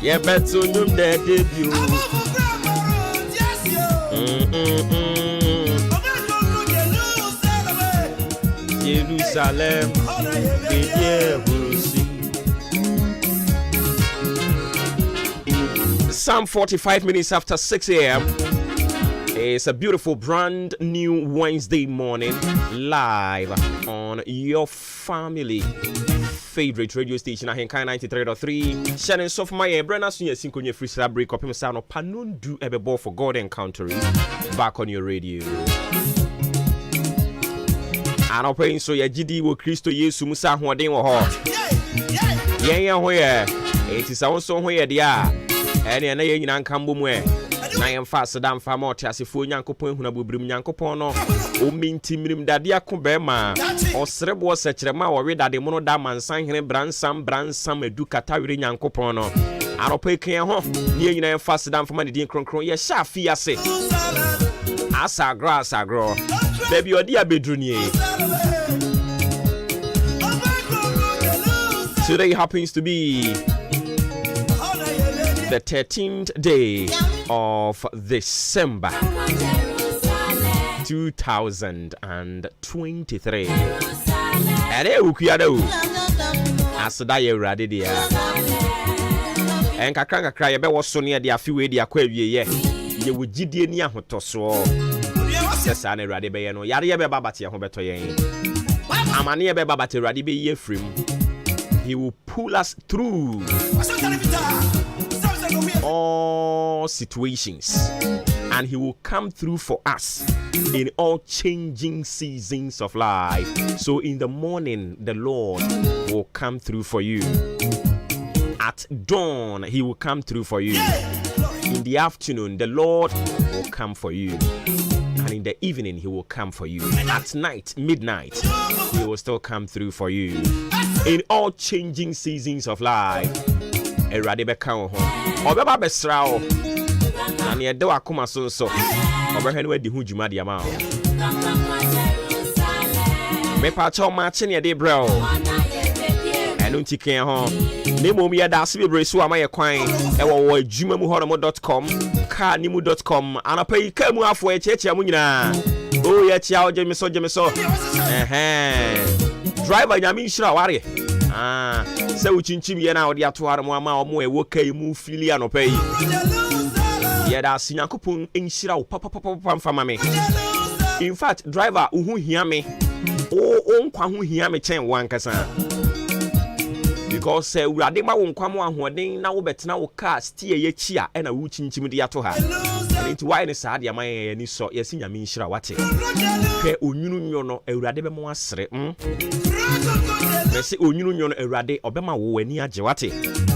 Yeah, but soon you debut. Jerusalem, Psalm 45 minutes after 6 a.m. It's a beautiful brand new Wednesday morning live on your family favorite radio station Ahenkan 93.3. Shannon Sof my Brenna Sunya Sinkonya Free Slab Break up himself no Panundu Ebebo for God Encountering back on your radio. And I'm praying so ya GD wo Christo Yesu Musa Hoden wo ho. Yeah ho ye. It is also ho ye dia. Ene na ye nyina nkambo mu e. Na yem fa sedam fa ma otiasefo nyankopon huna bobrim nyankopon no o mintimrim dade akobe ma osrebo sekirema wo wedade mu no da mansan hene bransam edu katawire nyankopon no aropa kan ho ne nyina yem fa sedam fa ma de din kronkron ye sha fi ase asagro baby odi abedru nie. Today happens to be the 13th day of December 2023. Ere ukuyado asda ye urade dia. En kakra ye be woso ne de afiwe de akwa awie ye wogidie ni ahotoso. Sesa na urade be ye no yare ye be babate ho beto yen. Amane ye be babate urade be ye frem. He will pull us through all situations, and he will come through for us in all changing seasons of life. So in the morning, the Lord will come through for you. At dawn, he will come through for you. In the afternoon, the Lord will come for you. And in the evening, he will come for you. At night, midnight, he will still come through for you. In all changing seasons of life, Erade beka ho obeba besra o na ne de wakoma so obehwe ne wadi hu djuma de ama o me pa cho ma che ne de bra o enu ntiken ho ne mom ye da se bebre so ama ye kwan e wo adwuma-adwuma.com kanimu.com anapai kamu afo e cheche mu nyina o ye chia o jemi so driver nyame nhira ware se uchinchim ye na odi atoare mo ama omo e wokai mu fili anopai ye da sinyankopon enhira wo papa mfama me. In fact, driver uhu hia me o nkwa hu hia me chen wankasa, because urade ma wo nkwa mo ahoden na wo betena wo car stie ye chia e na wo chinchim de ato ha enti why ne saa de ama ye ni so ye sinyame nhira wate pe onyunu nyo no urade be mo asere Mese onyunu nyo no urade obema wo ani age wate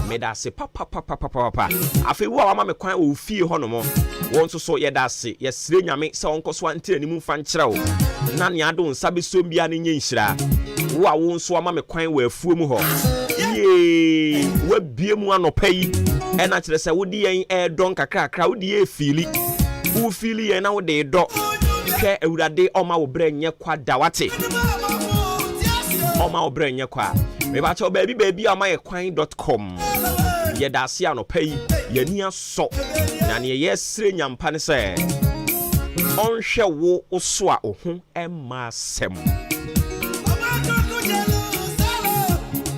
me da se papa afi wo ama me kwan o fie ho no mo won so ye da se ye sire nyame se won koso antire ni mu fa nkyere wo na ne ado nsa be so bia ne nye nhira wo a won so ama me kwan wo afuo mu ho ye wa bie mu anopa yi e na kire se wo di yen e don kakra wo di e fili wo fili yen na wo de do ke urade oma wo bre nye kwa da wate oma wo bre nye kwa me ba cho baby amayekwine.com ye da se anopa yi ye ni aso na ne ye sire nyampa ne se onhwe wo oso a ohu emma sem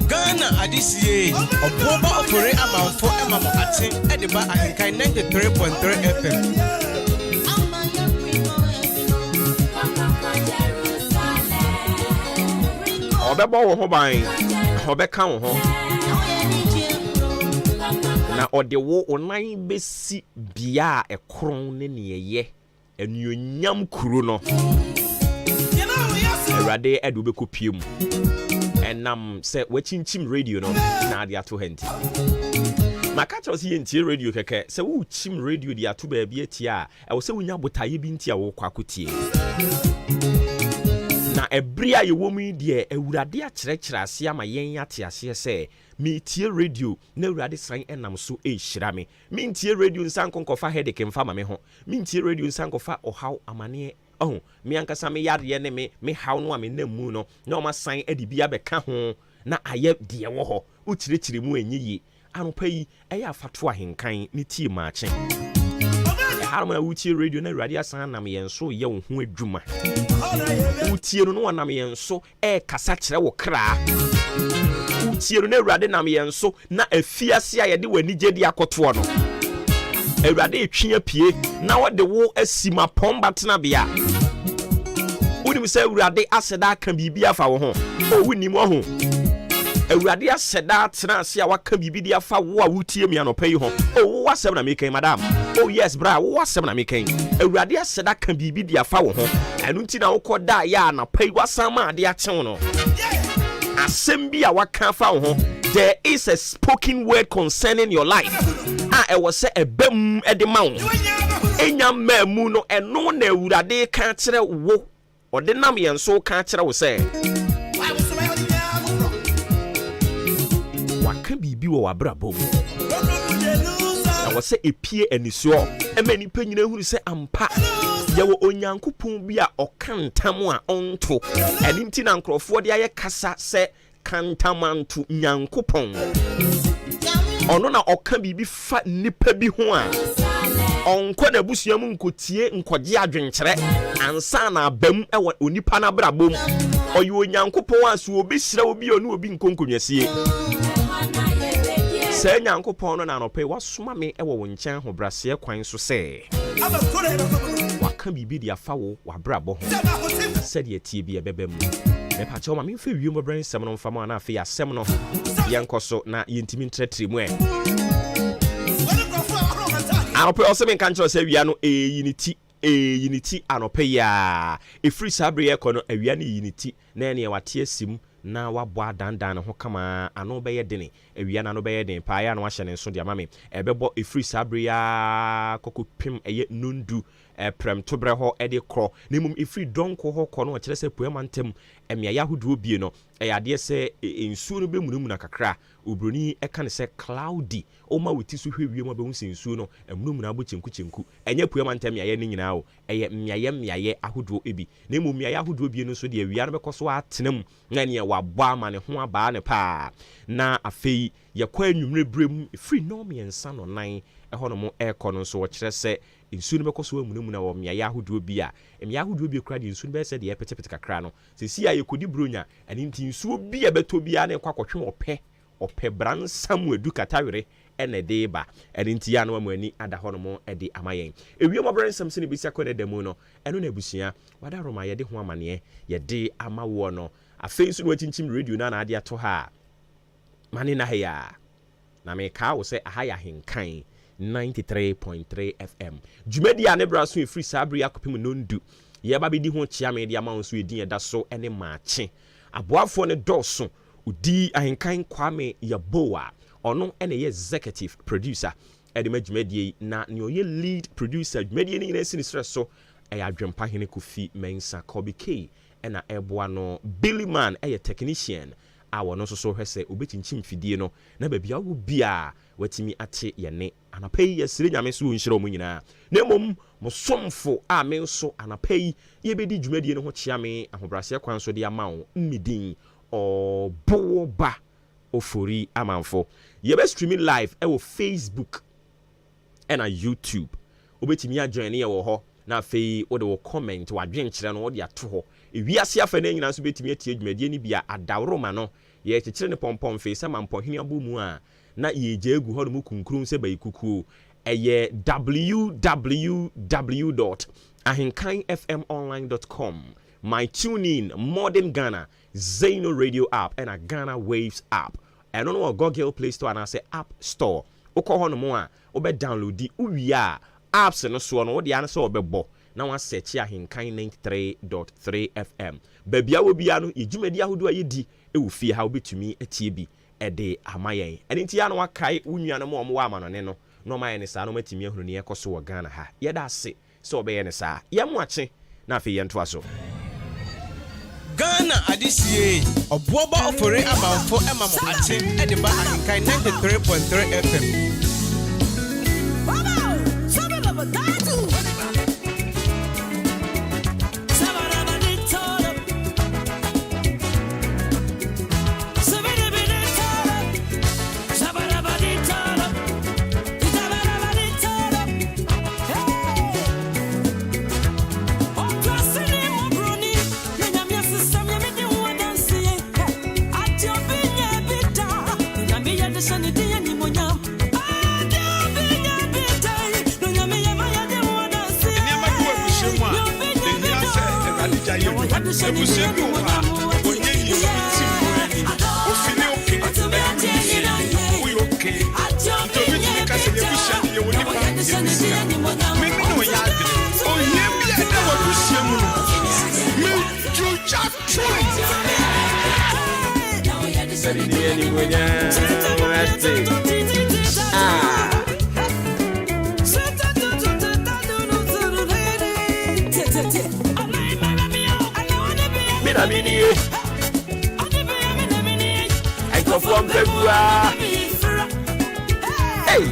Ghana adisiye oboba ofore amanfo emamo aten ediba Ahenkan 93.3 FM obebo wo ho ban obeka wo ho na ode wo onan besi bia ekron ne neyeye enuonyam kuro no Awurade edu be kopiem enam se wachinchim radio no na ade ato henti maka cho se yentie radio keke se wo chim radio di ato ba bia tia e wo se wonya botaye bi ntia wo kwakotie na ebria ye wo mu de Awurade a kyerɛkyerɛ ase ama yen ate ase se me tie radio na Awurade san enam so ehira me tie radio nsan konkofa headache mfa ma me ho me tie radio nsan konfa ohaw amane oh me ankasa me yare ne me haw no ame namu no na o ma san adibia beka ho na aye de wo ho o kyerɛkyerɛ mu enyiyi anopa yi ɛyɛ afato ahenkan ne tie maache harma wutie radio na Awurade asan nam yen so ye wo ho adwuma wutie no no nam yen so kasa kyerɛ wo kra wutie no na Awurade nam yen so na afiase a ye de wanigye di akoto no Awurade etwia pie na wo de wo asima pomba tena bia wonim sɛ Awurade aseda aka bibia fa wo ho o wonim wo ho Awurade aseda tena ase a waka bibi dia fa wo a wutie mi anopa yi ho o wo wasɛm na mekan madam oh yes bra wo wasɛm na mekan Awurade aseda ka bibi dia fa wo ho ɛno nti na wo kɔda ya anopa yi wasam ma ade akyew no asɛm bi a waka fa wo ho there is a spoken word concerning your life e was say ebem e de ma wo enya mamu no eno na Awurade ka kyerɛ wo ɔde nam yɛn so ka kyerɛ wo sɛ waka bibi wo wabrabom na wo sɛ epie anisuo ɛma nipa nyina huru sɛ ampa yɛwɔ onyankopɔn bi a ɔka ntam a ɔnto ɛne nti na nkrɔfoɔ de ayɛ kasa sɛ kantamanto nyankopɔn ono na ɔka bibi fa nipa bi ho a onko na busua mu nkotie nkɔgye adwenkyerɛ ansa na abam ɛwɔ onipa na brabom ɔyɛ onyankopɔn a so obi hyira obi onu obi nkonkonwasie sɛ nyankopɔn no na anɔpɛ wasoma me ɛwɔ wo nkyɛn ho brasɛ kwan so sɛ waka bibi de afa wo wabrabɔ ho sɛ de atie bi ɛbɛbɛ mu mepa kyɛw ma memfa wiem bɔbrɛn sɛm no mfa mu ana afei asɛm no yɛnkɔ so na yɛntimi ntrɛtrɛ mu anɔpɛ ɔsɛ menka nkyerɛ sɛ awia no yiniti anɔpɛ yi a ɛfiri saa bere yɛkɔ no awia no yiniti na ɛneɛ wate asim na wabɔ adandan ne ho kama ano bɛyɛ dene awia na no bɛyɛ den paa ya na wahyɛ ne nso de ama me ɛbɛbɔ ɛfiri saa bere ya kɔkɔ pem ɛyɛ nundu prem to bre ho ede kro na mum ifri donko ho kɔ no kyerɛ sɛ poema ntem emiaya hoduo bie no ɛyade sɛ ensuo no bemunu na kakra obroni ɛka ne sɛ cloudy o ma weti so hwe wiem abɛhu sɛ ensuo no emunu na abɔkyenku ɛnyɛ poema ntem miaye ne nyinaa o ɛyɛ miaye ahoduo ebi na mum miaye ahoduo bie no so de awia no bɛkɔ so atenam na ne wabɔ ama ne ho aba ne pa na afei yakɔ anwumre brem ifri no miensa no nan ɛhɔ no mo ɛkɔ no so wɔkyerɛ sɛ ensuo no bɛkɔ so amunum na wɔ miaye ahoduo bi a miaye ahoduo bi kura de ensuo no bɛyɛ sɛ de ɛpɛtɛpɛtɛ kakra no sɛsi a yɛkɔdi bronya ɛne nti nsuo bi a bɛtɔ bi a na ɛkɔ akɔtwe ɔpɛ bransam edu katawere ɛna de ba ɛne nti ya no ma ani ada hɔ no mo ɛde amayɛn ewiem bransam sɛ ne bɛsi akɔ da mu no ɛno na abusua wada roma yɛde ho amaneɛ yɛde amawo no afei nso no akyinkyim radio na ade ato ha mane na ha na me ka wo sɛ aha ya henkan 93.3 FM dwumadi a ne bra so efiri sabri akopem nondu ye ba bedi ho chia me de ama wo so edin eda so ene maache aboafo ne dɔso udi ahenkan kwame yaboa ɔno ene ye executive producer ede ma dwumadi na ne oyɛ lead producer dwumadi ne nyina sini srɛ so ɛyɛ adwempa hene kofi mensa kobi k ɛna ɛboa no Billy Man ɛyɛ technician a wɔno nso so hwɛ sɛ obɛkyinkyim fidie no na baabia wo bia watimi ate yɛne anapai yɛsire nyame so nhyira mu nyinaa na mmom mo somfo a me nso anapai yɛbɛdi dwumadie no ho kyea me ahobrɛaseɛ kwan so de ama wo mmidin ɔboba ofori amanfo yɛbɛ streaming live ɛwɔ Facebook ɛna YouTube obɛtimi ajoin ne yɛwɔ hɔ na afei wode wo comment wadwenkyerɛ no wode ato hɔ ewiase afa na nyina so betimi atie dwumadie ni bia adawroma no ye kyekyere ne pompom fe sɛ mampɔhene abomu a na yegye egu hɔ no mu kunkrum sɛ bayikukuo ɛyɛ www.ahenkanfmonline.com my tunein modern Ghana Zaino radio app and a Ghana Waves app ɛno no Google Play Store and I say App Store wokɔ no mo a wobe download uwi a apps no so no wode ane so obebo na wa search Ahenkan 93.3 FM babia wo bia no ejumadi ahodo ayedi ewo fie ha obetumi atie bi ede amayen ene ntia no wakai unua no mo wa amanone no no maye ne sa no matimi ahunu ne yekoso wo Ghana ha yeda ase so obeye ne sa yemu ache na afi yento aso Ghana adisie obuoba ofore abanfo emamo ache ediba Ahenkan 93.3 FM From February. Hey.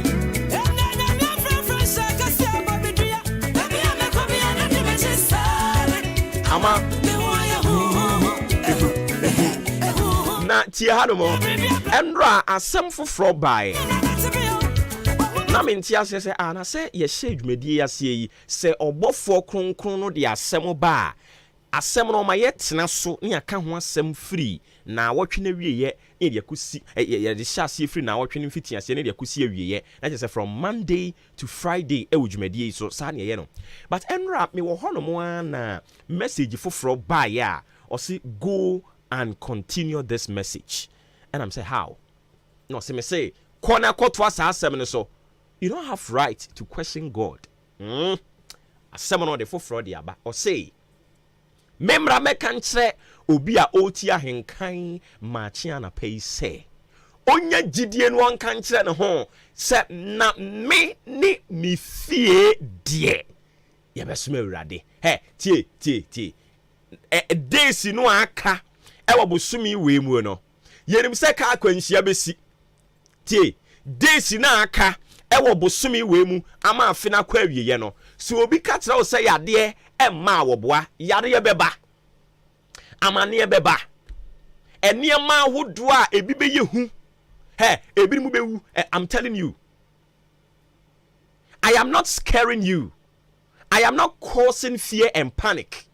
Ama. Na tia hadomo. Endra asem foforo bae. Na mentia se ana se ye hye dwumadi ase yi se obofo kronkron no de asem ba. Asem no ma yetena so ne aka ho asem free na wotwe na wieye ne de akusi ye de hyase free na wotwe ne mfiti ase ne de akusi awieye na je say from Monday to Friday ewudwumadi so sa ne ye no but enra me wo hono mo na message foforo ba ya or say go and continue this message and I'm say how no say me say corner to us asem ne so you don't have right to question God asem no de foforo de aba or say memra meka nkyere obi a oti Ahenkan machia na pay say onya gidie no anka nkyere ne ho se na me ni mi fie die ye besuma awurade he tie days no aka e wobosumi we mu no yenim se ka akwanhia besi tie days na aka e wobosumi we mu ama afina kwa awieye no so obi ka kire o se yade emma woboa yare ye beba amane ye beba eniema ahodo a ebi be yehu ebi mu bewu I'm telling you I am not scaring you I am not causing fear and panic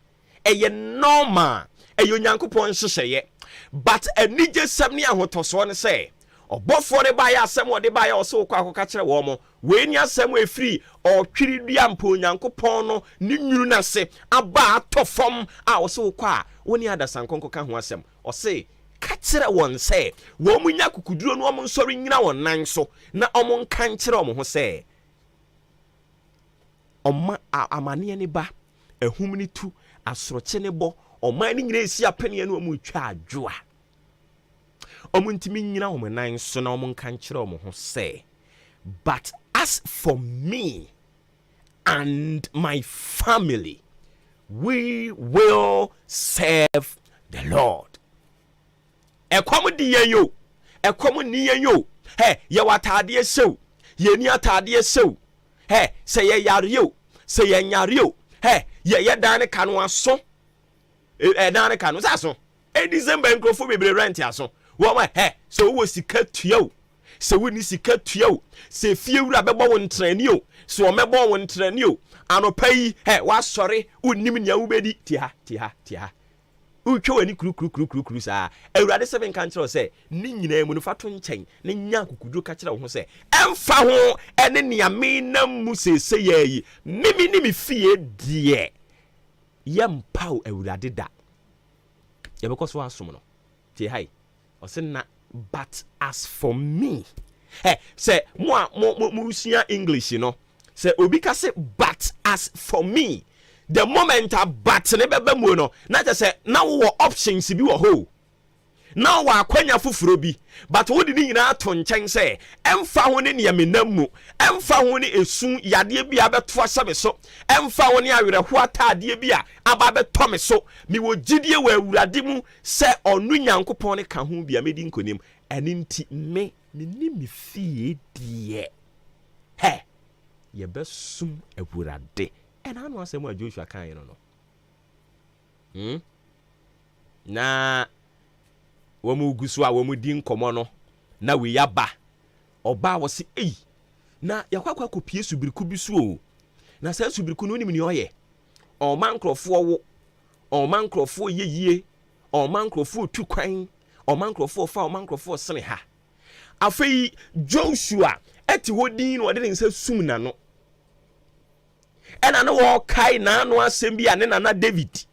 eye normal eye onyankopon hyehyeye but enije sem ne ahotoso ne say obofo ne ba ya asem ode ba ya o se okwa akoka kire wo mo we ni asem e free o twiri dua mpa onyankopon no ni nwuru na se aba atofom a o se okwa woni adasankonko ka ho asem o se ka kire won se wo munya kukuduro no o nsori nyina won nan so na o mo nkan kire o mo ho se oma amane ne ba ehum ni tu asoroche ne bo oma ni nyina esi apene ne o mu twa adwoa omuntimi nyina wo nan so na wo nkan kire wo ho say but as for me and my family we will serve the Lord ekom di yen ekom ni yen yo ye watade sew ye ni atade sew say ye yare yo say ye nyare yo ye dan ka no aso dan ka no saso December nkrofo bebre rent aso wo so wo sika tuo se wo ni sika tuo se fie wura bebo wo ntrani o so o mebo wo ntrani o anopai wa sori unnim nya wo bedi ti ha utwe wani kru sa awurade 7 kan kire se ni nyina mu no fato nchen ne nya kukudu ka kire wo ho se emfa ho ene nia me na mu sese yi mimi ni mi fie die yempau awurade da ye bekoso asom no ti hai but as for me Say mo musia English, you know. Say obi ka say but as for me, the moment I but ne bebe mu no, na just say now what options bi wo ho. Now wa kwanya fufuro bi, but wo di ni nyina to nchen say emfa ho ne ne menam mu, emfa ho ne esu yade bi abeto asame so, emfa ho ne awerɛho atade bi a aba beto me so, mi wo gidie wa awurade mu say onu nyankopɔn ne ka ho bia medi nkonim, ɛne nti me ni mi fie die. Ye besum awurade. Ɛna anu asɛm a Joshua kan yi no. Na womu gusu a womu di nkomo no na we yaba oba wo se na yakwakwa kopie subiriku bi so o na sa subiriku no nim ni oye o man krofo wo o man krofo yeyie o man krofo tu kwan o man krofo fa o man krofo sene ha afei Joshua eti hodin no de nsa sum na no ena no wo kai na no asem bi ane na David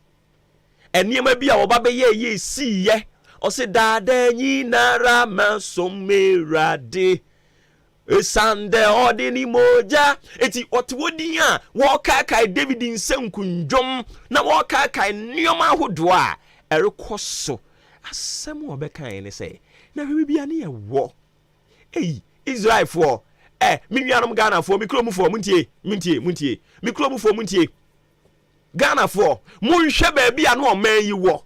eniema bi a wo ba be ye siye o se dada nyinara masomerade esande odini moja eti otwodin a wo kai David nsankunjom na wo kai nioma ahodo a erekoso asem wo be kan ne se na hwe bia ne ye wo Israel for me nuanom Ghana for mikromu for muntie mikromu for muntie Ghana for munhwe ba bia no oman yi wo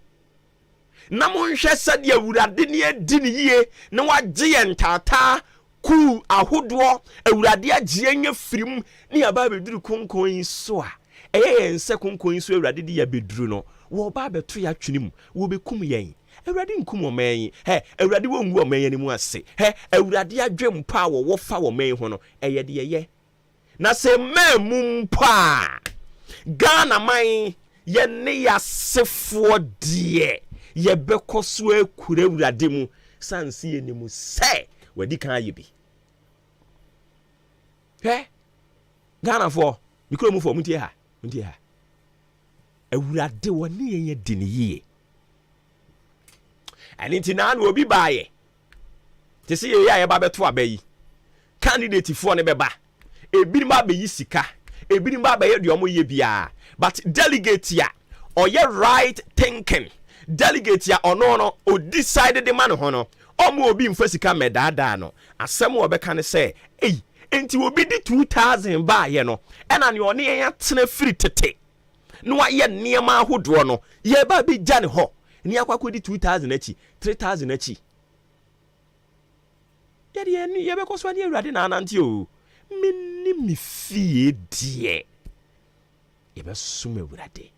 na monhwe sade awurade ne adi ne yie na wagye ye ntata ku ahodo awurade agye nya firim ne aba beduru konkon yi so a ense konkon yi so awurade de ya beduru no wo ba beto ya twenim wo bekum yen awurade nkum oman yi awurade wongu oman yi mu ase awurade adwem pa wo fa oman yi ho no eye de ye na se mamum pa Ghana man ye ne ya sefo de ye bekoso akura awurade mu sanse ye nimu se wadi kan ayebi Ghana for mikromu for muntie ha awurade woni ye di ne yie ani ntina na obi baaye te se ye ya ba beto abayi candidate for ne beba ebiri ma be yi sika ebiri ma be ye de omo ye bia but delegate ya oye right thinking delegate ya ono o decide the man ho no omo obi mfa sika medada no asem wo beka ne se enti obi di 2000 ba ye no ena ne one ye atena free tete no wa ye niema ahodo no ye ba bi gya ne ho ni akwakọ di 2000 achi 3000 achi ye be koso ani awurade na anante o minni mi fie die ye be sum awurade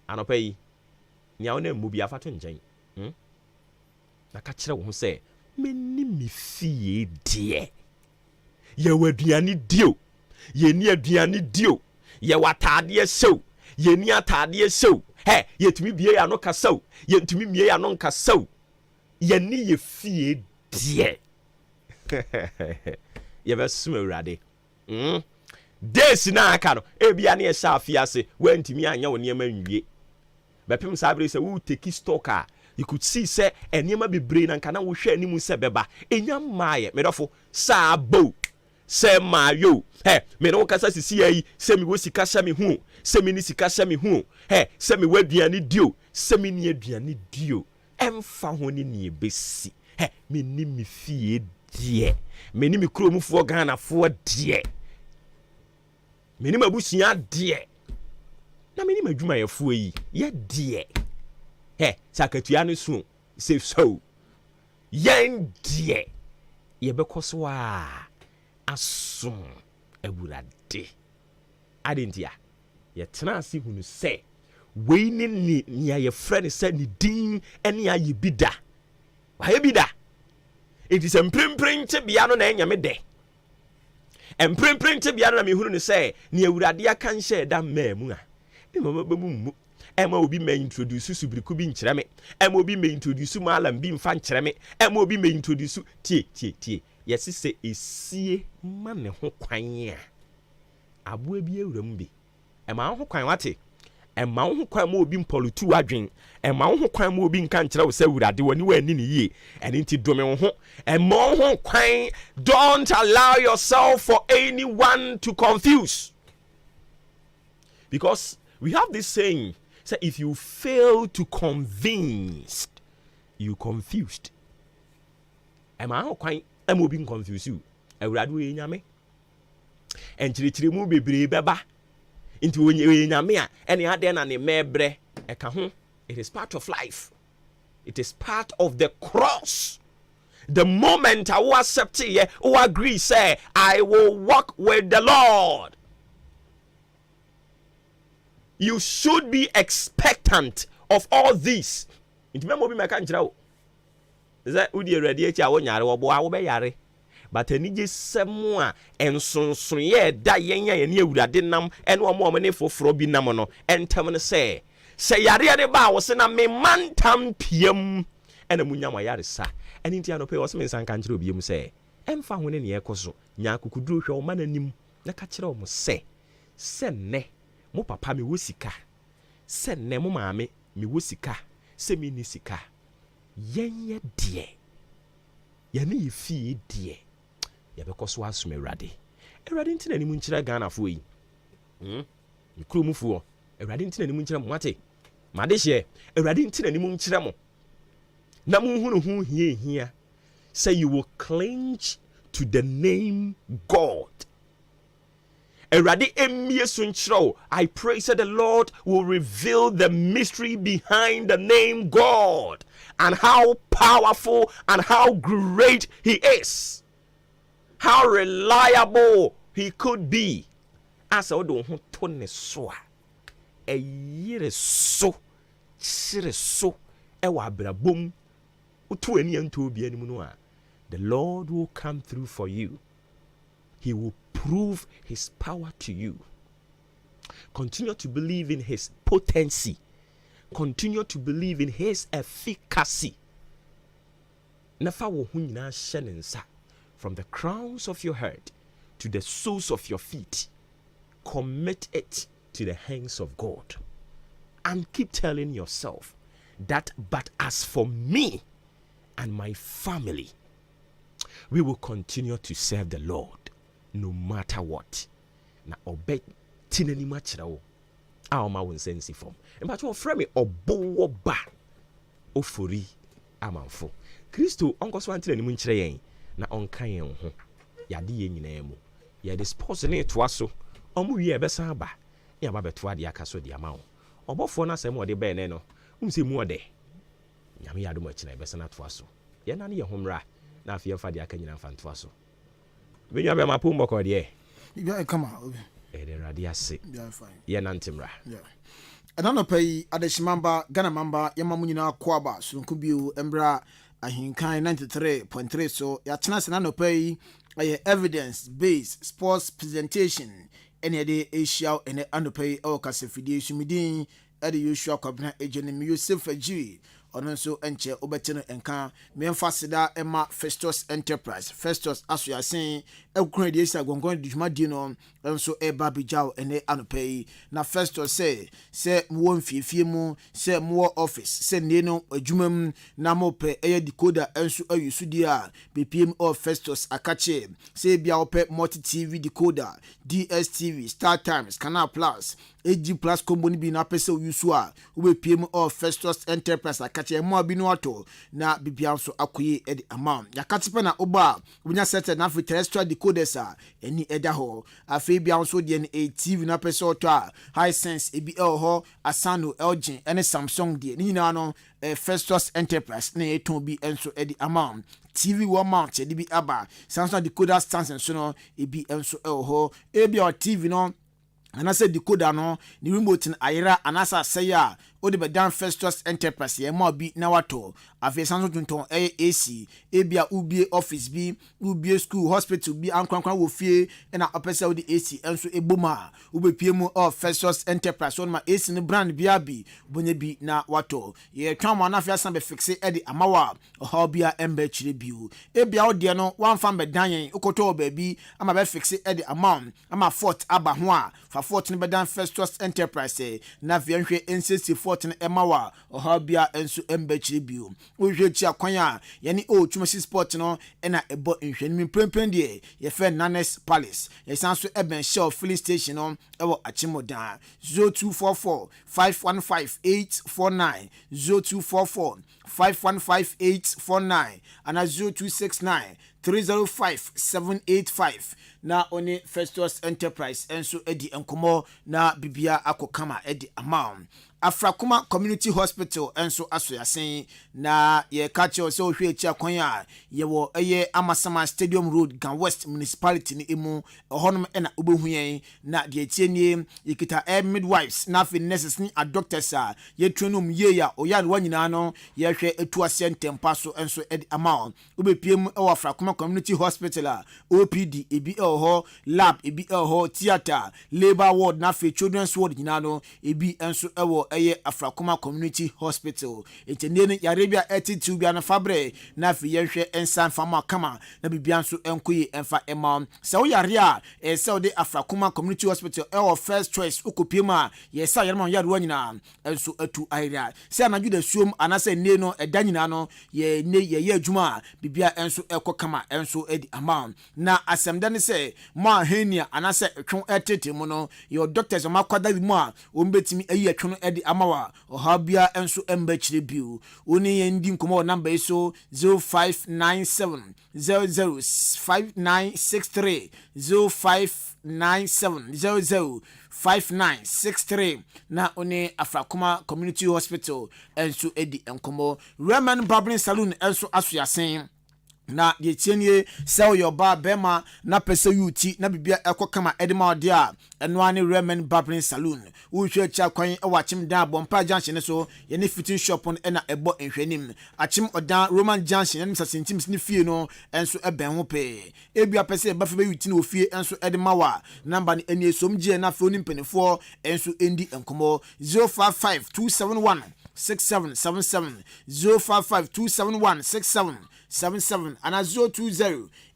anopa yi ni awona mu bi afato njen na ka kire wo ho se minni mi fie die ye waduane dio ye ni aduane dio ye watade sew ye ni atade sew yetumi bie ya no kasaw yentumi mie ya no nkasaw ye ni ye fie die ye be sum awurade des na aka no ebia na ye sha afiase wantimi anya wo niema nwie bepem sabre se wo take stock a you could see say eniema bebre na nka na wo hwe animu se beba enya maaye medofo sabo se mayo me no kasa sisi yi se mi wo sika sha me hu se mi ni sika sha me hu se mi waduane dio se mi ni aduane dio emfa ho ni ebesi me ni mi fie die me ni mi kromufo Ghana fo die me ni mabusia die na me ni madwuma ye fo yi ye die sakatua no so se so yen die ye bekoso a asom awurade adentia ye tena ase hunu se we ni ye friend se ni din ene aye bida wa ye bida it is empremprente bia no na enyame de empremprente bia no na me hunu ne se ni awurade aka nhyɛ da maamu a ni mama bamu ema obi me introduce subiriku bi nkyerɛ me ema obi me introduce malam bi mfa nkyerɛ me ema obi me introduce tie yesi se esie ma ne ho kwan a aboa bi awuram bi ema ho kwan wate ɛma wo ho kwan ma obi mpolutu adwen ɛma wo ho kwan ma obi nka nkyerɛ wo sɛ wurade wani wani ne yie ɛne nti dome wo ho ɛma wo ho kwan. Don't allow yourself for anyone to confuse, because we have this saying, say if you fail to convince, you confused. ɛma ho kwan ɛma obi confuse you awurade wo nyame ɛnkyerɛkyerɛ mu bebree bɛba into nyame a ɛne ade na ne mebre ɛka ho. It is part of life. It is part of the cross. The moment I will accept it, who agree, say, I will walk with the Lord. You should be expectant of all this. It may be my country. Is that would you ready to our yard or boy? But any just some and so yeah, that yenya and you would have dinam and one more money for Frobi Namono and Tamana say yare de ba was na me mantam piem and a munya mayare sa. And in Tiano pay was me san country of you say, and found when any echoso, Yaku could do your man and him, the catcher almost say, send ne, mo papa mi wusika, send ne mo mammy, mi wusika, semi nisika, yen dear, yani fee dear. Because was me ready. A radintin any munchra gana fui. You crew for a radintin any munchra mate. Madeshe, a radintin any munchra. Namu who here say you will cling to the name God. A radi emie sunchro. I pray that the Lord will reveal the mystery behind the name God and how powerful and how great He is. How reliable He could be. As I don't turn so a year so, so, boom, the Lord will come through for you. He will prove His power to you. Continue to believe in His potency. Continue to believe in His efficacy. Nafa wo hunyina shenensa. From the crowns of your head to the soles of your feet, commit it to the hands of God. And keep telling yourself that, but as for me and my family, we will continue to serve the Lord no matter what. Na obey tinani machrawo. Aoma won sensi form. But you frame obo ba ofori amanfo. Kristo onko so antene ni munchire yen. Na onkan yen ho yade ye nyina mu ye dispose ne to aso omu wie ebesa ba ya ba beto ade aka so de ama wo obofo na asem ode be ne no umse mu ode nyame yado ma kina ebesa na to aso ye na ne ye homra na afie fa de aka nyina fa to aso benyu be ma pu mboko de e come on de rade ase ye na ntimra adano pay adeshimamba Ghana mamba yamamu nyina kwaba sunku biu embra Ahenkan 93.3 so yatena se na no pay evidence based sports presentation any day Asia and anopay o kasefidie sumidin at the usual kwabna agent Yusuf Aji ono so enche obeteno enka me emfasida ema Festus Enterprise Festus aso ya sen ekun de esa gongon de djuma di no enso e babijao ene anopay na Festus say mo mfiefie mu say mo office say ne no adwumam na mo pe eye decoder enso ayusu di a BPM of Festus akache say bia ope multi TV decoder DSTV Star Times Canal Plus AG Plus combo ni bi na pese uyusu a we PM of Festus Enterprise akache mo abi no ato na bibia so akoye edi amount yakatipe na oba unya set na for terrestrial decoders a eni eda ho afi bia so de ni TV na pese oto a Hisense ebi ho Asano LG ene Samsung de ni nyina no Festus Enterprise na eton bi enso edi amount TV one mount edi bi aba Samsung decoder stands enso no ebi enso ho ebi o TV no and I said decoder no the remote in ayera and asa say ya o de bedan first trust enterprise ye ma bi na wato afei sanso tunton AC ebia ubie office bi ubie school hospital bi ankwankwan wo fie na opese wo de AC enso eboma ubepie mu of first trust enterprise on ma AC ne brand bia bi bonya bi na wato ye twama na afei asan be fixe de amawa oha bia embe chire biu ebia wo de no wan fan bedan yen ukoto baabi ama be fixe de amount ama fort aba ho a fa fort ne bedan first trust enterprise na afei nhwe NCC fort ne emawa oha bia enso embe chire biu wohwe chi akwan a ye ni o twumasi sport no na ebo nhwani premprem de ye fe Nanes Palace ye sanso eben shell filling station no ewo Achimodan 0244 515849 0244 515849 and 0269 305-785 na oni First Trust Enterprise enso edi enkomo na bibia akokama edi amount Afrakuma Community Hospital enso asoyasen na ye kacho so hwe echi akwan a ye wo eye Amasama Stadium Road Gan West Municipality ni emu honom na obehuyen na de etienie yekita midwives na fe nurses ni doctors a ye twenum ye ya oyare wanyina no ye hwe etuase ntempa so enso edi amount obepiem e wo Afrakuma Community Hospital a OPD ebi ho lab ebi ho theater labor ward na fe children's ward nyina no ebi enso e wo eye Afrakuma Community Hospital etene Arabia attitude bia na fabre na fi yehwe ensan fama kama na bibia nso enkoyi enfa ema se wo yare a se wo de Afrakuma Community Hospital our first choice ukopima ye sa yare man yare wanyina enso atu area se anaju da suom anase ne no edanyina no ye ne ye adwuma bibia enso ekokama enso edi amount na asemda ne se ma henia anase etwon etete mu no your doctors makwada bi mu a ombetimi ayi etwon edi amawa ohabia enso embechire biu oni yendi nkomo number iso 0597 005963 0597 005963 na oni Afrakuma Community Hospital enso edi enkomo Ramen Barbering Saloon enso asoyasen na ye tienie sell your bar bema na pese yuti na bibia ekokama edema ode a eno ane Ramen Barbering Saloon wo hwe cha kwan e wachim dan bompa junction so ye ne fitting shop on na ebo nhwanim achim odan Roman junction ne sasentim ne fie no enso eben ho pe ebia pese ba fe be yuti na ofie enso edema wa number ni eni somgie na fe oni mpenefo enso endi enkomo 055271 6777 055271 6777 and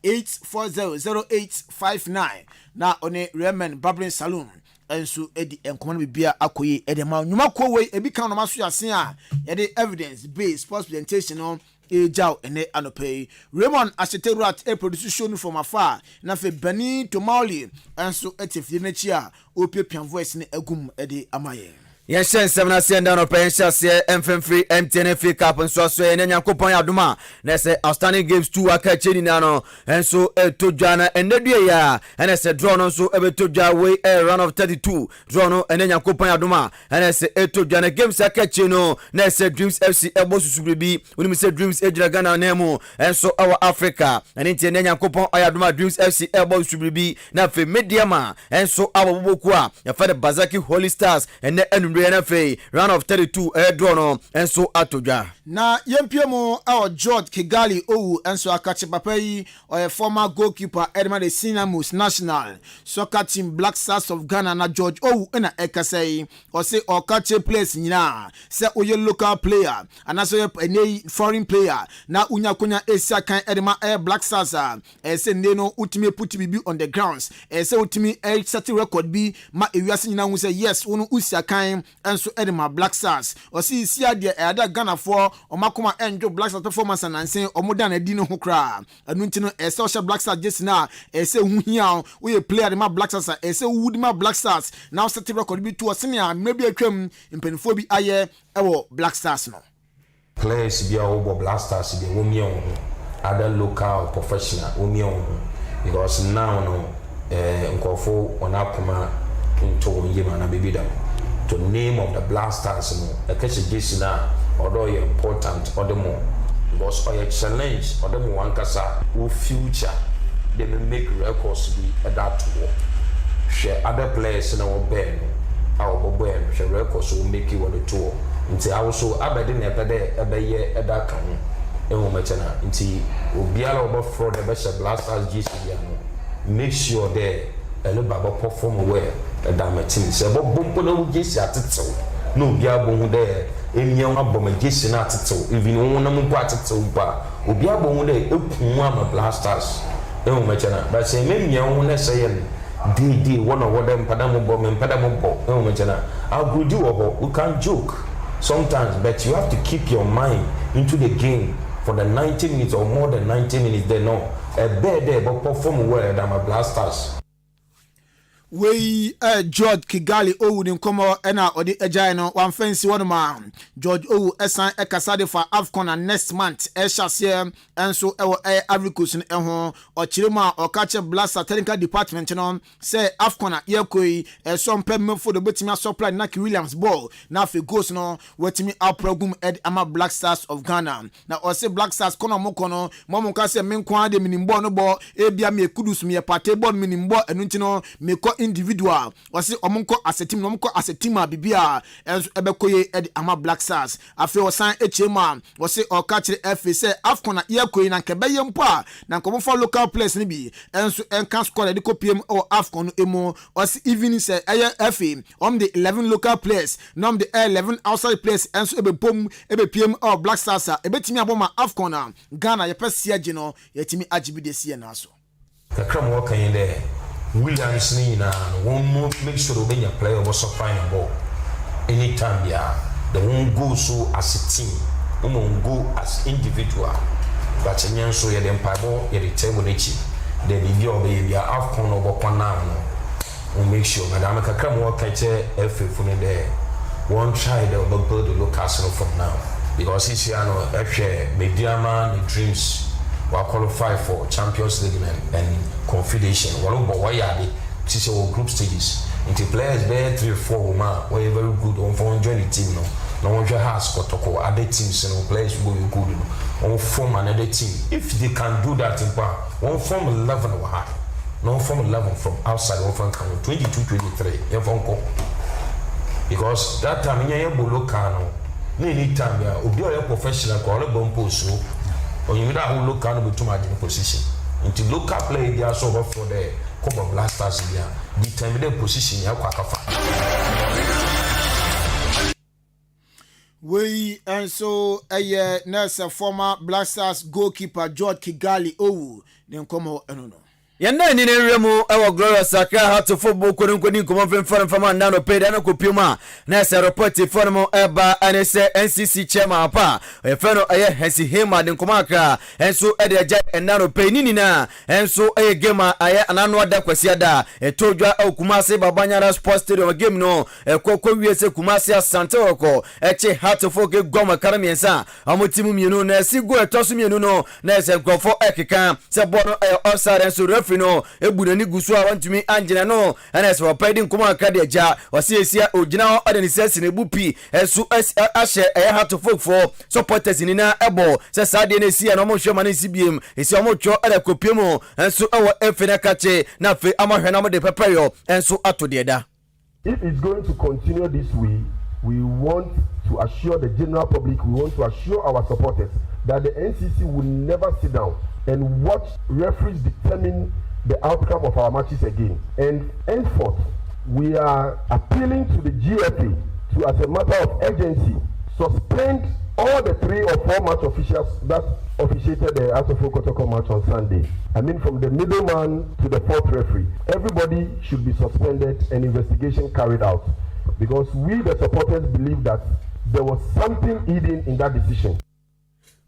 020-840-0859 na one Ramen Barbering Saloon enso edi enkomo bibia akoyi edema nyuma kowe ebi kan no maso yasen a ye evidence based post presentation no ejao ene anopei Raymond Asheteruat e produce show no from afar na fe Bani Tomauli enso etifie na chi a opiapian voice ne agum edi amaye Yes, 7 down of pensions here, free MTNF Cup and so and then Yankopon Adwuma. That's outstanding games to a catching nano, and so to Jana and the year, and I said drawn so ever to Jaway a run of 32, drawn and then Yankopon Adwuma, and I said to Jana games a catchino, and I said Dreams FC Elbows should be when we said Dreams Ejagana Nemo, and so our Africa, and in Yankopon Adwuma Dreams FC Elbows should be now for Mediama, and so our Wokwa, your father Bazaki Holy Stars, and then NFA round of 32 drawn and so atoja na yempiemo our George Kigali owu enso akache papa yi or former goalkeeper Edmund Sinamus National Soccer Team Black Stars of Ghana na George owu na ekasai or say okache players nyina say oye local player and also any foreign player na unya konya esia kan Edmund Black Stars say no ultimate put bibi on the grounds say ultimate set record bi ma ewiase nyina hu say yes unu usia kan enso Edema Black Stars or see de ada Ghana for omakoma enjo Black Stars performance and say omoda na di no ho kra anu ntino social Black Stars just na say hu hia we player de ma Black Stars say wood ma Black Stars now set record bi to senior maybe atwam impenfo bi aye ewo Black Stars no players bi obo Black Stars de wo mie other local professional wo mie because now no nkofo ona koma into yema na baby da to name of the Black Stars no a catch this now although you important or the more because or challenge or the more wankasa who future they will make records be at that war share other players in our band our band share records will make you on the tour nti also abede na epede ebeye eda kan ho mechana nti obiara obofro de be Blasters GC make sure there eleba perform well eda my team se bompo na GC atetew no obiara bo hu de emia aboma GC na atetew even won na mpo atetew ba obiara bo hu de ekun ama Blasters ho mechana but say memia hu na say di one of them padamo ho mechana agudi obo we can joke sometimes, but you have to keep your mind into the game for the 90 minutes or more than 90 minutes. They know a bad day, but perform well than my Blasters. We George Kigali Owu in Como ena odi ejano one fancy one man George Owu esan ekasade for AFCON and next month shase enso ewo Africus ne ho ochirema okache Blaster technical department no say AFCON yakoi some pem for the betimi supply Naki Williams ball na fe goes no wetimi aprogum ed ama Black Stars of Ghana na o say Black Stars kono mokono momo ka say menkwa de minimbo no bo ebia me kudus me pate ball minimbo enu ntino me ko individual wasi omonko as a team no monko as a team bibia enso ebekoye edi ama Black Stars afi osan echema wasi okachire FA say AFCON na yakoyi na kebeye mpo a na nkomfo local players ni bi enso enka squad de kopiem o AFCON emo wasi even say FA the 11 local players nom the 11 outside players enso ebepom ebepiem o Black Stars ebetimi aboma AFCON na Ghana yepesia gino yetimi agibi de sie na so kakram wakan there Williams ni na one make sure obenya player was supplying the ball anytime the one go so as a team one go as individual but nyan so ye dem pabo ye the table nechi the bibi obey AFCON obokwa now no make sure madam kakram wakan che FA fune there one try the build the local from now because this year no Mediama the dreams will qualify for Champions League and Confederation. Why are they? This is group stages. Into players, there 3 or 4 women were very good on for join the team. No one has got to call other teams and players will be good on form another team. If they can do that in part, one form 11 or high, no form 11 from outside one from 22-23. Because that time in your local, any time you are a professional call a bomb so. Or you who look at too much in position. Into local play, they are so for the Copa Blasters here. Determine position, ya kwakafa. We and so a nurse former Blasters goalkeeper George Kigali Owu then come out no. Yanda ni remu ewo Glorious Saka Heart football konkoni komo fem nano peda na kopiuma na se report formo eba anese NCC chairman pa e fero eye hesi hema den komaka enso ede aja nano pe nini na enso eye game aye anano ada kwasi ada etodwa Kumasi Babanyara Sports Stadium game no kokko wiese Kumasi Asante oko eche Heart football goma karamiensa amotimu mienu na sigo etosu mienu no na se nkofo ekeka se bono offside enso referee no ebunani gusu a wantumi angina no ana se wapadi nkoma akade aja wasiesia ogina odani sense na ebupi enso ahye Heart for supporters ni na ebo se sade na esi na mo hwema na sibiem esi mo twa ada kopiemo enso ewo efena kache na fe amahwe na mo de pepeyo enso atodeda. If it's going to continue this way, we want to assure the general public, we want to assure our supporters that the NCC will never sit down and watch referees determine the outcome of our matches again. And henceforth, we are appealing to the GFA to, as a matter of urgency, suspend all the 3 or 4 match officials that officiated the Asofo Kotoko match on Sunday. I mean, from the middleman to the 4th referee, everybody should be suspended and investigation carried out, because we, the supporters, believe that there was something hidden in that decision.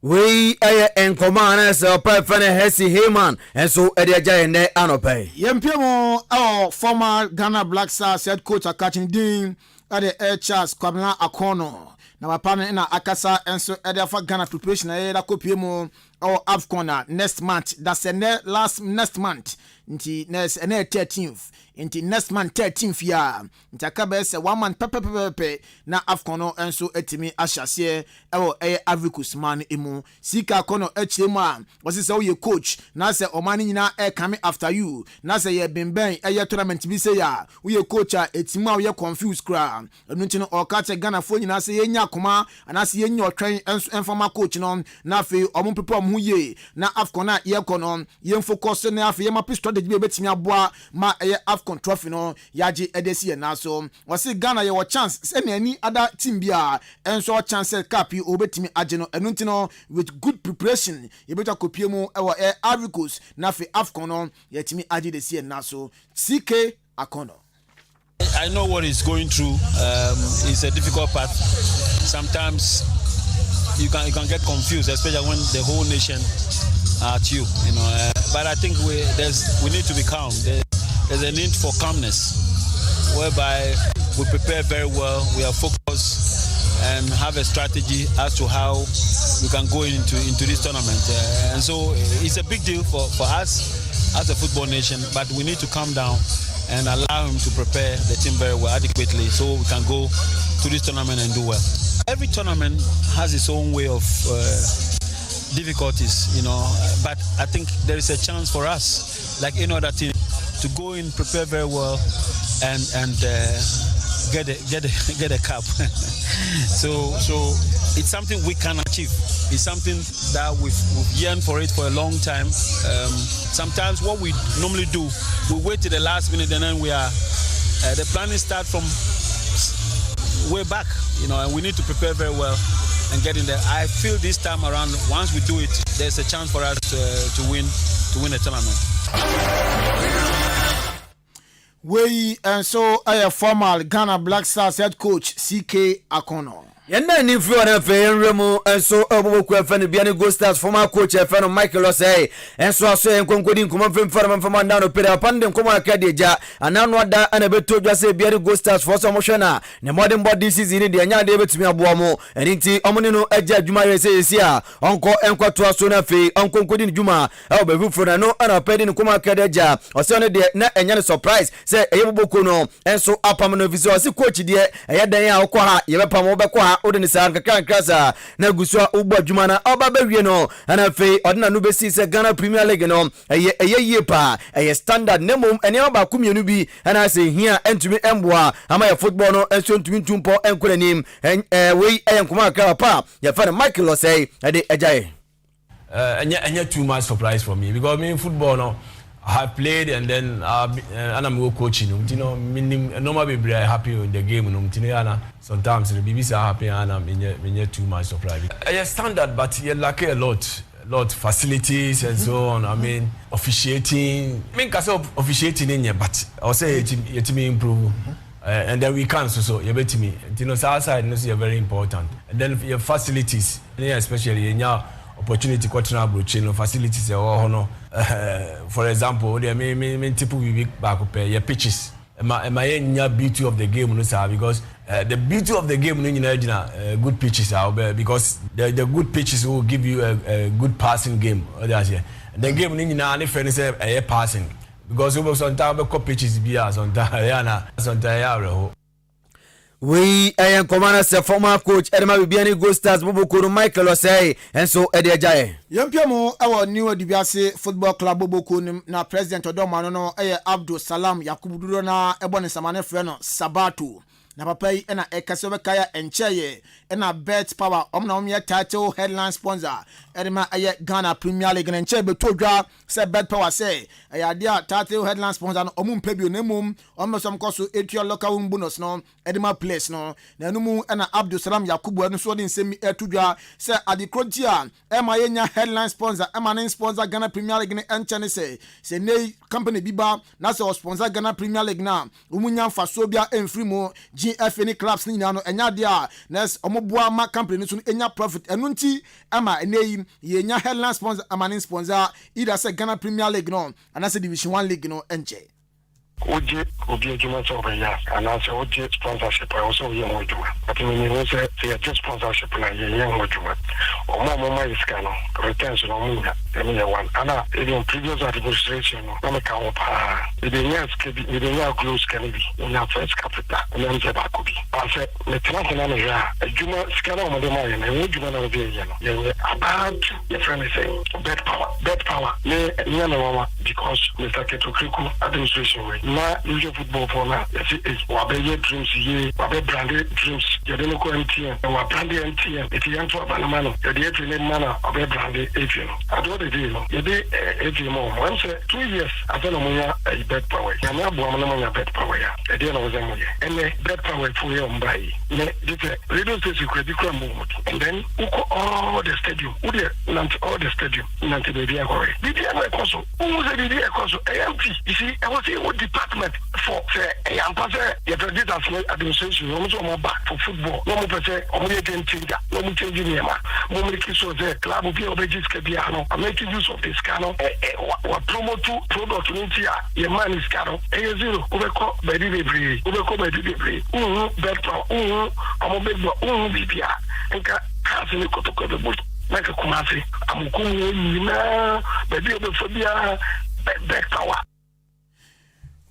We en command so perfect Hesi Heyman and so Ediaja ne anope. Yempiemo former Ghana Black Stars head coach catching Dean at the Air Charles Kwabena Akono. Na mapana ina akasa enso edia fa Ghana preparation e da kopiemo our AFCON next month. That's the next month. Nti next 13th. Nti next month 13th ya. Nti akabe se 1 month pepe na AFCON no enso etimi ahyase ewo Africus man emu. Sika kono echiremu a wose se wo coach na se omani nyina coming after you. Na se ye benben tournament bi se ya. Wo coach a etimu a wo confused kra. Enu nti no okache Ghana fo nyina se yenya koma ana se yenya otwen enso informa coach no na fe omon pepe omhu ye na AFCON na ye kono ye focus na fe ye ma strategy be betimi aboa ma AFCON trophy no yaji edesi na so wasi Ghana ye wo chance se na any other team bia enso chance cap yi obetimi age no enu ntino with good preparation ye beta kopie mu e Ivory Coast na fe AFCON no yetimi age desi na so CK Akono. I know what he's going through. It's a difficult path. Sometimes you can get confused, especially when the whole nation at you know. But I think we need to be calm. There's a need for calmness, whereby we prepare very well, we are focused, and have a strategy as to how we can go into this tournament. And so it's a big deal for us as a football nation, but we need to calm down and allow him to prepare the team very well, adequately, so we can go to this tournament and do well. Every tournament has its own way of difficulties, you know, but I think there is a chance for us, like any other team, to go in, prepare very well, and get a cup. so it's something we can achieve. It's something that we've yearned for it for a long time. Sometimes what we normally do, we wait till the last minute and then we are the planning start from way back, you know, and we need to prepare very well and get in there. I feel this time around, once we do it, there's a chance for us to win the tournament. We and so a former Ghana Black Stars head coach CK Akono. Yenda ni fluwa na fe yenremu enso obobo kwa fene biane Go Stars former coach fene Michael Osei enso aso enkonkodi nkoma mfemfara mfama ndano pere apande nkoma akade ja anano ada ana beto dwa se biane Go Stars for so moshona ne modern body season ni de anya de betumi aboa mo enti omone no agya adwuma yesi a onko enkoto aso na fe onkonkodi dwuma e obefu fro no ana pede nkoma akade ja ose ne de na enya ne surprise se eyeboboko no enso apam no visi ose coach de eyedan a okọ ha yebepam obekọ ha odeni sa nkrasa na gusua ugbo adwuma na oba bawie no ana fe odena no besi se Ghana Premier League no eye pa eye standard nemom ene oba kumienu bi ana se hia entumi emboa ama ya football no enso ntumi ntumpo enkoranim we eyenkoma akra pa ya fa Michael Osei ade ejaye anya too much surprise for me, because me in football no I have played and then and I'm coaching. You know, normally be happy in the game. You know, sometimes the BBC are happy and I'm too much surprise. It's standard, but you lack a lot facilities and so on. I mean, officiating. I mean, because officiating in here, but I'll say it me improve. And then we can so you bet me. You know, outside is very important. And then your facilities, especially in your opportunity quaternaire broaching facilities for example there may people we back up your pitches my beauty of the game because the beauty of the game good pitches because the good pitches will give you a good passing game the game friends a passing because sometimes pitches be sometimes we ayan komana se former coach Edema Bibiani Go Stars Boboko Michael Osei enso edejaye yempiamo ewo new Adibiase Football Club Boboko na president odomano no Abdul Salam Yakubu Duro na ebone samane freno Sabato na papa yi na ekase obekaya encheye na bet power omna omye title headline sponsor Edema Ghana Premier League na encheye betodwa se bet power say dia title headline sponsor no omumpe bi onemum omno som koso etua local bonus no Edema place no na numu na Abdul Salam Yakubu anu so de nsemi etodwa se adikrotia ema yenya headline sponsor ema ne sponsor Ghana Premier League ne enchene se nei company biba na se sponsor Ghana Premier League na umunya mfaso bia emfiri mu GFN clubs ni nyano enya dia nes omoboa ma company ni so enya profit enunti ama enei yenya headline sponsor ama ne sponsor either say Ghana Premier League no and say Division 1 League no enche Oje obi adwuma so obeya and also oje sponsorship also ye ho adwuma but me no say just sponsorship na ye ho adwuma omo iska no retention no munya emi one ana even previous administration no na ka opa the years the year close can be na first capital na nje ba ko bi ase me tena na ya adwuma ska na mo de ma ye na adwuma na obi ye no ye about your friend say bet power me nyana mama because Mr. Ketokriku administration way na New football for now. Wabe dreams ye, wabe branded dreams. You don't know MTN, wabe branded MTN. If you want to Banamano, you did to mana wabe branded ATM. I don't know you did ATM. Once 2 years, I don't know a bed power. I'm not one bed power. I didn't know them. And the bed power for you on buy. Radio station credit crumble. And then all the stadium. All the stadium. Nanti the idea correct. Did you ever also? Who was the idea also? AMP. You see, I was in what department for say I'm passer the president administration no more back for football no more say only change no more change name no more kiso say club be obejis ke bia no I'm making use of this cano what promote product nintia your man is cano zero ubeko bedi bed power I'm big bibia nka kasi ni kotoko be but like kumasi amukumu nyina bedi obefobia bed power.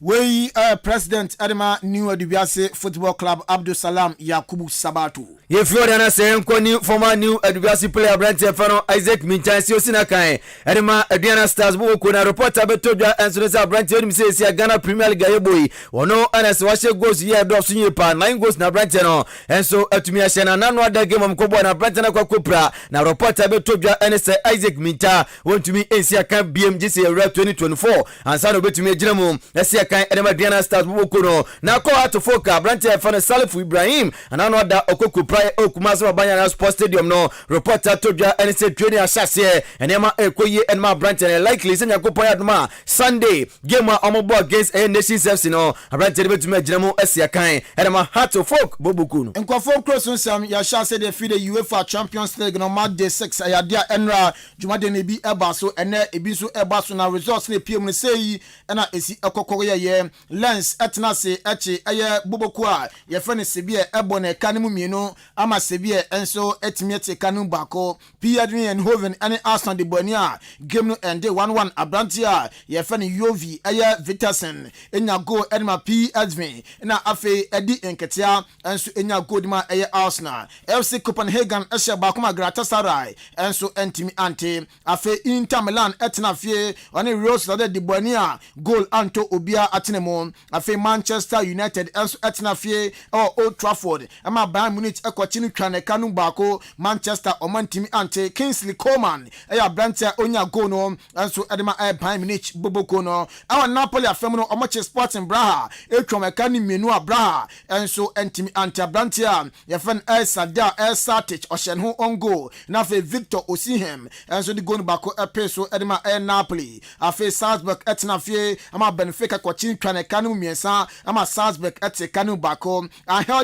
We President Adema New Adubiase Football Club Abdul Salam Yakubu Sabatu. Ye Florida na say nkoni former New Adubiase player Brent Fano Isaac Mintansi osina kan. Adema Aduana Stars bu ko na reporter betodwa enso say Brent Edim say sia Ghana Premier League ayeboyi. Wono anas wahye goals ye do so nyepa 9 goals na Brent no. Enso atumi ahye na nano ada game mkobo na Brent na kwakopra na reporter betodwa ene say Isaac Minta wontumi ensia kan BMG say 2024 ansa no betumi agina mu esia kan Edema Diana Stars bukono na ko atofoka Brante Fane Salif Ibrahim anano da okoku praye okumaso Banyana Sports Stadium no reporter todwa NC training asase enema ekoye enema Brante likely senya kopon aduma Sunday game omobo against Nations FC no Brante betuma ginamo asia kan enema hatofok bobukuno Nkofo cross sam ya shase de fi the UEFA Champions League no match day 6 ayadia enra jumade ne bi eba so ene ebi so eba so na results ne pm ne sei ena esi ekokoro ye lens etnase echi eye boboku a ye fene sebie ebo na kanimu mienu ama sebie enso etimiete kanu bako Pierre and Hoven and Arsenal de Bonia game no ende 1-1 Abrantia ye fene Yovi eye Vitasen enya go Edma PSV na afe edi enketia enso enya go dima eye Arsenal FC Copenhagen esha bakoma Galatasaray enso entimi ante afe Inter Milan etna fie oni Rose de Bonia goal anto obia atenemo afi Manchester United enso etna fie Old Trafford ama Bayern Munich ekochinu twane kanu bako Manchester omantimi ante Kingsley Coman eya Brante onya go no enso edema Bayern Munich boboko no awa Napoli afem no omoche Sporting Braha etwom ekani menu a Braha enso entimi ante Brante ya fen Sada Satic oshenho on goal na fe Victor Osimhen enso di go no bako epeso edema Napoli afi Salzburg etna fie ama Benfica kochinu twane kanu miensa ama Salzburg ete kanu bako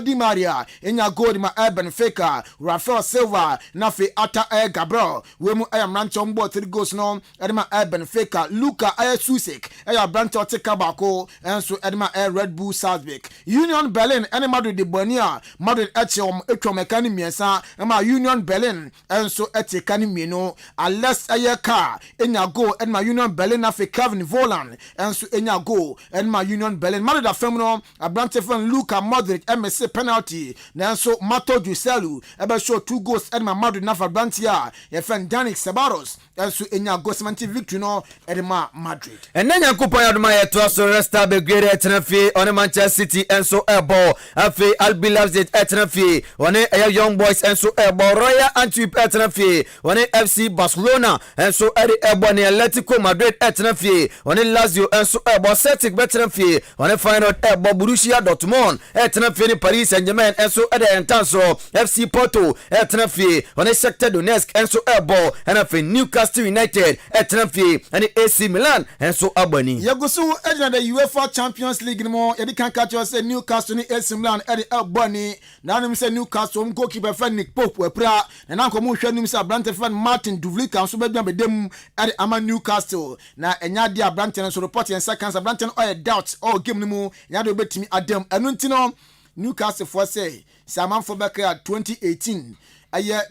Di Maria enya goal ma Benfica Rafael Silva na fe ata Gabriel we mu mrancho mbo 3 goals no edema Benfica Luka Susek brancho tika bako enso edema Red Bull Salzburg Union Berlin ene Madrid de Bonia Madrid eche etwa mekani miensa ama Union Berlin enso ete kanu mieno Alex Ayeka enya goal edema Union Berlin na fe Kevin Volland enso enya goal edema Union Berlin Madrid afem no Abrante fan Luka Modric MSC penalty nanso Mato Giselu ebe show 2 goals edema Madrid na Fabrantia ye fan Danik Ceballos enso enya goal 70 victory no edema Madrid enenya kupon aduma ye to so Resta Belgrade etnafi on Manchester City enso ebo afi RB Leipzig etnafi on Young Boys enso ebo Royal Antwerp etnafi on FC Barcelona enso ebo ne Atletico Madrid etnafi on Lazio enso ebo Celtic etnafi on final ebo Borussia Dortmund etnafi ni Paris Saint-Germain enso entanso FC Porto etnafi on Shakhtar Donetsk enso ebo enafi Newcastle United etnafi and AC Milan enso abani Yagusu edna the UEFA Champions League no yedi kan catch us say Newcastle ni AC Milan edi abani na nim say Newcastle goalkeeper fan Nick Pope wepra na nko mu hwanim say Abrante fan Martin Duvlika so bedua bedem edi ama Newcastle na enya dia Abrante no so report en seconds Abrante no oy doubt game no mu nya do betimi adam enu ntino Newcastle for say Saman for back 2018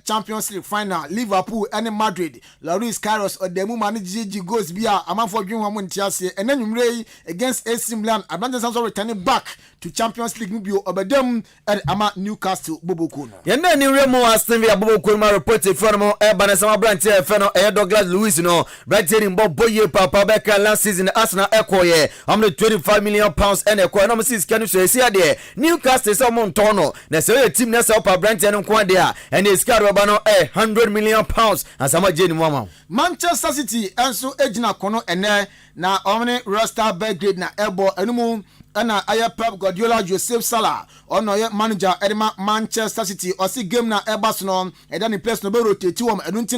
Champions League final Liverpool and Madrid Luis Carlos or the manage goes bia a man for dream one Chelsea and then you against AC Milan Abandon also returning back to Champions League Mubio Obedem and Ama Newcastle Bobokuno. Yenda ni Remo Aston Villa Bobokuno reported from Ebanesama Brandt Feno Douglas Luiz no Brandt in Bob Boye Papa Becca last season Arsenal Equoye I'm the 25 million pounds and Equoye no see can you say there Newcastle is on Tono na say team na say Brandt and Kwandea and is Carabano 100 million pounds and some Jane Mama Manchester City also ejina kono ene na omne roster Belgrade na ebo enumu ana aya Pep Guardiola Joseph Salah ono ye manager edema Manchester City osi game na ebas no eda ni place no be rotate wom enunti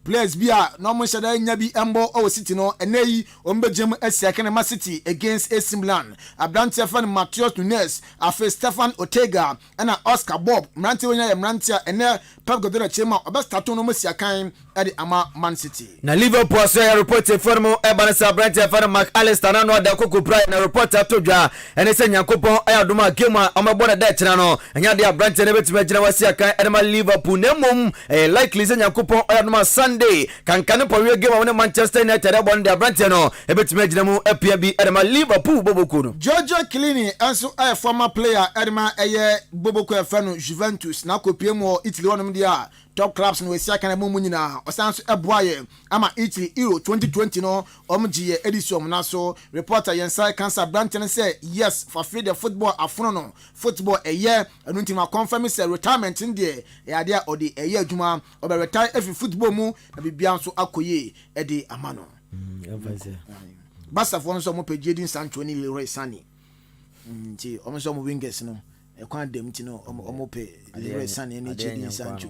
players bia no mo shada nya bi embo o City no eneyi ombegem asiake na City against AC Milan Abrante fan Matheus Nunes afa Stefan Ortega ana Oscar Bob mrante wonya ye mrante ene Pep Guardiola chema obestato no mo siakan edi ama Man City na Liverpool say reported from Ebanesa Abrante fan McAllister na no da Koko Brian na reporter to dwa ene se Nyankopon Adwuma game a amabona da chena no enya de Abrante na betima gina wasi akan edema Liverpool na mom likely se Nyankopon Adwuma Sunday kankane powe game won Manchester United abon de Abrante no ebetima gina mu apia bi edema Liverpool Boboku no Giorgio Chiellini also a former player edema Boboku efano Juventus na kopie mo Italy wonum dia top clubs no esia kan mu nyina osanso eboaye ama Italy Euro 2020 no omgie edition na so reporter Yensai Cancer Branton say yes for free the football afono no football anunti ma confirm say retirement in there dia odi adwuma obe retire every football mu na bibia nso akoye edi amano basta for nso mo pe Jadon Sancho ni Leroy Sané nti omo mo wingers no ekwan dem ti no omo pe Leroy Sané ni Jadon Sancho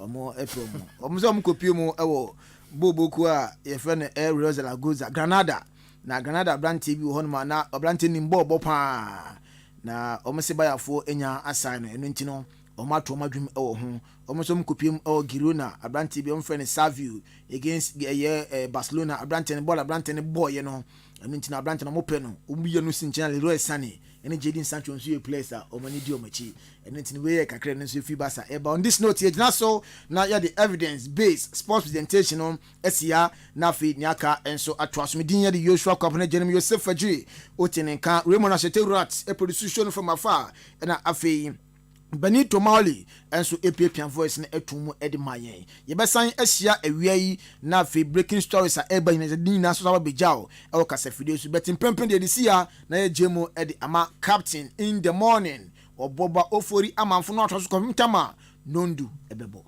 omo epromo omo so kopie mu ewo Boboku a ye friend Real Zaragoza Granada na Granada Brandt bi honma na Brandt ni mbo pa na omo se bayafo enya assign eno ntino omo ato madwum ewo ho omo so kopie mu ewo Girona Brandt bi friend Savio against Barcelona Brandt ni ball Brandt ni boy no eno ntino Brandt no mo pe no omo ye no sinchina Leroy Sané ene Jadon Sancho nso ye place a omani di omachi ene ntini we kakre nso fi basa eba on this note ye so na ya the evidence based sports presentation on esia na fi nyaka enso atwaso medin ya the Joshua Kwapene Jeremy Joseph Fajiri otenenka Raymond Asheterat e production from afar na afi Benito Mauli enso epiapian voice na etumu edimayen ye besan ahia awia yi na fe breaking stories a eba ina din na so sababejao e wo kasa video so betin pempen de sia na ye jemo edi ama captain in the morning oboba ofori amanfo no atwaso komtama nondu ebebo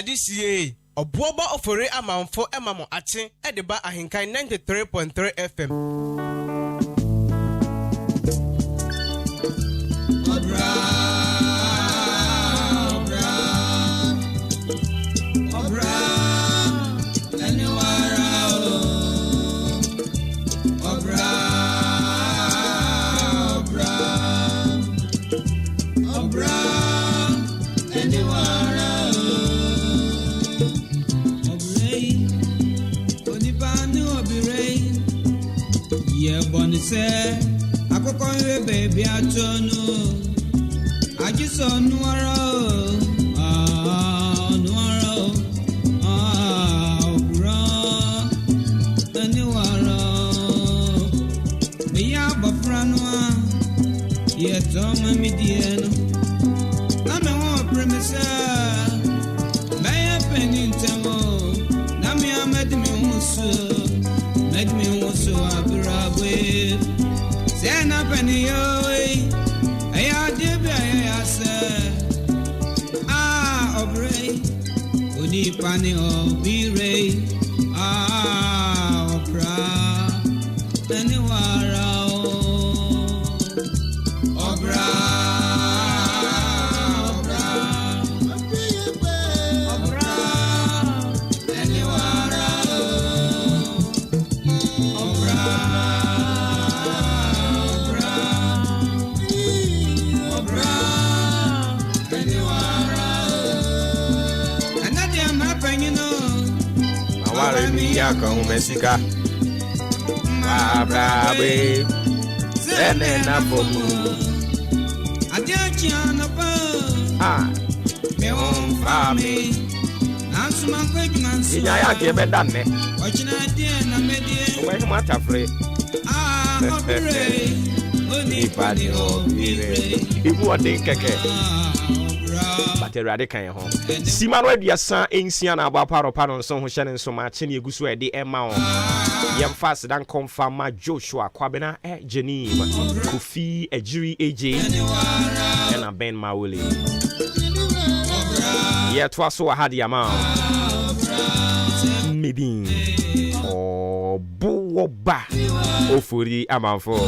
adesie obuoba ofore amanfo emamo ache ediba ahenkan 93.3 FM. Say, I go call you baby, I don't know. I just saw Noiro, Noiro, bro, and you are me up a franua, yet, Tom, me dear. I'm a war premise, may have been in Tamo, Namia made me also. Make me want to abirawe. Send up any way. I did I say. Ah, obray. Udi pani obire. Ah, obra. Anywara. Obra. Con Mexica, Abrabe, Senena Bomu. Ah, me on family. I'm some quick man. I give a done. Watching idea and I made it. Where's my free? Ah, only party of if what they but a radical home. Simano Diasa in Siana about Paron, so Shannon so much in Yagusu de Emma. Yam fast than confirm my Joshua Quabena at Geneva, Kofi, a jury AJ, and a Ben Mauli. Yet was so I had the amount. Medin or Booba, oh, for the amount for.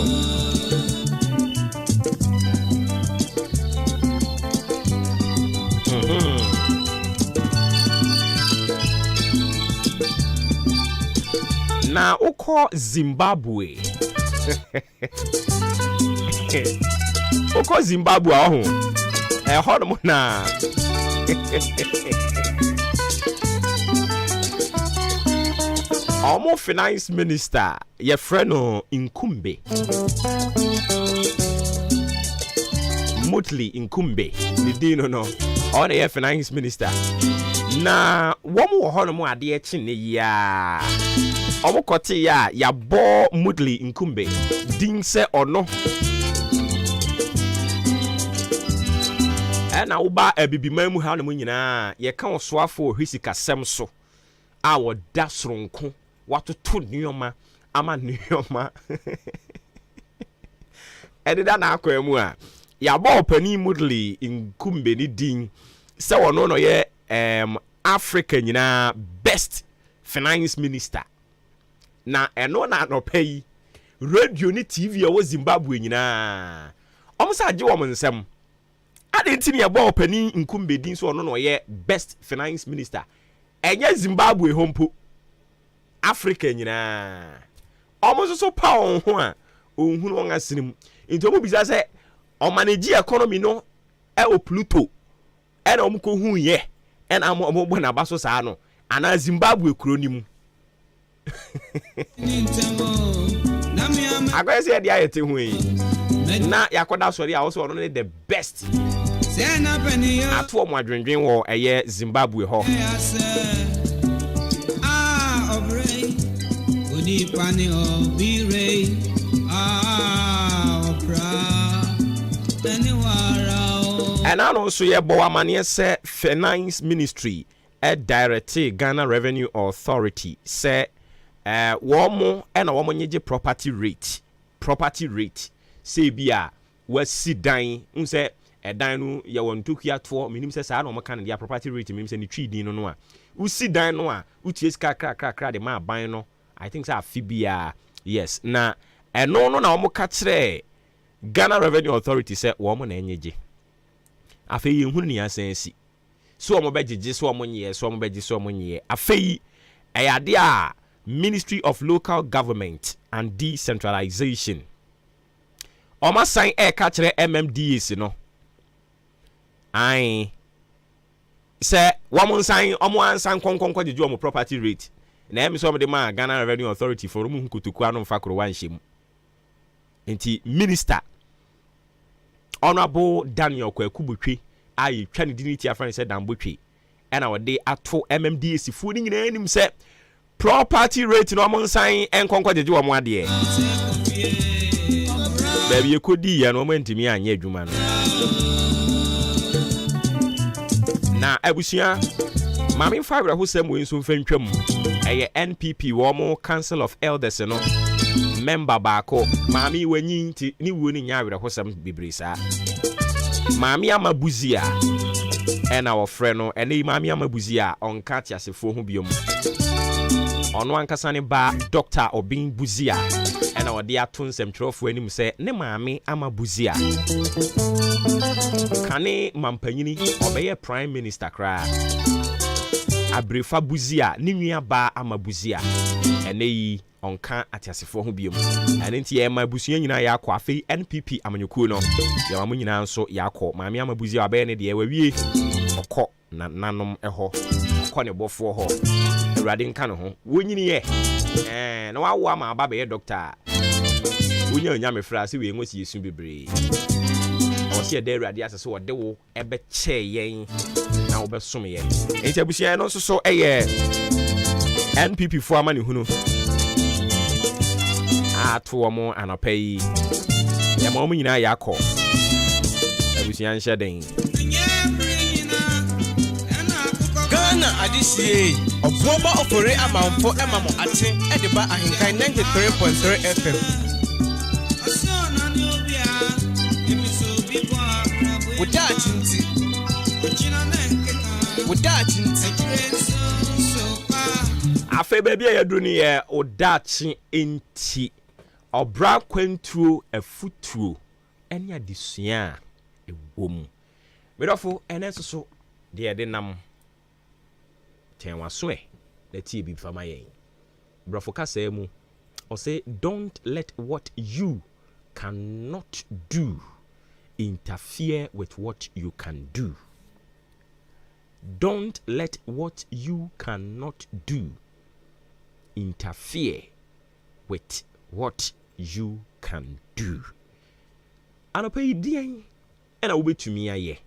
Na uko Zimbabwe. Uko Zimbabwe aho. Hono na. Omo finance minister ye freno Nkumbe. Mutli Nkumbe. Ni dino no. Ono ye finance minister. Na womo hono mo ade echi ne ya. Omokote ya bo Mudley Nkumbe din se ono na uba abibima mu ha no nyina ye ka osoafo hwisika sem so a woda soronko watoto nioma ama nioma edida na akwa mu a ya bo pani Mudley Nkumbe ni din se wono no ye Africa nyina best finance minister. Na eno na anọpẹ radio ni TV wo Zimbabwe nyina omusa age wo nsem ade ntini ye bo opani Nkumbe din so ono no ye best finance minister enye Zimbabwe hompo Africa nyina omuso so pa on ho a ohunu on asinim nti omu bisa se o manage economy no o Pluto e na omuko hu ye e na omu bo na baso saa no ana Zimbabwe kuro ni mu I go say the ayete hui. Na yakoda sorry also one the best. Atwo mo adwendwen wo eye Zimbabwe ho. Ah obrey. Odi pani obire. Ah opra. Anywara. And also ye bo amane say finance ministry e direct Ghana Revenue Authority say womo na womo nyeje property rate say bia wasi dan unse ɛdan no yɛ wɔ ntokuatoɔ menim sɛ saa na ɔmaka no deɛ property rate menim sɛ ne twi din no a wosi dan no a wotie sika krakrakra de ma aban no I think sɛ afi bia yes na ɛno no na ɔmo ka kyerɛ Ghana Revenue Authority sɛ wɔn na ɛnyegye afei yɛhunu ne asan si so ɔmo bɛgyegye so ɔmo nyɛ so ɔmo bɛgye so ɔmo nyɛ afei ɛyɛ ade a Ministry of Local Government and Decentralization ɔmo asan ɛka kyerɛ MMDAs no ai sɛ wɔn nsan ɔmo ansan kɔnkɔnkɔ gyegye ɔmo property rate na ɛmi sɛ ɔmo de ma Ghana Revenue Authority for ɔmo nkutuku ano mfa koro wanhyɛ mu nti Minister Honorable Daniel Kwakubutwe ayi twa ne diniti afran sɛ Dambotwe ɛna wɔde ato MMDAs fuo ni nyinaa nim sɛ property rate no ɔmo nsan ɛnkɔnkɔ gyegye ɔmo adeɛ baabi ekodi yɛ no ɔmo ntimi anyɛ adwuma no na abusua mame five ra hosam we nso mfantwam ɛyɛ NPP wɔmo Council of Elders no member baako mame wanyi nti ni wuo ni nya awere hosam bebre saa mame amabuzia ɛna wɔfrɛ no ɛne mame amabuzia ɔnka tiasefo ho biom ɔno ankasa ne ba Dr. Obin Buzia ɛna wɔde ato nsɛmtwerɛfo anim sɛ ne mame amabuzia kane mampanyini ɔbɛyɛ prime minister kra Abrefa Buzia ne nua ba amabuzia ɛne yi onka atiasefo ho biom ɛne nti yɛ ma busua nyina yɛ akɔ afei NPP amanyɔkuo no yɛ wa mo nyina nso yɛ akɔ maame amabuzia abɛyɛ ne deɛ wawie ɔkɔ na nanom ɛhɔ ɔkɔ ne bɔfoɔ hɔ awurade nka no ho wonyini yɛ na wawo ama aba bɛyɛ doctor wonya onyame fra sɛ we ngosi yesu bebre ɔsɛ yɛ da awurade asɛ sɛ wɔde wo ɛbɛkyɛ yɛn na wo bɛsom yɛn enti abusua no nso so ɛyɛ NPP fo ama ne hunu ato wɔn anɔpa yi yɛma wɔn nyinaa yɛ akɔ abusua nhyɛ den Ghana adesie Obuoba ofore amanfo emamo ate ediba ahenkan 93.3 FM afe baby ya duru ni ye odachi enti obra kwantuo afutuo ene adesua ewom medofo ene soso de de nam tenwa so na tie bi fama yen brofo kasa mu o say don't let what you cannot do interfere with what you can do. Don't let what you cannot do interfere with what you can do. Anope dien ena wobetumi aye.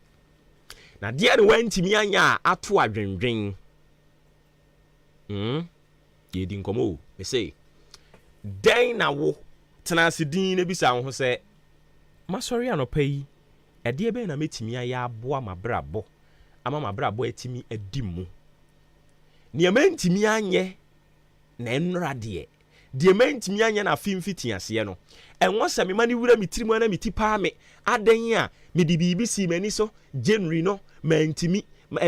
Na dia ne wantimi anya ato adwenwen. Ye di nkomo me say den na wo tena sidin na bisa ho se masori anope yi ade be na metimi aye aboa mabrabo ama mabrabo etimi adimu ne amantimi anye na enrade de amantimi anye na afimfiti ase no enwo se me mane wura mitirimu na mitipa me adan a me di bibi si mani so January no mantimi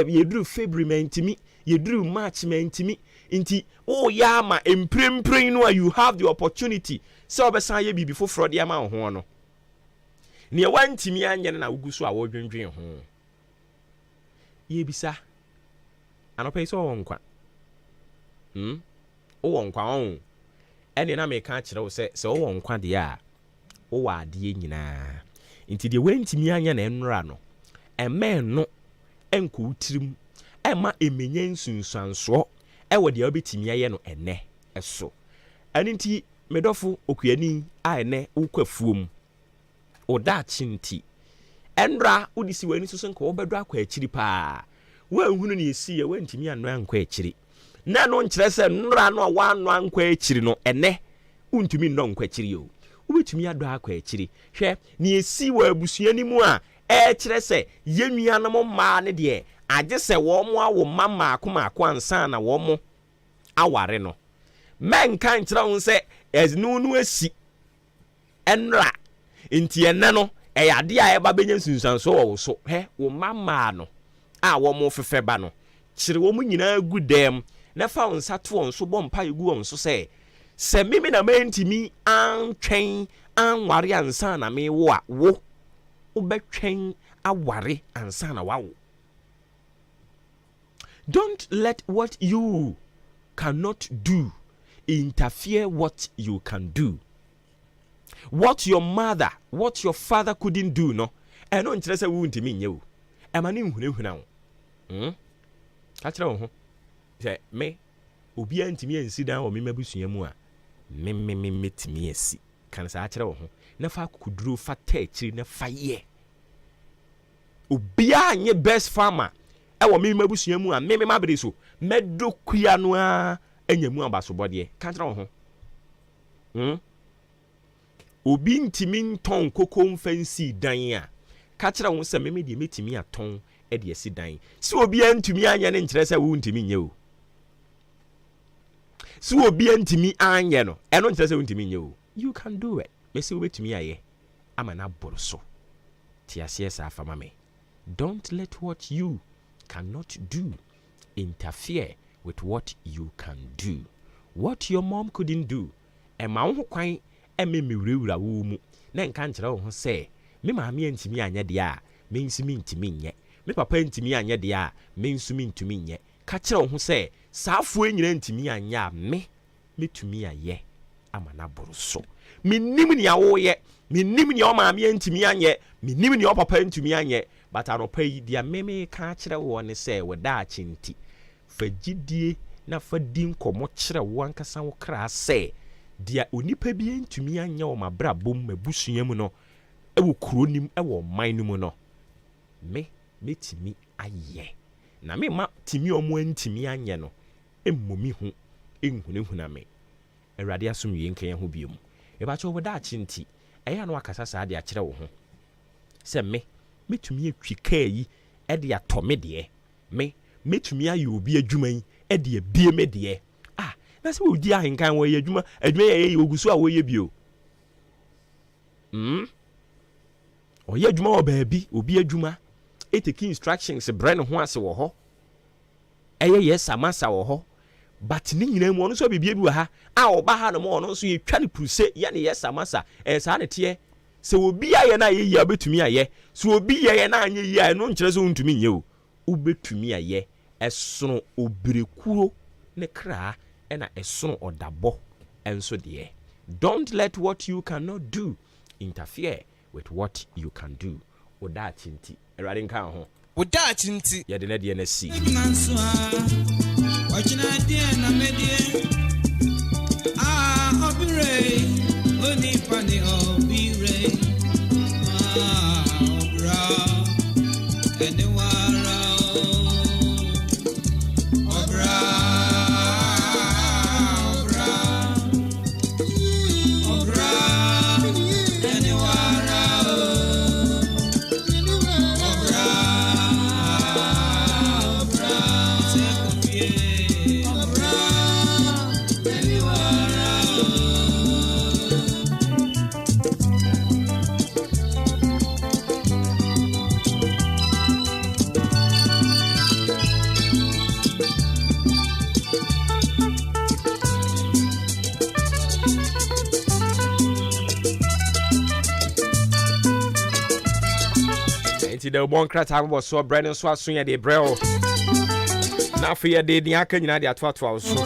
yeduru February mantimi yeduru March mantimi inti o ya ma emprempren no you have the opportunity so obesan ye bibi foforo de ama ho no ne wantimi anye na uguso a wodwendwen ho ye bisa anope so wonkwa o wonkwa on ene na me ka kire wo se o wonkwa de a o wa ade nyina nti de wantimi anya na enra no eme no enko utirim ema emenya nsunsuanso ewo de obetimi aye no ene eso ani nti medofo okuani a ene ukwafuom oda chinti enra udisi wani so nka obedo akwa akiri pa wa hunu ne esi ye wantimi anno ankwa akiri na no nkyere se nra no wa anno ankwa akiri no ene untumi nno ankwa akiri yo ubetumi ado akwa akiri hwe ne esi wa abusuani mu a kyere se yenuanom ma ne de agye se wo mo awo mama akoma ansa na wo mo aware no men kan kyere ho se ezinu nu asi enra nti ene no ade a eba benya sunsan so wo so wo mama no a wo mo fefe ba no kire wo mu nyina gu dem na fa onsa to on so bɔ mpa egu on so se mimi na mentimi antwen anware ansa na me wo a wo obetwen aware ansa na wawo. Don't let what you cannot do interfere what you can do. What your mother, what your father couldn't do, no. Eno nkyerɛ sɛ wo ntimi nyɛ wo. Ɛma ne nhunahuna wo. Ka kyerɛ wo ho. Sɛ me obi antimi ansi dan wo me mabusua mu a me metimi asi. Kan sɛ a kyerɛ wo ho. Na fa kuduro fa ta akyiri na fa ye. Obi a nye best farmer. Ewo me mabusua mu a me mabere so. Medo kuya no a enya mu abasobode. Ka kyerɛ wo ho. Obi ntimi nton koko mfansi dan a ka kyerɛ wo sɛ me de metimi aton e de asi dan. Si obi antimi anya ne nkyerɛ sɛ wo ntimi nye o. Si obi antimi anya no ɛno nkyerɛ sɛ wo ntimi nye o. You can do it. Me se obetimi aye ama na boro so. Ti ase sa afama me. Don't let what you cannot do interfere with what you can do. What your mom couldn't do, ema wo kwan eme mewurawura wo mu na nka nkyerɛ wo ho sɛ me maame antimi anya de a me nsimi ntimi nyɛ, me papa antimi anya de a me nsumi ntumi nyɛ. Ka kyerɛ wo ho sɛ saafo nyina ntimi anya me metumi ayɛ ama na boro so. Minnim ni awoyɛ, minnim ni o maame antimi anya, minnim ni o papa antimi anya, but anopa yi dia meme ka kyerɛ wo ne sɛ wada akyinti fagidie na fadi nkɔmɔ kyerɛ wo ankasa wo kra sɛ dia onipa bi ntumi anya wo mabra bom mabusua mu no ewo kronim ewo man no mu no me metimi ayɛ na me ma timi omo antimi anya no emmomi hu enhunehuna me awurade asom yie nkan ho biom e ba cho wada akyinti ɛya no akasa saa de akyerɛ wo ho sɛ me metumi atwi kaa yi e de atɔ me de me metumi ayɛ obi adwuma yi e de abie me de na sɛ odi ahenkan wo yɛ adwuma yɛ ogusu a wo yɛ bio ɔyɛ adwuma wɔ baabi obi adwuma eteki instructions brand ho ase wɔ hɔ ɛyɛ yɛ samasa wɔ hɔ but ne nyina mu ɔno so bibie bi wɔ ha a ɔba ha no mo ɔno so yɛ twa ne purse yɛ ne yɛ samasa saa ne teɛ sɛ obi ayɛ na yɛ yi a obetumi ayɛ so obi yɛ na anyɛ yi a ɛno nkyerɛ sɛ wontumi nyɛ o obetumi ayɛ ɛsono obirekuo ne kra ɛna ɛsono ɔdabɔ ɛnso deɛ. Don't let what you cannot do interfere with what you can do. Oda chinti erade nka ho oda chinti ye de na de na si obire oni pani obire obra anywara obra the bon crata was so brand so aso ye de brel na afọ ye de aka nyina de ato so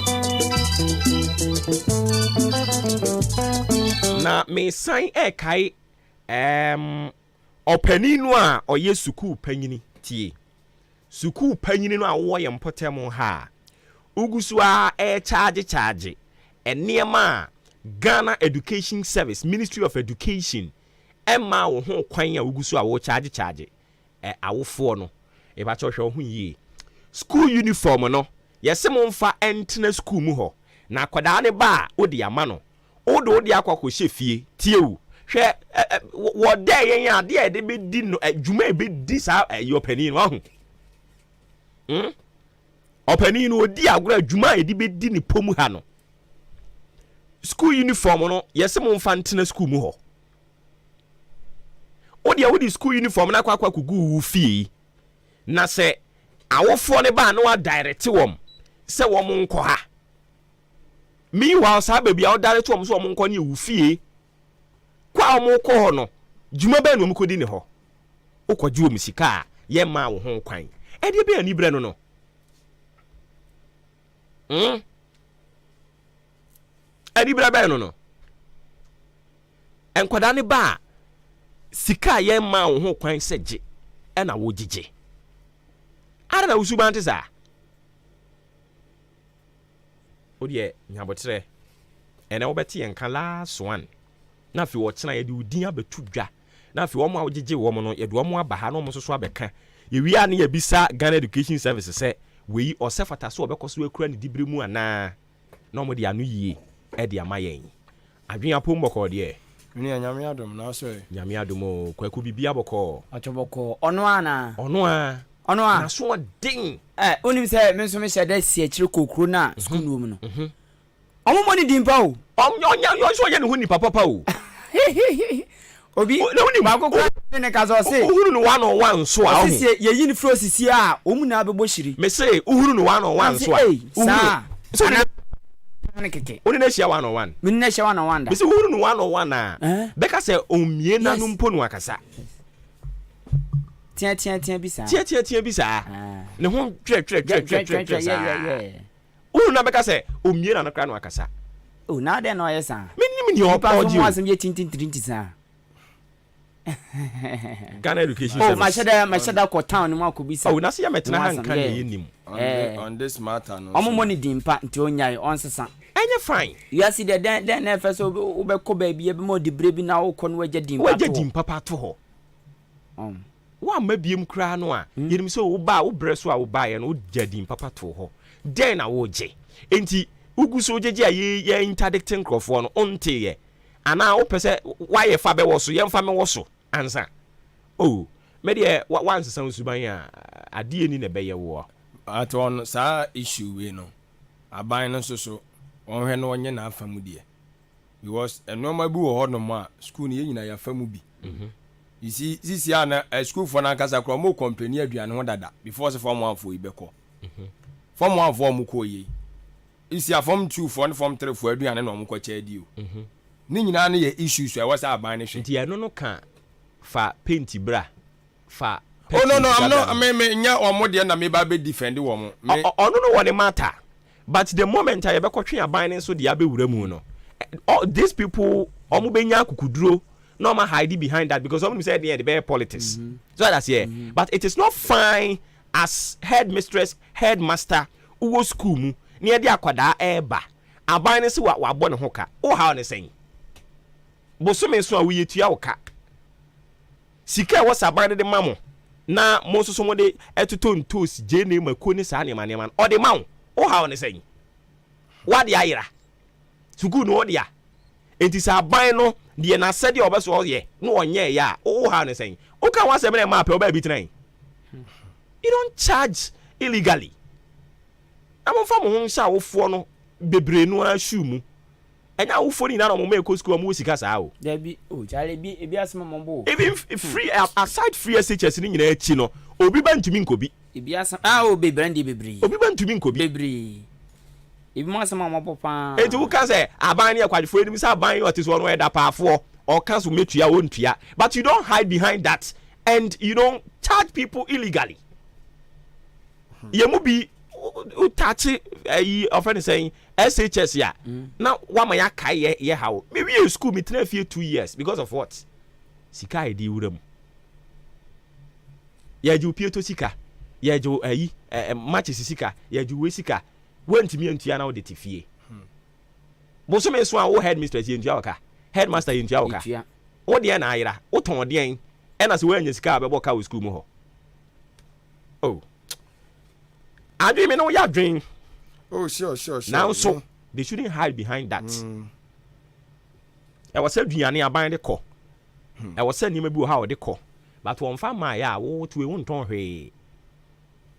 na me sign kai opaninu a oye suku panyini tie suku panyini no a wo ye mpotem ha ugusu a charge enema Ghana Education Service Ministry of Education emma wo ho kwan a ugusu a wo charge awofo no e ba cho hwe ho yie school uniform no yese mo mfa entena school mu ho na akwada ne ba odi ama no odi akwa hye fie tiewu hwe wo de yen ade e de be di no adwuma e be di sa yo panin wa ho opanin no odi agora adwuma e de be di ne pomu ha no school uniform no yese mo mfa entena school mu ho Odi a wodi school uniform na kwa kugu fie na se awofo ne ba na wa direct wom se wom nko ha meanwhile sa ba bia o direct wom so wom nko ne wu fie kwa wom ko ho no djuma ba no wom ko di ne ho ukwaji wom sika ye ma wo ho kwan e de be ani bre no ani bre ba no enkwada ne ba sika ye ma wo ho kwan seje e na wo gige ara na usuba nte sa odie nyabotre ene wo beti enka last one na fi wo kena ye di udin abetu dwa na fi wo ma wo gige wo mo no ye do mo aba ha no mo so abeka ye wi a ne ye bisa Ghana Education Service se we osefata so obekoso akura ne dibre mu ana na mo de anu yie e de amayen adwen apomboko de ni nyame adom na so nyame adom kwaku bibia boko achoboko ono ana na so den onim se me so me hyeda si akire kokro na school no mu no omo moni dimpa o yo so ye ne ho ni papa o obi ba kokro ne ka zo se uhuru no 101 so a sisi ye yin fro sisi a omu na abebo shiri me say uhuru no 101 so a so na keke oni na hia 101 me na hia 101 da me say uhuru no 101 na beka say omie na no mpo no akasa tia bisa tia bisa ne ho twe uhuru na beka say omie na no kra no akasa o na de no yesa me ni oji o asem ye tintin sa Ghana Education Service mashada ko town ni ma ko bisa na se ya metena hanka ye nim on this matter no omo money dimpa nti onyai onsesa enye fine you see the den first obekọ ba bia be mo dibre bi na wo kọ no wagya dimpa pa to ho wa mabiem kra no a yenim se wo ba wo bre so a wo ba ye no wo gya dimpa pa to ho den na wo gye enti ugu so gye a ye interdicting crofo no onte ye ana wo pese wa ye fa be wo so ye mfa me wo so ansa me de wan sesan suban a ade ni na be ye wo aton sa issue we no aban no so onhwe no onye na afamu de because enoma bi wo ho no ma school ni nyina ya afamu bi you see this year na school for na kasa kro mo company aduane ho dada before se form 1 for ibeko form 1 for mo ko yi isi a form 2 form 3 for aduane no mo ko cha di o ni nyina na ye issues e wasa aban ne hwe nti ya no ka fa paint bra fa oh no I'm not me nya omo de na me ba be defend wo mo ono no what matter but the moment I be kwatwe aban ne so de abewura mu no these people omo be nya kukuduro no ma hide behind that because someone said the be politics so that's here but it is not fine as headmistress headmaster uwo school mu ne de akwada eba aban ne se wa bɔ ne ho ka o ha ne sen bosome so a wo yetua wo ka sika wo saban de mamo na mo so mo de etotontos je ne mako ni sa ne ma o de mawo o ha ne sen wa de ayira suku no de ya enti saban no de na sede obeso o ye no onye ya o ha ne sen o ka wa se me map o ba bi tran you don't charge illegally am fa mo ho sha wo fo no bebre no ashu mu enya wo fo ni na no mo make school mo sika sa o there be jare bi ebi asema mo bo even free aside free SHS ni nyina achi no obi ba ntumi nkobi ebi asema o bebre ndi bebre obi ba ntumi nkobi bebre ebi mo asema mo popa eti wo ka say aban ne akwadefo enim say aban yo ati so no e da paafo or can so metua won tua but you don't hide behind that and you don't charge people illegally yemu bi utachi offend saying SHS ya na wama ya kai ye how maybe you school me tena fie 2 years because of what sika e di wuram ya ju pieto sika ya ju match sika ya ju we sika wantimi antua na wo de tifie boso me so a wo headmistress ye ntua waka headmaster ye ntua waka wo de na ayira wo ton de en na se wo anya sika abebo ka wo school mu ho I dream no ya dream. Oh sure. Now so they shouldn't hide behind that. I was said duane aban de ko. I was said nima bi how de ko. But won fa ma ya wo to e won ton hwe.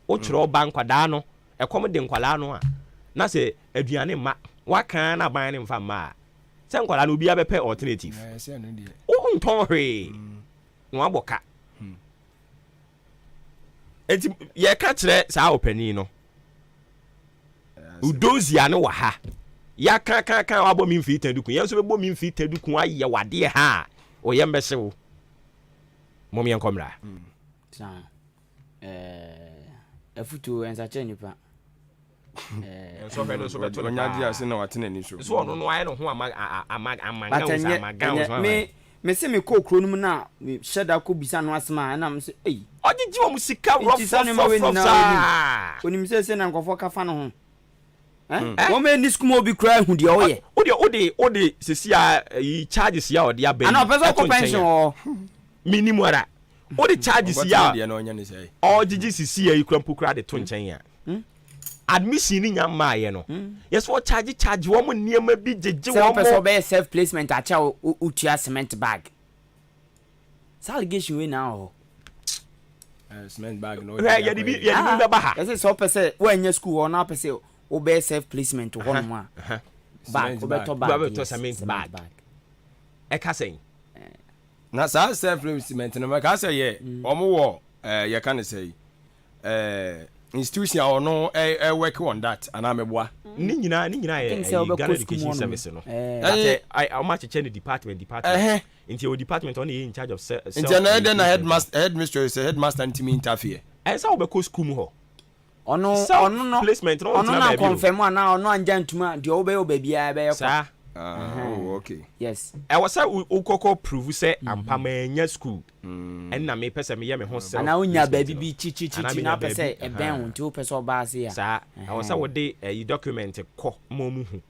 O chiro ban kwada no, e kom de nkwala no a. Na se aduane ma, wa kan na ban ne mfa ma. Se nkwala no obi abepe alternative. Se no de. O ton hwe. no aboka enti ye ka kire saa opani no udozia ne wa ha ya kan wabo mi mfi taduku ye so bebo mi mfi taduku aye wade ha o ye mbese wo mom ye nkomra afutu ensache nipa so be no so be to onyaji ase na watene ni so so no aye no ho amanga me se me ko kronum na me sheda ko bisa no asema na me se ogigi wo musika rough onim se na nkofo kafa no ho wo me ni skumo obi kra hu de oye ode sesia yi charges ya ode aben ana peso ko pension o minimum ara ode charges ya ogigi sesia yi krampu kra de to nchen ya admission ni nya maaye no yes wo charge wo mo niema bi jeje wo peso be self placement acha utua cement bag allegation we now cement bag no ya di be ba ha yes so pese wo anya school or na pese wo be self placement ho no ma bag wo be to cement bag e ka sen na sa self placement no ma ka say ye omo wo ye ka ne say institution or no work on that and I'm a boy. Ni nyina Ghana Education Service no. I much change department. Into your department only in charge of then headmistress headmaster into me interfere. Esa obeko school mu ho. Ono placement no na confirm na ono anja ntuma de obe bia be yakwa. Oh, okay. Yes. I was say ukoko prove say ampa manya school. And na me pese me ye me ho self. Ana unya baby bi chi na pese e ben won ti o pese oba se ya. Sa I was say we dey document ko momu hu.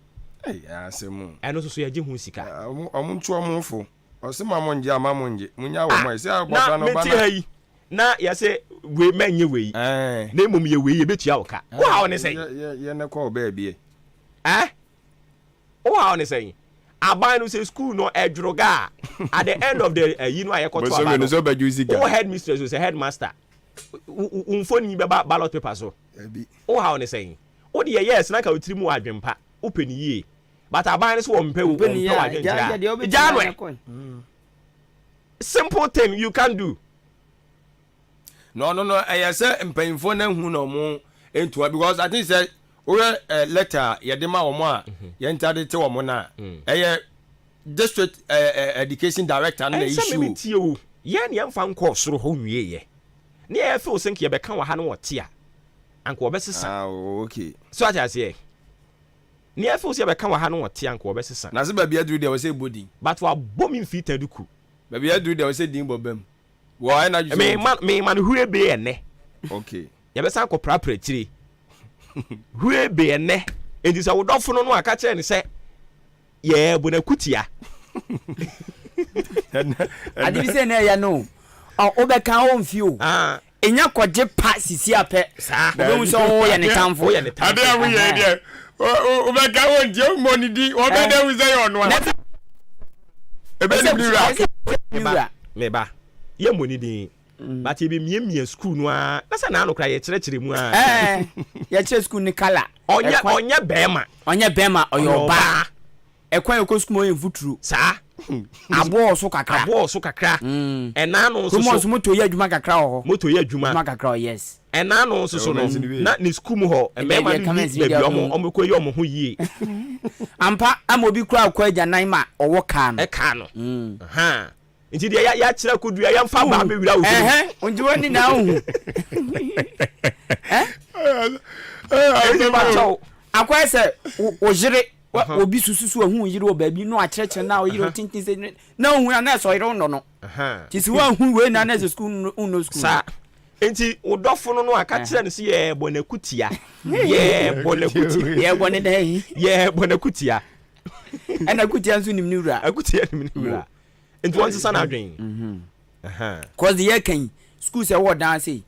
Asemu. Eno so ye gi hu sika. Omuntu omufo. Ose mamonje amamonje. Munya wo mo se agbofa no ba na. Na ya say we manye we. Na emom ye we ye betua wo ka. Wo ha one say. Ye ne ko ba bie. Oh, how they say? Aban no say school no edroga. At the end of the you know I got to about. Oh, headmistress was a headmaster. Unfoni be ballot paper so. Oh, how they say? Oh, the yes na ka utiri mu adwempa. Open ye. But aban so wo mpe wo adwempa. Simple thing you can do. No. I say mpanyimfo na hu no mo entua because I think say oye letter yedema wo mo a ye ntade te wo mo na district education director na issue ye ne yemfa nko soro ho nwie ye ne ye fe osenke ye be kan wa ha no wote a anko obesesa okay so ati ase ne ye fe osenke ye be kan wa ha no wote anko obesesa na se ba bia duru de we say body but wa bom mfi taduku ba bia duru de we say din bobam wo ai na ju me man hure be ye ne okay ye be san ko prapra tiri hure be ye ne enti sa wo dofo no aka kire ne se ye bonakutia adi se na ya no o be kan o mfi o enya koje pa sisi ape o be so o ye ne tamfo ade awu ye de o be kan o je mo ni di o be de wi say ono e be ni bra me ba ye mo ni di but e be mie school no a na sa na no kra ye kire mu a ye kire school ni kala onye bema oyo ba ekwan yo school mo ye futuru sa abo so kakra ena no so so moto ye adwuma kakra ho moto ye adwuma kakra yes ena no so no na ni school mu ho e me ma ni be omo ko ye omo ho yie ampa amobi kura akwa agya nan ma owo ka no e ka no nti de ya kira kodua ya mfa ba be wira wo onji woni na hu akwa se o jire obi sususu ahu yire o baabi no akyerekye na o yire tintin se na hu na so yire no ti si wa hu we na na school no school sa enti odofo no aka kire ne se ye bonakutia ye bone dai ye bonakutia ana kutia nso nim ni wura akutia nim ni wura enti won sesa na adwen cause the year kan school say what dance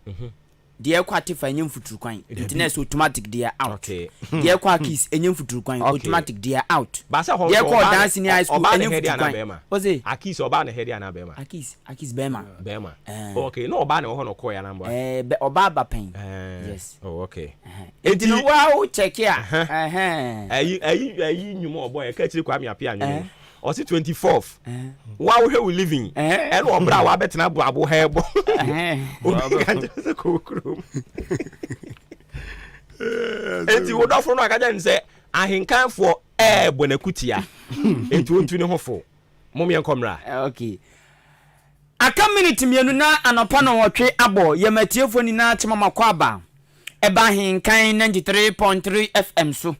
the kwate fa nyem futuru kwan internet automatic they are out okay the kwa kiss enyem futuru kwan automatic they are out ba say ho the kwa dance ni high school enyem futuru kwan o say akis oba na head ya na bema akis bema okay no oba na ho no call ya number oba ba pen yes oh okay enti no wa o check ya ayi nyumo boy ka chiri kwa mi apia nyumo or 24th. Wow, we living. And one bra wa betina abo hebo. Obi kan just ko krom. Enti wo dofo no akaja nse ahenkan for bonakutia. Enti wontu ne hofo. Momye nkomra. Okay. Aka minute mienu na anopa no wotwe abo yematiefo ni na chema kwaba. Eba henkan 93.3 FM so.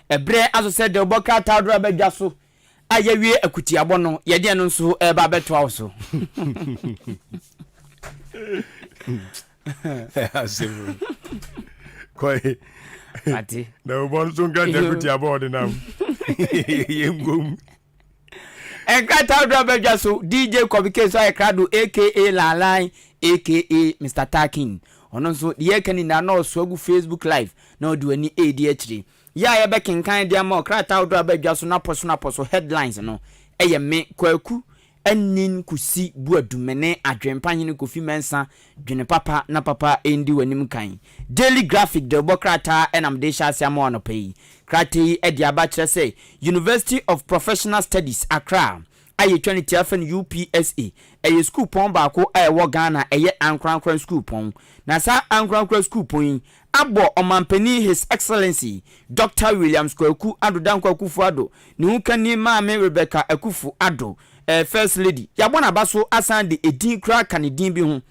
Ebre aso se de oboka tawdro abedwa so. Ayewie akuti abo no ye de no so eba betwa so. Koi. Ati. Na obon so nka de akuti abo de nam. Yemgum. Enka tawdro abedwa so DJ Kobike so ekrado aka Lalai aka Mr. Takin. Ono so ye kani na no so agu Facebook live na odu ani ADH3. Ya ye be kenkan dia ma krata odu abadwa so na poso headlines no eye me kwaku anin kusi buadumene adwempanyene kofi mensa dwene papa na papa endi wanim kan Daily Graphic de bokrata enam de sha sia mo no pay krati e dia ba kire say University of Professional Studies Accra aye 20 UPSA eye school pon ba ko wo Ghana eye ankrankran school pon na sa ankrankran school pon abo omampani His Excellency Dr. Williams Kwaku Adodan Kwaku Fuado ni hukani maame Rebecca Akufu Ado First Lady yabona baso asan de edin kra kanidin bi ho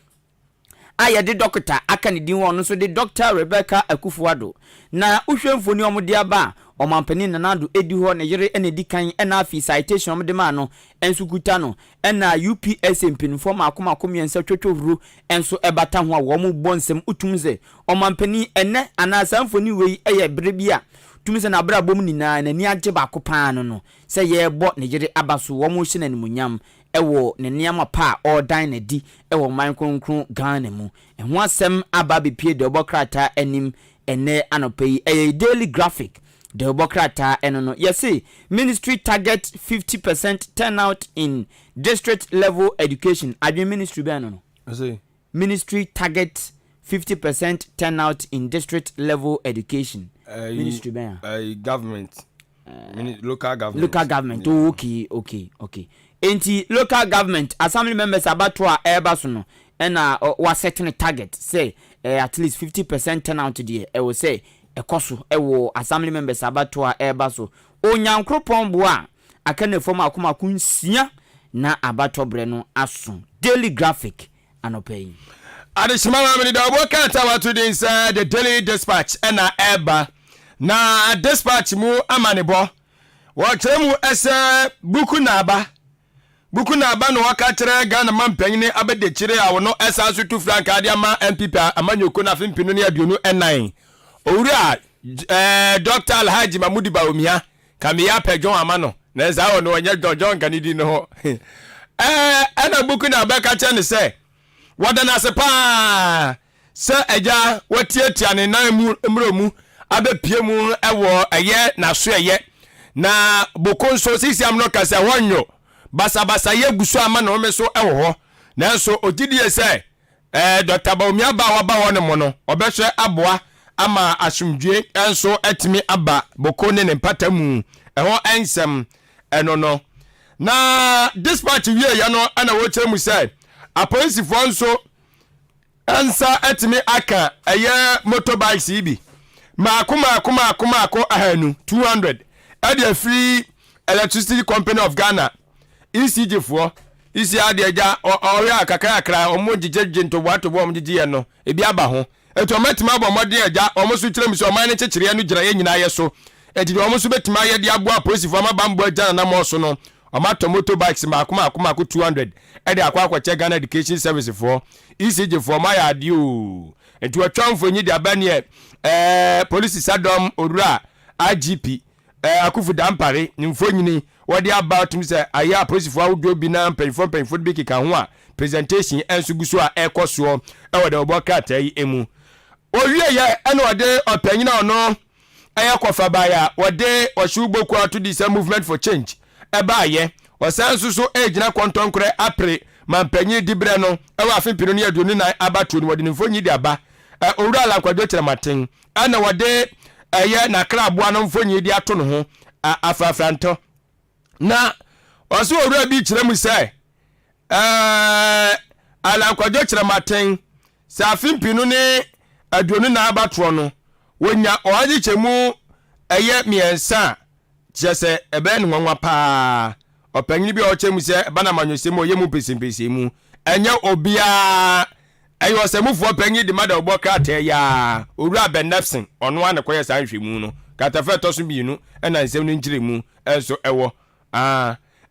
aye de doctor akanidin wo no so de Dr. Rebecca Akufu Ado na uhwemfoni omde aba omampani nanado edi ho ne yere ene dikan ena afi citation omde ma no ensu kuta no ena UPS mpinfo makomakom yensa twetwehuru enso ebata ho a wo mu bonsem utumze omampani ene anasamfoni wei eye brebia tumse na bra bom ni na ni agye ba kopa no se ye bo ne yere abaso wo mu hye nanimunyam ewo ne niam pa ordan na di ewo man kronkron Ghana mu ho asem aba bepie de obokrata anim ene anopai Daily Graphic the Bokrata enono yesi ministry target 50% turnout in district level education admin ministry be enono ministry target 50% turnout in district level education ministry be government local government okay enti local government assembly members abato a eba so no na wa setting target say at least 50% turnout there I will say ekoso ewo assembly members abato a eba so onyankropon bo a akane fom akoma kunsia na abato bre no aso Daily Graphic anopai adishima mani da boka tawato din say the Daily Dispatch na eba na dispatch mu amanebo wa tremu ese buku na aba no waka kire Ghana mampanyine abede kire a wono esa so tu frank ade ama MPP amanyoko na fimpinu ne aduonu enan owura Dr. Alhaji Mahmoud Baumia kamiya pejon amano na eza wono onye John Kanidi no ho ana buku na aba ka kire ne se wadana se pa se eja watietia ne nan mu mromu abepie mu ewo eye na so eye na bokonso sisi amno kase wonyo basa ye guso ama na ome so ewo ho na so ogidie se Dr. Baumia ba wa ba won mo no obehwe aboa ama asumdwe enso etimi aba bokone ne patamu eho ensem enono na dispatch wie ya no ana wo kyeremu se apolisifoɔ nso ensa etimi aka eye motorbikes ibi maako ahanu 200 ade free electricity company of Ghana ECG for isi ade ja ore akaka akra omo gigeje ntoboato bo omo gigiye no ebi aba ho eto metima abo modde ja omo so kyerem so oman ne kyekere no gyina ye nyina ye so enti omo so betima ye de abo apolisi fo amabambo agya na mo so no omato motorbikes maako 200 ade akwa che Ghana Education Service for ECG for my adio enti atwamfo nyi de abane police sadom orura IGP akufu dampare nimfo nyini wodi about me say aya police fo awdo bi na penfo bi kika ho a presentation enso guso a ekoso e wode obokata yi emu owie ye ene wode opanyina ono aya kofa baya wode oshuboku ato this movement for change e ba ye osanso so ejina kontonkore apre mampanyi dibre no e wa afipiro ne aduonu na abato no wode nimfo nyi de aba owura la kwadwo kyerematen ana wode eye na krabua no mfonyi di ato no ho afafranto na ɔso owura bi kyerɛ mu sɛ alankwadwo kyerɛ maten sɛ afimpi no ne aduonu na abatoɔ no wonya ɔagye kyɛ mu ɛyɛ miɛnsa kyerɛ sɛ ɛbɛyɛ ne nwanwa paa ɔpanyini bi a ɔkyɛ mu sɛ ɛba na manwosɛm ɔyɛ mu mpɛsɛmpɛsɛ mu ɛnyɛ obiaa ɛyɛ ɔsɛmufoɔ panyin de ma da ɔbɔ krataa yaa owura benefsin ɔno a ne kɔyɛ saa nhwɛmu no katafɛ tɔ so mmienu ɛna nsɛm no nkyerɛ mu ɛnso ɛwɔ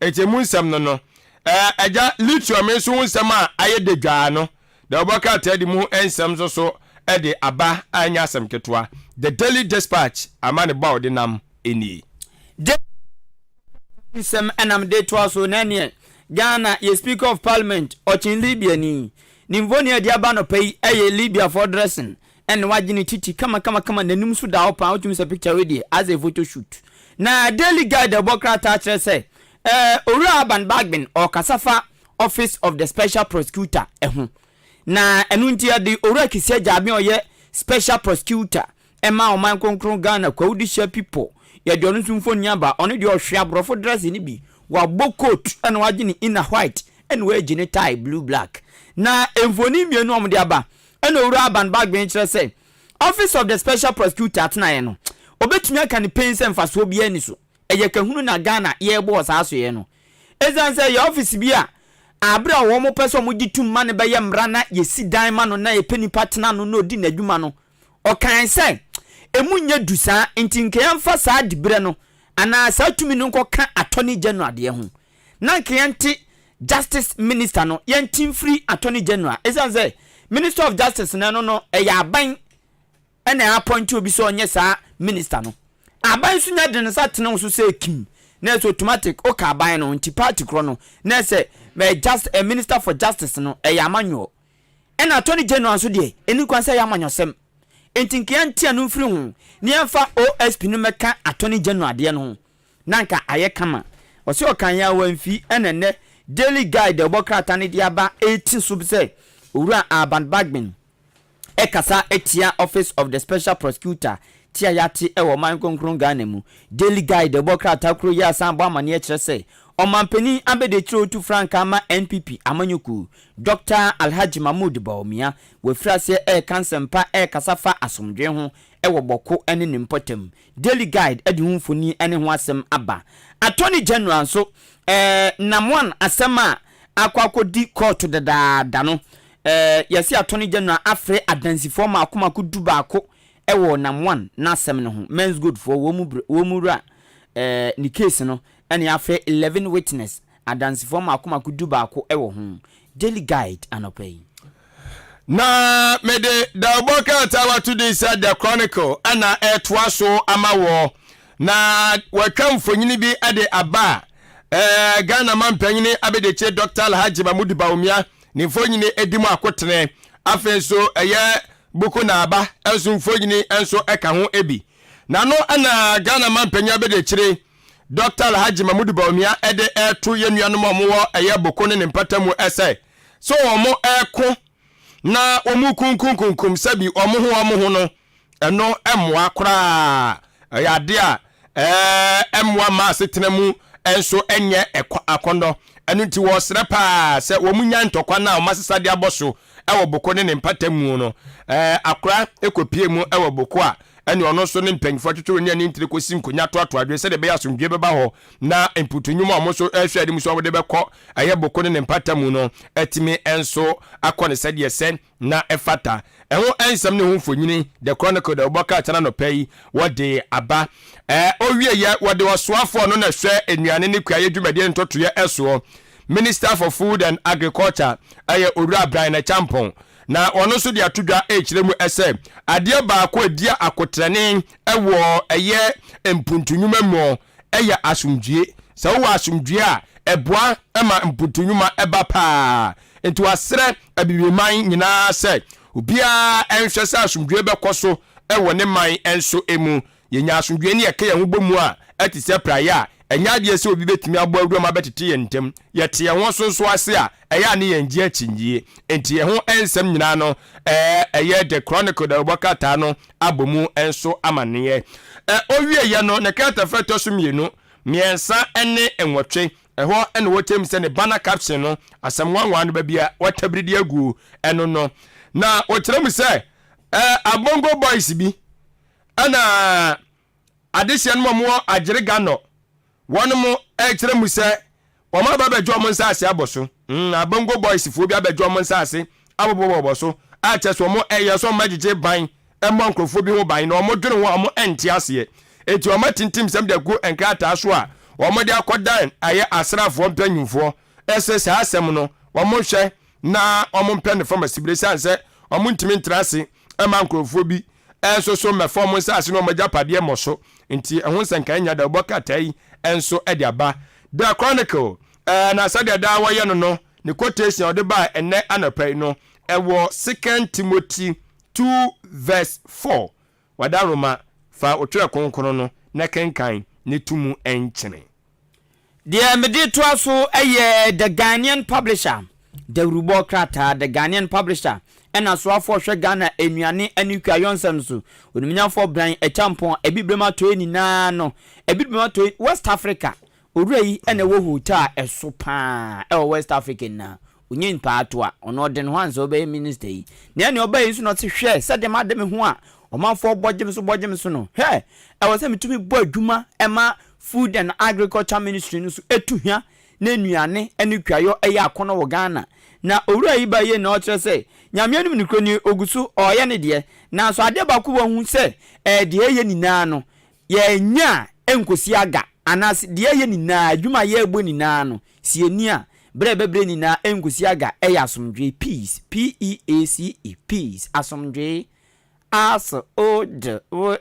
ɛkyɛmu nsɛm no ɛgya lithium nso ho nsɛm a ayɛ de dwaa no da ɔbɔ krataa de mu nsɛm nso so ɛde aba anya asɛm ketewa the daily dispatch ama ne ba ɔde nam ɛnie nsɛm ɛnam de toa so na neɛ Ghana ye speaker of parliament ɔkyin Libya ni nimvoni adi aba no pay ɛyɛ Libya for dressing ɛne wagye titi kama nanim so da opa wotumi sɛ picture we dey as a photo shoot na daily guide abokrata kyerɛ sɛ owura Aban Bagbin or Kasafa office of the special prosecutor ɛho na ɛno nti ade owura kisia gyabe ɔyɛ special prosecutor ɛma ɔman konkron Ghana kwawudi share people ye de ɔno nso mfoni aba ɔno de ɔhwe abrofo dress ni bi wa coat and wagini inner white and we gini tie blue black na emfoni mienu omde aba and owura Aban Bagbin kyerɛ sɛ office of the special prosecutor atena ye no obetumi aka ne pense mfaso bia ni so eye kahunu na Ghana ye bo saaso ye no ezan sɛ ye office bia abra wo mo pɛ sɛ mo gitum ma ne bɛyɛ mra na ye si dan ma no na ye peni partner no no di n'adwuma no ɔkan sɛ emu nya dusa ntinke yamfa saa dibre no ana saa tumi no nkoka attorney general de ho na nkeyante justice minister no yentim free attorney general esan say minister of justice na no eya aban ena appoint obi so onye saa minister no aban so nya de ne sa tena so say kim na so automatic o ka aban no nti party kro no na say just a minister for justice no eya amanyo ena attorney general so de eni kwan say ya amanyosem entinkeyante anu free ho ni amfa OSP no meka attorney general de no nanka aye kama osi okan ya wanfi enene daily guide obokrata ne dia ba 18 sub say owura Aban Bagbin ekasa etia office of the special prosecutor tia yati ewo man konkron Ghana mu daily guide obokrata kro ya san bo amane kire say omampani abede kiro tu franka ama NPP amanyoku Dr. Alhaji Mahmoud Baumia we frase kansempa kasafa asomdwe ho ewo boko ene ne mpotem daily guide edi hu mfoni ene ho asem aba attorney general so namwan asema akwakodi court dada no yesi attorney general afre adansifo ma akomako dubako ewo namwan na asem ne ho men's good for wo mura ni case no ene afre 11 witness adansifo ma akomako dubako ewo ho daily guide anopay na mede da oboka tawa today said the chronicle ana etwaso amawo na wakam fonyini bi ade aba Ghana man panyini abedeche Dr. Alhaji Mahmoud Baumia ni fonyini edimu akotene afenso eye buku na aba enso fonyini enso eka ho ebi na no ana Ghana man panyini abedeche Dr. Alhaji Mahmoud Baumia ede etu yenuanom omo eye buku ne mpatamu ese so omo eko na omu kunkunkunkum sabi omo ho no eno emwa kra ya de a emwa ma setenemu enso enye akondo enu nti wo sere pa se wo munya ntokwa na o masesa de aboso ewo boko ne mpatamu no akra ekopie mu ewo boko a ene ono so ne mpanyfo twetwe ne ne ntire kosi nkonya to adwe se de be asomdwe beba ho na emputunyum amo so ehwe ade mu so de bekọ aye boko ne mpatamu no etimi enso akọ se de sen na efata eho ensam ne ho mfonyini the chronicle the oboka tana no pay wode aba owie ye wode wosoafo no na hwe enuane ne kwaye dwumade ntotoye eso Minister for Food and Agriculture aye owura Brian Champon na ono so de atodwa ekire mu ese ade ba ko adia akotrene ewo eye empuntunyuma mu eye asumdue se wo asumdue a eboa ema empuntunyuma eba pa enti wasere abibiman nyina se obia enhwe se asumdue bekoso ewo ne man enso emu yenya asumdue ne yeke yan bomu a atise praya enya de se obi betimi abo awuro ma betete yentem yete ye ho sonso ase a eya ne yengie akyingie enti ye ho ensem nyina no eye the chronicle da obokata no abomu enso amane owie ye no ne kata feto so mienu miensa ene enwotwe ɛhɔ ɛna wɔtɛm sɛ ne banner caption no asɛm wanwa no baabi a wɔtabiridi agu ɛno no na wɔkyerɛ mu sɛ abongo boys bi ɛna adehyɛ no mu agyere gano wɔn mu ɛkyerɛ mu sɛ wɔn aba bɛdwo wɔn nsa ase abɔ so abongo boys fo bi abɛdwo wɔn nsa ase abobɔbɔ so a kyerɛ sɛ wɔn ɛyɛ so wɔn agyegye ban ɛmɔ nkurɔfoɔ bi ho ban na wɔn dwene wɔn ɛnte aseɛ eti wɔn tintim sɛm de gu nkrataa so a wɔn de akɔdan ayɛ asraafoɔ mpanyinfoɔ ɛsɛ saa asɛm no wɔn hwɛ na wɔn mpɛ ne fam asibire sɛ wɔn ntumi ntra ase ɛma nkurɔfoɔ bi ɛnso so mɛfɔ wɔn nsa ase na wɔn agya padeɛ mɔ so nti ɛho nsɛnkan nya da ɔbɔ kata yi ɛnso ɛde aba the chronicle na sɛdeɛ daa wɔyɛ no ne quotation ɔde ba ɛnɛ anɔpɛ yi no ɛwɔ 2 Timothy 2:4 wada roma fa otwerɛ kronkron no na kenkan ne tumu ɛnkyene deɛ mede toa so ɛyɛ the Ghanaian publisher the Rubo Krata the Ghanaian publisher ɛna so afɔ hwɛ Ghana enuane ani kwa yonsam so onimnyafo bran echampon ebibrema to nyinaa no ebibrema to West Africa owura yi ɛna wo hotel ɛso paa ɛwɔ West Africa na onye mpa ato a ɔno ɔde no hanso ɔbɛyɛ minister yi na ɛne ɔbɛyɛ so no te hwɛ sɛ de ma de me ho a ɔmanfo bɔgyem so no hɛ ɛwɔ sɛ metumi bɔ adwuma ɛma food and agriculture ministry no so etuhia na enuane ani kwayo ɛyɛ akono wɔ Ghana na owura yi ba ye na ɔkyerɛ sɛ nyame anim ne kroni ogusu ɔyɛ ne de na so ade ba ko wɔ hu sɛ de ɛyɛ nyinaa no yɛ nya enkosi aga anas de ɛyɛ nyinaa adwuma yɛ ebo nyinaa no sie ni a bre nyinaa enkosi aga ɛyɛ asomdwe peace peace peace asomdwe as o de o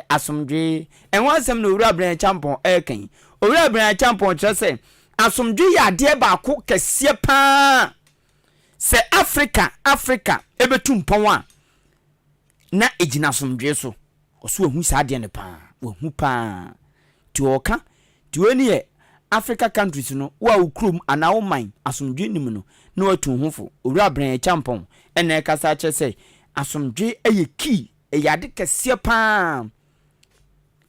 asomdwe enwa asem na owura bran champon kan owura bran champon kyerɛ sɛ asomdwe yɛ ade ba ko kɛseɛ paa sɛ Africa ebetu mpɔn a na ejina asomdwe so ɔso ehu saa ade ne paa wahu paa ti ɔka ti oni yɛ Africa countries no wa ukrum ana wo man asomdwe nim no na watu hofo owura bran champon ɛna ɛkasa kyerɛ sɛ asomdwe ɛyɛ key ɛyɛ ade kɛseɛ paa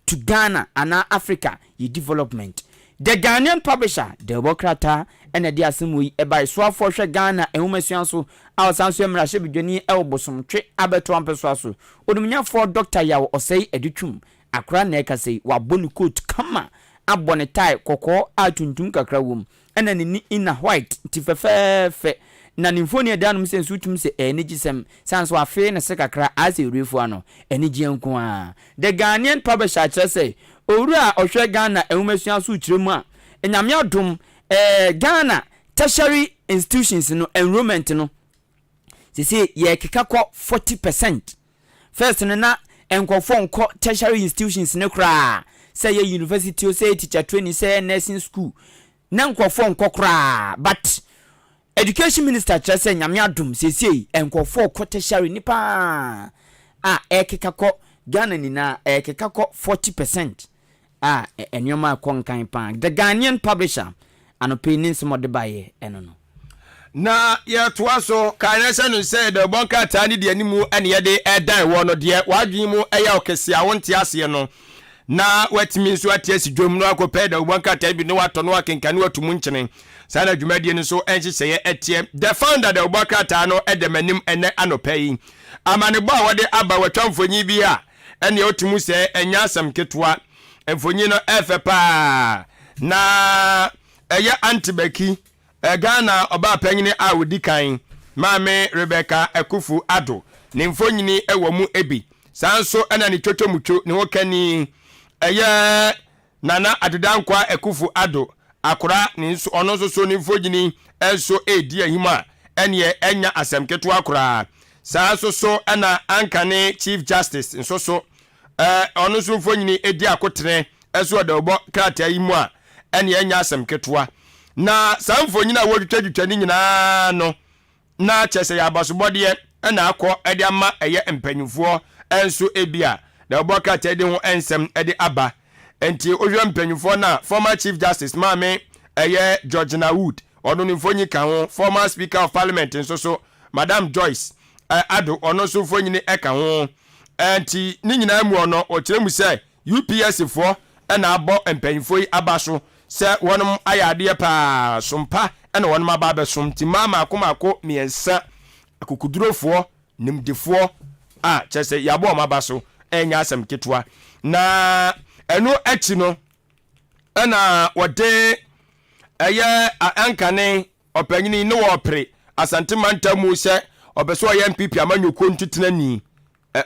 to Ghana ana Africa ye development the Ghanaian publisher the Bokrata ɛna de asɛm yi ɛba so afɔ hwɛ Ghana ehumasuan so awsan so emra hye bidwani ɛwɔ bosomtwe abeto ampeso aso odumnyafo Dr. Yaw Osei Adutwum akra na ɛkasɛ wabɔ coat kama abɔ ne tie kokɔ atuntum kakra wom ɛna ne ina white ti fɛfɛɛfɛ na nimfoni edanum sense utum se enigisem sanso afi ne se kakra ase urefo ano enigi enko a the Ghanaian publisher kyerɛ sɛ owura ɔhwɛ Ghana ehumasuan so kyerɛmu a enyame adom Ghana tertiary institutions no enrollment no sisi ye keka kɔ 40% first no na enkɔfo nkɔ tertiary institutions ne kra say ye university o say teacher training say nursing school na enkɔfo nkɔ kra but education minister kyerɛ sɛ nyame adom sisi enkɔfo kɔ tertiary nipa a ekeka kɔ Ghana ni na ekeka kɔ 40% enyoma konkan pa the Ghanaian publisher anopini smode baye eno no na ye toa so kanese no say the bonka tani de animu ene ye de edan wo no de wadwen mu eya okese a wonte ase no na watimi nso atiasi dwom no akopɛ da bonka tani bi no wato no akenkane watumu nkyene sana dwumadie no so enhyeseye etie the founder the bonka tani no edemanim ene anopai amane bo a wode aba watwamfonyi bi a ene otumu se enya asam ketwa emfonyi no efe pa na eya antibaki Ghana oba panyini a wodi kan maame Rebecca Ekufu Ado ne mfonyini ewo mu ebi sanso ena ne twotwomutwo ne wokani eya nana adedankwa Ekufu Ado akora ne nso ono nso so ne mfonyini enso edi ahima ene enya asemketo akora sanso so ena ankane Chief Justice nso so ono nso mfonyini edi akotere enso odobo krata yi mu a ene enya asemketo na samfo nyina wodwetwa ni nyina no na kyese ya basobode na akọ ede ama eye mpanyimfo enso ebia da oboka tede ho ensem ede aba enti ohwe mpanyimfo na former Chief Justice maame eye Georgina Wood ono ni mfonyi ka ho former Speaker of Parliament nso so Madam Joyce Ado ono so mfonyini eka ho enti ni nyina mu ono o kyeremu se UPS fo na abo mpanyimfo yi aba so sɛ wɔnom ayɛ adeɛ paa sompa ɛna wɔnom aba abɛsom nti mama akomako mmiɛnsa akokodurofoɔ nimdefoɔ a kyerɛ sɛ yɛabɔ ɔma aba so ɛnyɛ asɛm ketewa na ɛno akyi no ɛna wɔde ɛyɛ ankane ɔpanyini ne wɔpere asante manta mu sɛ ɔbɛ so ɔyɛ mpp amanyɔkuo ntutena ni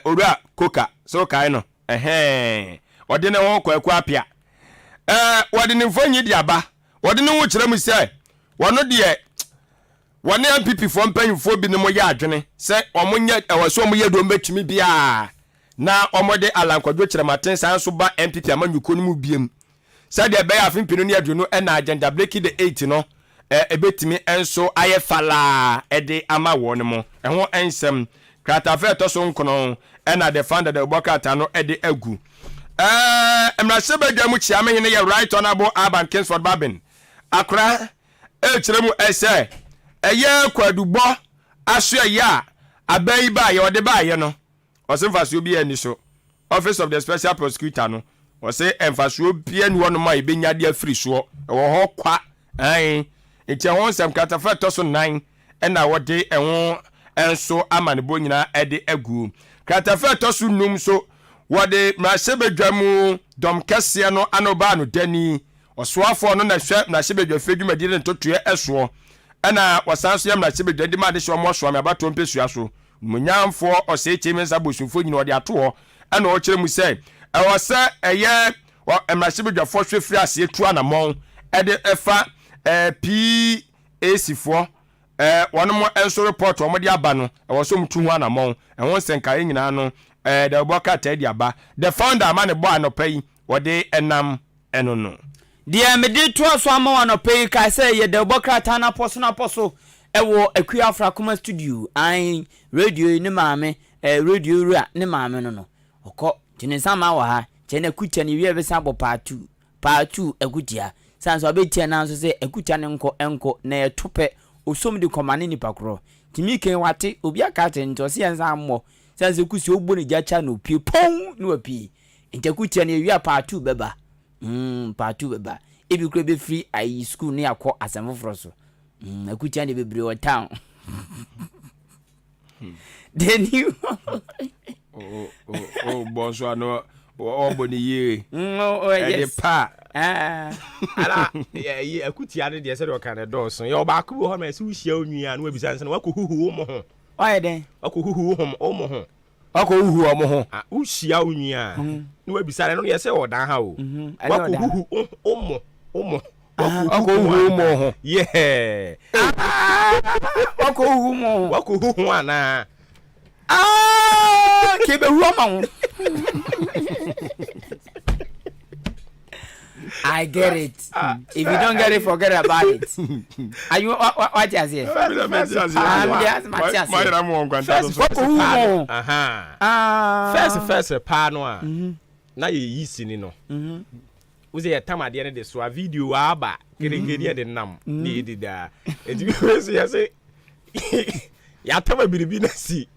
owura koka so kae no ɔde ne ho kwaku apia wɔde ne mfonyi de aba wɔde ne ho kyerɛ mu sɛ wɔno deɛ wɔne mpp fo mpanyimfoɔ bi ne mo yɛ adwene sɛ ɔmo nyɛ ɛwɔ so ɔmo yɛ do mbɛtumi bia na ɔmo de alankwadwo kyerɛmaten san so ba mpp amanyɔkuo no mu biem sɛ deɛ bɛyɛ afempino ne aduonu ɛna agenda break the 8 no ebetimi enso ayɛ falaa ɛde ama wɔn mo ɛho ensɛm kratafa ɛtɔ so nkono ɛna the founder the bɔkata no ɛde agu emrase badwa mu kyia me hene yɛ right honorable Aban Kingsford Babin akra ɛkyerɛ mu ɛsɛ ɛyɛ kwadubɔ aso ɛyɛ a abai ba yɛ ɔde ba yɛ no ɔsemfaso bi ani so office of the special prosecutor no ɔse emfaso bi ani wɔn ma ebenya de afiri so ɛwɔ hɔ kwa ɛn nti ɛho nsɛm kratafa ɛtɔ so 9 ɛna wɔde ɛho ɛnso ama ne bo nyinaa ɛde agu kratafa ɛtɔ so 9 so wɔde mmarahyɛ badwa mu dɔm kɛseɛ no anoba no dani ɔsoafoɔ no na hwɛ mmarahyɛ badwa fɛ dwumadi ne ntotoɛ ɛsoɔ ɛna wɔsan so yɛ mmarahyɛ badwa de ma de hyɛ ɔmo soa me abato mpɛsua so munyamfoɔ ɔsɛ kyɛ me nsa bosumfoɔ nyina wɔde ato hɔ ɛna ɔkyerɛ mu sɛ ɛwɔ sɛ ɛyɛ mmarahyɛ badwafoɔ hwɛ firi aseɛ tu anamɔn ɛde ɛfa PAC foɔ wɔn mo enso report wɔn de aba no ɛwɔ so mtu ho anamɔn ɛho nsɛnkae nyinaa no the bɔkata de aba the founder ama ne bɔ anɔpa yi wɔde ɛnam ɛno no deɛ mede to so ama anɔpa yi ka sɛ yɛ the bɔkata na poso ɛwɔ Akua Afrakoma studio an radio ne maame radio rua ne maame no ɔkɔ tene sama wɔ ha kyɛ na kutia ne wie bɛsa bɔ part 2 akutia sanso abetia na nso se akuta ne enko na etope osom de komane nipa kro timi ken wate obi aka te nto se yansa ammo sanso kusi ogbo ne jacha no pie pon no apie ntakutia ne wi part 2 beba part 2 beba ebi kro be free ai school ne akọ asemforo so akutia ne bebre o town then you bonso ano oboni ye yes pa ala ye akutia ne de se de kan do so ye oba ku ho ma se uhia onwia na wabisa nse na wakohuhu mo ho oye den wakohuhu ho o mo ho wakohuhu o mo ho uhia onwia na wabisa no ye se odan ha o wakohuhu o mo wakohuhu mo ho yeah wakohuhu mo wakohuhu ana kebe huwa ma ho I get it. If you don't get it, forget about it. Are you what you say? First pa no a na ye yisi ni no. Uze ya tamade ne de so a video aba gerengeri de nam ni dida. Enti bi we say ya tama biribi na si.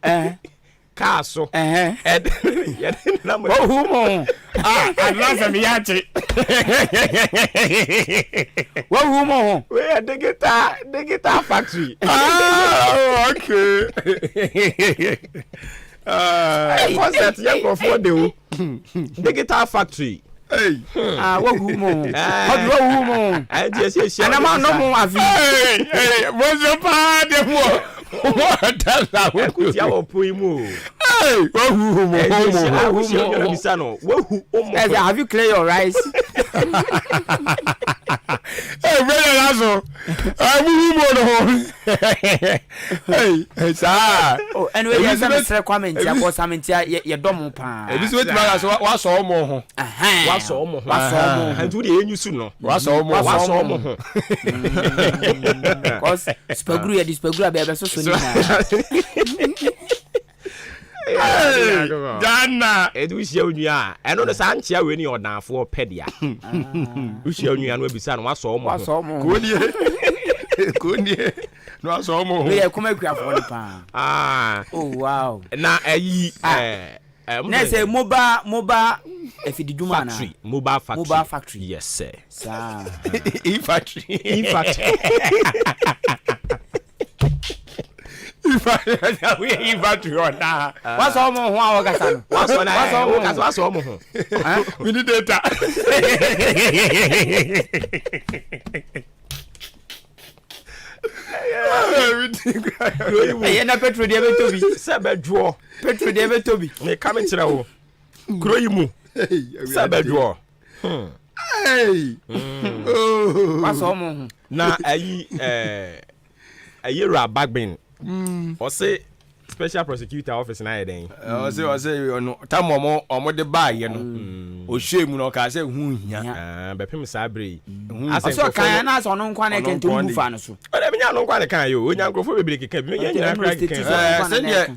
Kaso nam humo advance me yache wa humo we digital factory okay concept ya go for the digital factory hey wa humo wa humo ana ma no mo afi hey mo pa de mo what does that kuti ya opoimu hey wahu mo bisano wahu have you clear your rice hey brother lazo wahu mo no hey sa oh anyway yes I'm say comment ya boss comment ya ye dom pa e bi so wetima so wa so mo ho wa so mo antu de enyusu no wa so mo ho cause spagru ya dispagru be so so ni Dana edu hia onua eno no sa nchia we ni odanfo pedia uhia onua no abisa no waso mo konie no waso mo we e kuma akuafo ni pa oh wow na ayi na say moba efidi dwuma na factory mobile factory yes sir sa factory factory ona what's all mo ho a wakasa no what's all mo ho we need data ye na petrol de betobi se bedwo petrol de betobi me come kire wo kuro yi mu se bedwo what's all mo ho na ayi ra bagbin o say special prosecutor office na yeden o say ono tam omo de ba ye no o shemu no ka say hu hia bepem sa bre aso kan na aso no nkwa na kente mu fa no so o de nya no nkwa na kan yo onyankrofo bebere keka bi nya nya kra keka se de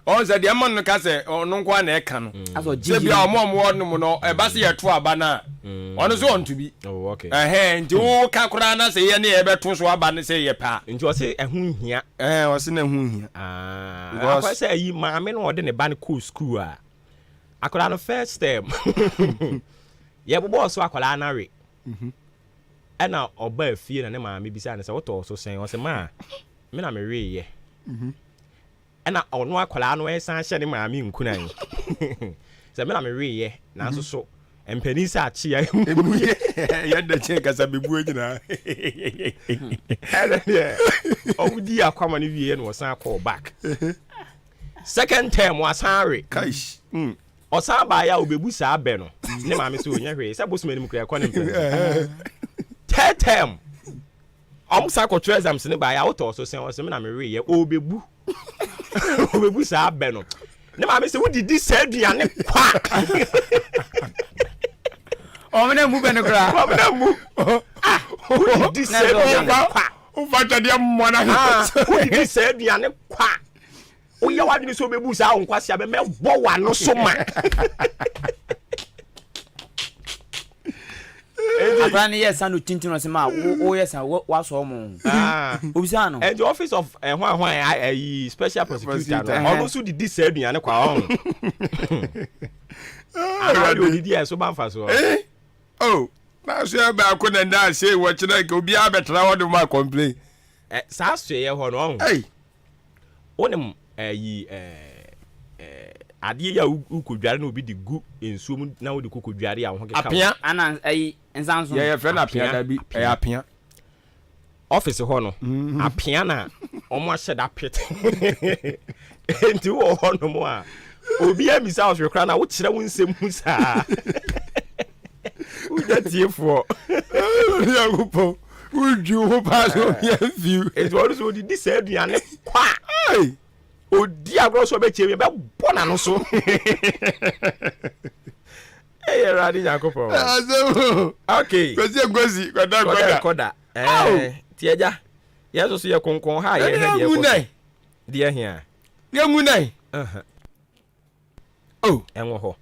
on say de man no ka say ono nkwa na eka no aso se bia omo no no e ba se ye to aba na ono so on to bi oh okay nti wo ka kra na se ye na ye beto so aba ne se ye pa nti o se ehun hia o se na hu hia akwa se yi maame no de ne ba ne cool school a akora no first term ye bobo so akora na re na oba afie na ne maame bisa ne se woto so sen o se ma me na me re ye na ono akora no esan hye ne maame nkunan se me na me re ye na so empeni sa chi ya emu ye da che kasa bebu agina odi akwama ne wie no san call back second term wasare kaish osan ba ya obebu sa abe no ne maame so onya hwe se bosuma ni mu kra kwa ne mpem third term sa ko tre exams ne ba ya woto so sen o se me na me re ye obebu sa abe no ne maame se wodi di sa aduane kwa omena mu bene kra omena mu wodi di sa aduane kwa o fata dia mmona wodi di sa aduane kwa o ye wadini so bebu sa onkwasi abe me bo wa no so ma abrani yes anu tintino se ma o yes wa so mo obisa no and the office of hwan special prosecutor no so di sa aduane kwa on ara di dia so ban fa so oh na so ba ko na nda say wo kina ke obi abetra wo de ma complain sa so ye ho no on onim ade ya ukodware na obi di gu ensuom na wo di kokodware ya ho keka apia ana ensanso ye friend apia da bi apia office ho no apia na omo ahye da pit enti wo ho no mo a obi amisa wo kra na wo kire wo nsem hu saa uja tiefo ya gupo uju ho pass o ya view enti wo so di sa aduane kwa odi agro so be chie be bona no so radi yakopo okay gozi koda tieja yeso so ye konkon ha ye he de hia ne munai enwo ho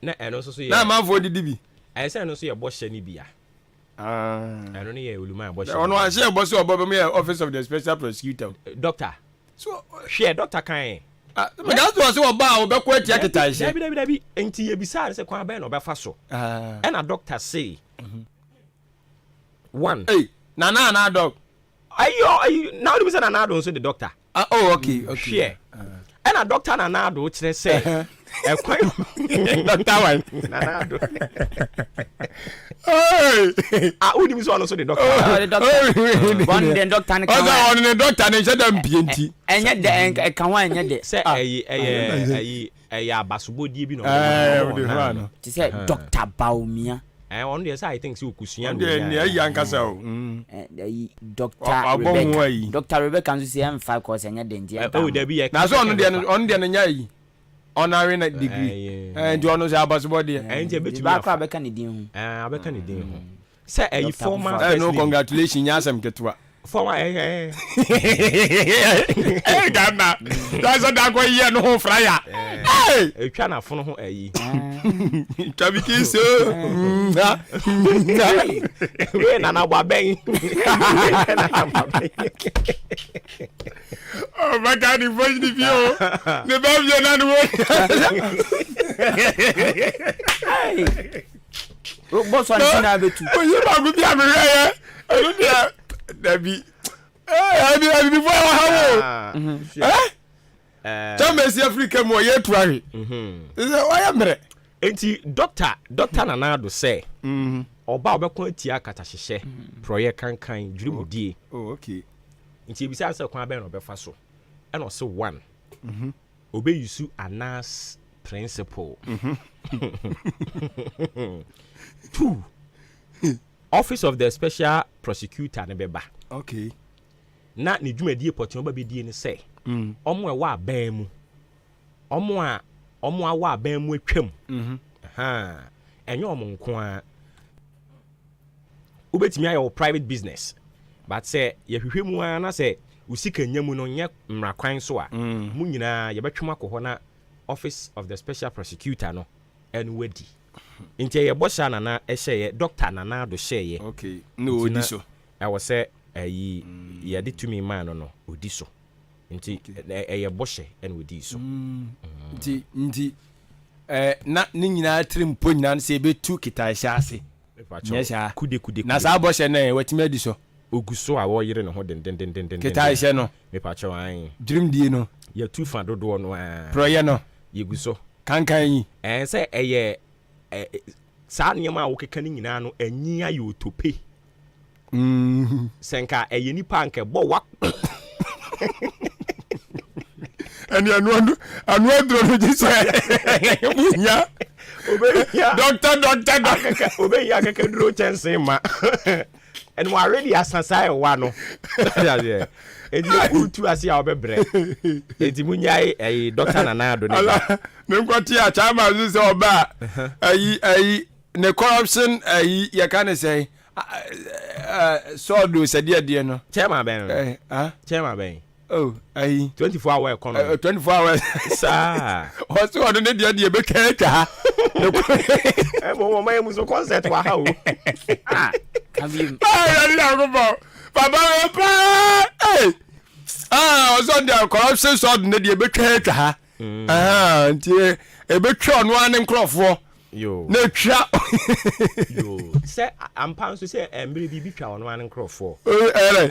na eno so ye na manfo didi bi ayese eno so ye bo hye ni bia eno ne ye oluma bo hye ono a hye bo so obo be me office of the special prosecutor doctor so share doctor kan me that was what ba o be ko atia ketan hye dabi enti ye bisa se kwa ba na obefa so na doctor say one na doc ayo now the say na do so the doctor okay share na doctor na do kire say ekwan doctor one na do udi mi so ono so the doctor one the doctor ni kan on the doctor ni sheda mpienti enye de kan wa enye de say ayi abasobodie bi no ti say doctor Baumia on the say I think so kusuya no ne ayi ankasa o doctor Rebecca kan so say M5 course enye de ndia da bi na so on de nya yi honorary degree nti ono say abasobodie nti betu ba kwa beka ne din hu abeka ne din hu say ayi former no congratulations nya asem ketwa Former Ghana. That's what I go here no fryer. Hey, you can't phone ho ayi. Tabiki so. We na wa ben. Oh my God, the voice the view. The baby na no. Boss one na betu. Oh, you ba go bi amere. I don't know. Dabi. I before how. Chamesi Africa mo ye tuari. Is why am re? Enti doctor Nanado say. Oba obekon atia katahyehe. Proye kankan dwurumudie. Oh, okay. Nti ebisa say kwan ben no befa so. E no say 1. Obe yusu anas principle. 2. Office of the Special Prosecutor ne beba. Okay. Na ne dwumadie potin oba bedie ne say. Omo e wa aban mu. Omo a wa aban mu atwam. Enyo omo nko a. Ubetimi ayo private business. But say ye hwehwe mu a na say usika nyamu no nye mrakwan so a. Mu nyina ye betwem akọ na Office of the Special Prosecutor no enwedi. Nti ye bosha nana ehye doctor nana do sheye. Okay. No odi so. I was say ye de to me man no odi so. Nti ye boshe en odi so. Nti na ni nyina trimpo nyina se be tu kita hya ase. Yes ah. Kude. Na sa boshe na watimi adi so. Oguso a wo yire ne ho den. Kita hya no. Me pa cho an. Dream die no. Ye tu fa dodo no a. Proye no. Ye guso. Kankan yi. Say eye saa nneɛma a wokeka ne nyinaa no anyi ayɛ otope sɛnka ɛyɛ nipa anka bɔ wa ɛne anu aduro no gye sɛ munya doctor obɛyi akeka duro kyɛnse ma ɛne mo already asasa ɛwa no ɛdi kutu ase a wɔbɛbrɛ ɛdi munya ɛyi doctor Nanado ne ba ne nkwati a chama so sɛ ɔba ayi ne corruption ayi ye kan say so do sadia no chairman ben chairman ben oh ayi 24 hour economy 24 hours sa o so do ne dia be ka twa e mo mai mu so concert wa ha o can be baba o so dia corruption so do ne dia be ka twa nti e be twa no an nkrofo yo na twa yo say ampa so say embre bi twa ono an nkrofo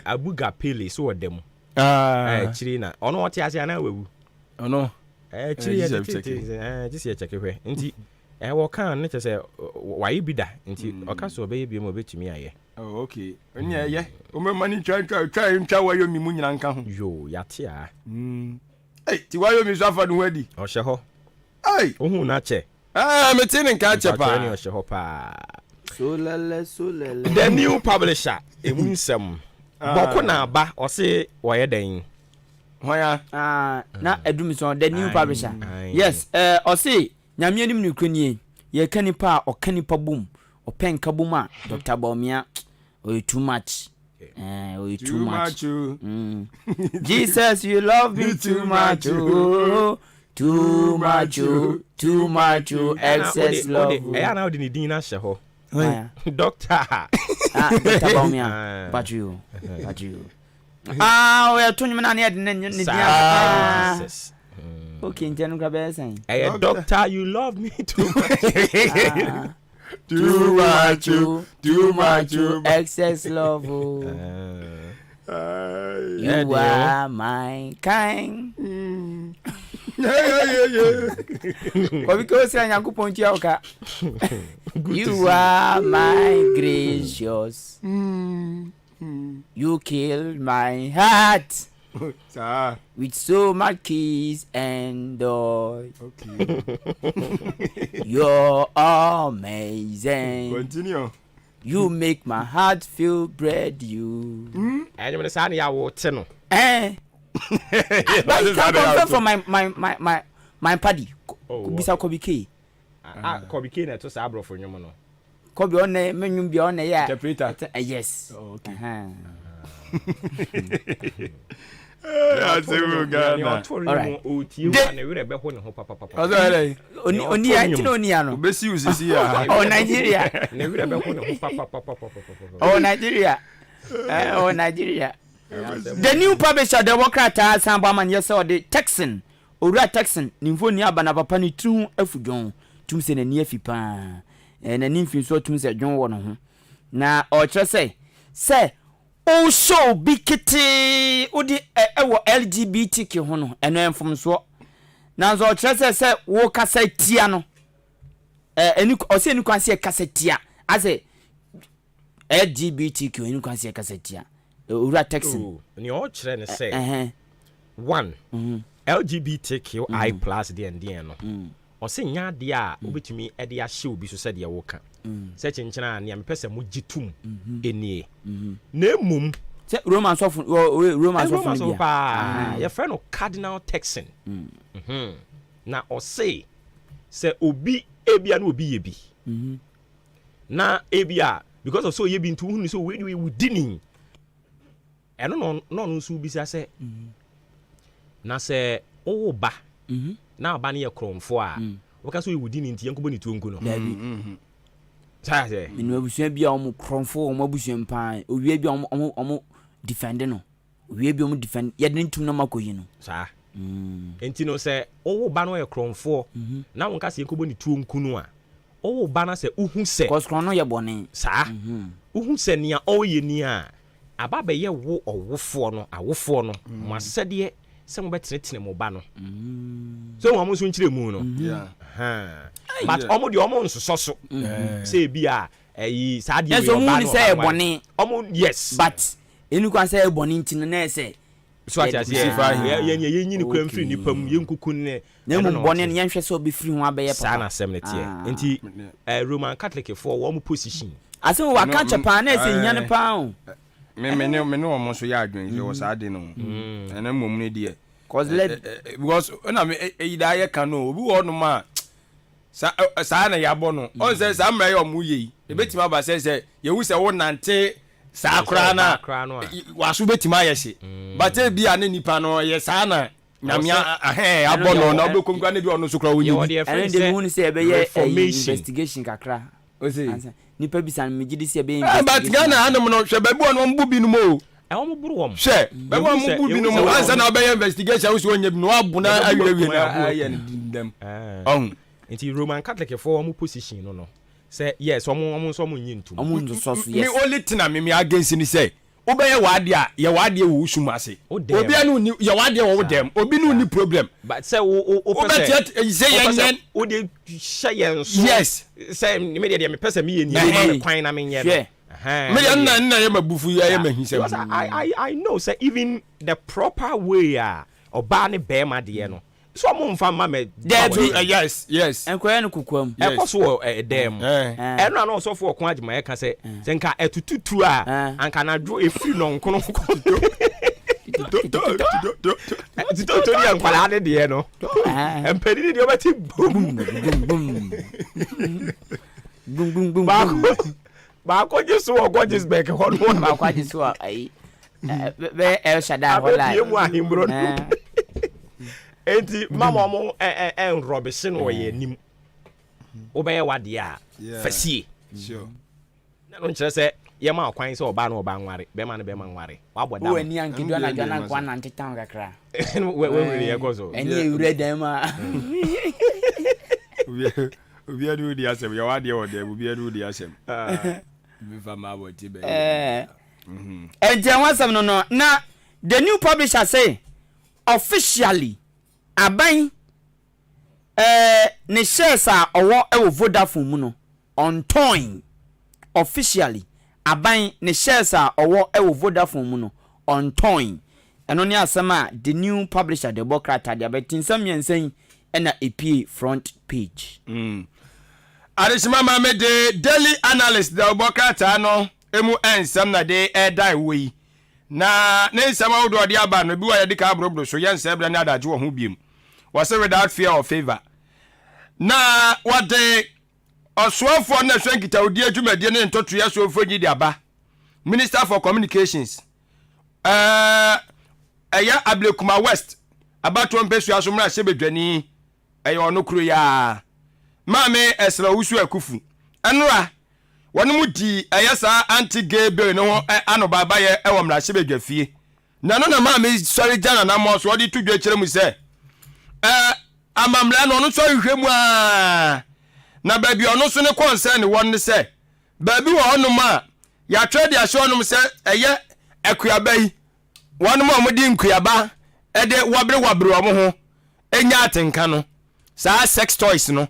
abuga pele so odem chiri na ono wote ase na wawu ono chiri ya just ya check hwe nti wo kan ne say wayi bi da nti oka so be bi mo betumi aye oh okay nya ye o me mani twa wayo mi mu nyina nka ho yo yate a ti wayo mi so afa no wadi o hye ho ohun na che me tin nka che pa ni o hye ho pa so lele the new publisher emunsem boko na aba o se woye den hoya na Adwuma the new publisher yes o se nyame anim ne kranie ye kanipa o kanipa bum o penka bum a Dr. Baumia o too much oh, too much. Jesus, you love me too much. Oh, too much. Oh, too much. Oh, excess love. I now the Dina Shaho. Doctor. Dr. Baumia. But you. We are 20 minutes. Okay, in general, hey, doctor, you love me too much. Too much, excess love. You are my kind. Because you are my gracious. You killed my heart. With so much kiss and joy. Okay. You're amazing. Continue. You make my heart feel brand new. And you say ya water no. But you can confirm for my paddy. Bisa Kobike. Kobike na to say abro for nyom no. Kobi on menyu bi on ya. Interpreter. Yes. Oh, okay. Nigeria. The new publisher, the Democrat, Sambaman, yes, or the Texan, or Rat Texan, Nimfonia Banapani, 2 F. Tum se na ni afipa na ni mfin so tum se dwon wo no ho na o kire say o show bikiti odi ewo LGBTQ ho no eno enfom so na so o kire say wo kasa tia no eni o se eni kwanse kasa tia ase LGBTQ eni kwanse kasa tia ura Texan ni o kire ne say one LGBTQI+ the no ɔsɛ nya de a obetumi ɛde ahye obi so sɛ de woka sɛ kyenkyena ne amepɛ mu gitum enie na emum sɛ Roman so pa your friend Cardinal Texan na ɔsɛ sɛ obi ebia na obi yebi na ebia because of so yebi ntu hu ni so we wudini ɛno no nso bi sɛ na sɛ o ba na aba ne ye kromfo a woka so yewudi ni nti yankobo ni tuonku no sa se minu abusua bia omo kromfo omo abusua mpa owie bia omo defend no owie bia omo defend ye de ntum na makoyi no sa enti no se owo ba no ye kromfo na wonka se yankobo ni tuonku no a owo ba na se uhu se koskron no ye bone sa uhu se nia oye ni a aba be ye wo owofo no awofo no mo asede se mo betenetene mo ba no so mo so nkyire mu no but omo de omo nsoso so say bia yi sa de yo ba no say bone omo yes but enu kwa say bone ntine na say so ati ye nyini kura mfiri nipam ye nkukun ne na mo bone ne yenhwe so be free ho abaye papa sa na sem ne tie enti Roman Catholic for wo mo position asen wa ka chepa na say nya ne pa o me omo so ya adwen se wo sa de no ena mom ne die because na me ida ye kan no obi wo no ma sa na ya bo no on say sa mra ye omo ye e betima ba say ye hu say wo nante sa kra na wa so betima ye hye but e bia ne nipa no ye sa na nyamia abo no na obekomkwa ne bi ono so kra wo nyi and dem hu ni say be ye investigation kakra o say nipa bisan me gidi say be investigation but Ghana anom no hwe babu ono mbu bi no mo mo buru wom hwe babu ono mbu bi no mo ansa na be investigation wo so onye bi no abuna awie na aye dem nti Roman Catholic for mo position no say yes omo so mo nyintum omo nso so yes me only tina me against ni say obeye wade a ye wade wo usum ase obi anu ni ye wade wo dem obi nu ni problem but say o pese say yen o de hye so yes say me de me pese me ye ni kwan na me nye me na ye mabufu ye mahisem I know say even the proper way oba ne be ma de no so mo mfa ma me yes enkoya no kukwam ekoso dem eno na so fo okon agima ye ka se nka etututu anka na dro efiri no nkono to ni ankwala ne de no empedi de obati bum ba ko jesu o go jesu back ho no ba ko jesu ai be el shada ho la mu ahimbro enti mama mo enrobese no ye nim obeye wade a fasie sure na no kire se ye ma kwan se oba na oba nware be ma nware wa boda wo ani ankedo na jana kwa na ntetan kakra we ye go so eni ewure dan ma obi adu di asem ye wade wo de obi adu di asem me fa ma bo ti be enti wasem no na the new publisher say officially aban ne shares a owo e Vodafone mu no on toin officially aban ne shares a owo e Vodafone mu no on toin eno ne asema the new publisher the Democrat de abetin samiensen na EP front page Adishima mame de daily analyst the Democrat no emu ensam na de dai we na ne nsama wodo de aba no bi wa ye de ka abrobro so ye nsem bra na adaje wo ho biem was without fear or favor na what the oswafo na hwenkita odi adwumade ne ntoto ya so ofo gi de aba Minister for Communications ɛyɛ Ablekuma West abato mpesu asomra sebedwani ɛyɛ ono kuro ya maame ɛsra wusu akufu ɛnora wɔn di ɛyɛ saa anti-gay bill no ho ano baba yɛ ɛwɔ mra sebedwafie na no na maame sɔre jana na mo so ɔde tudwa kyerɛ mu sɛ amamla no no sɔre hwɛ mu a na baabi ɔno so ne concern wɔn ne sɛ baabi wɔ ɔnom a yɛatwerɛ de ahyɛ ɔnom sɛ ɛyɛ akuaba yi wɔnom a wɔde nkuaba ɛde wabere ɔmo ho ɛnya atenka no saa sex toys no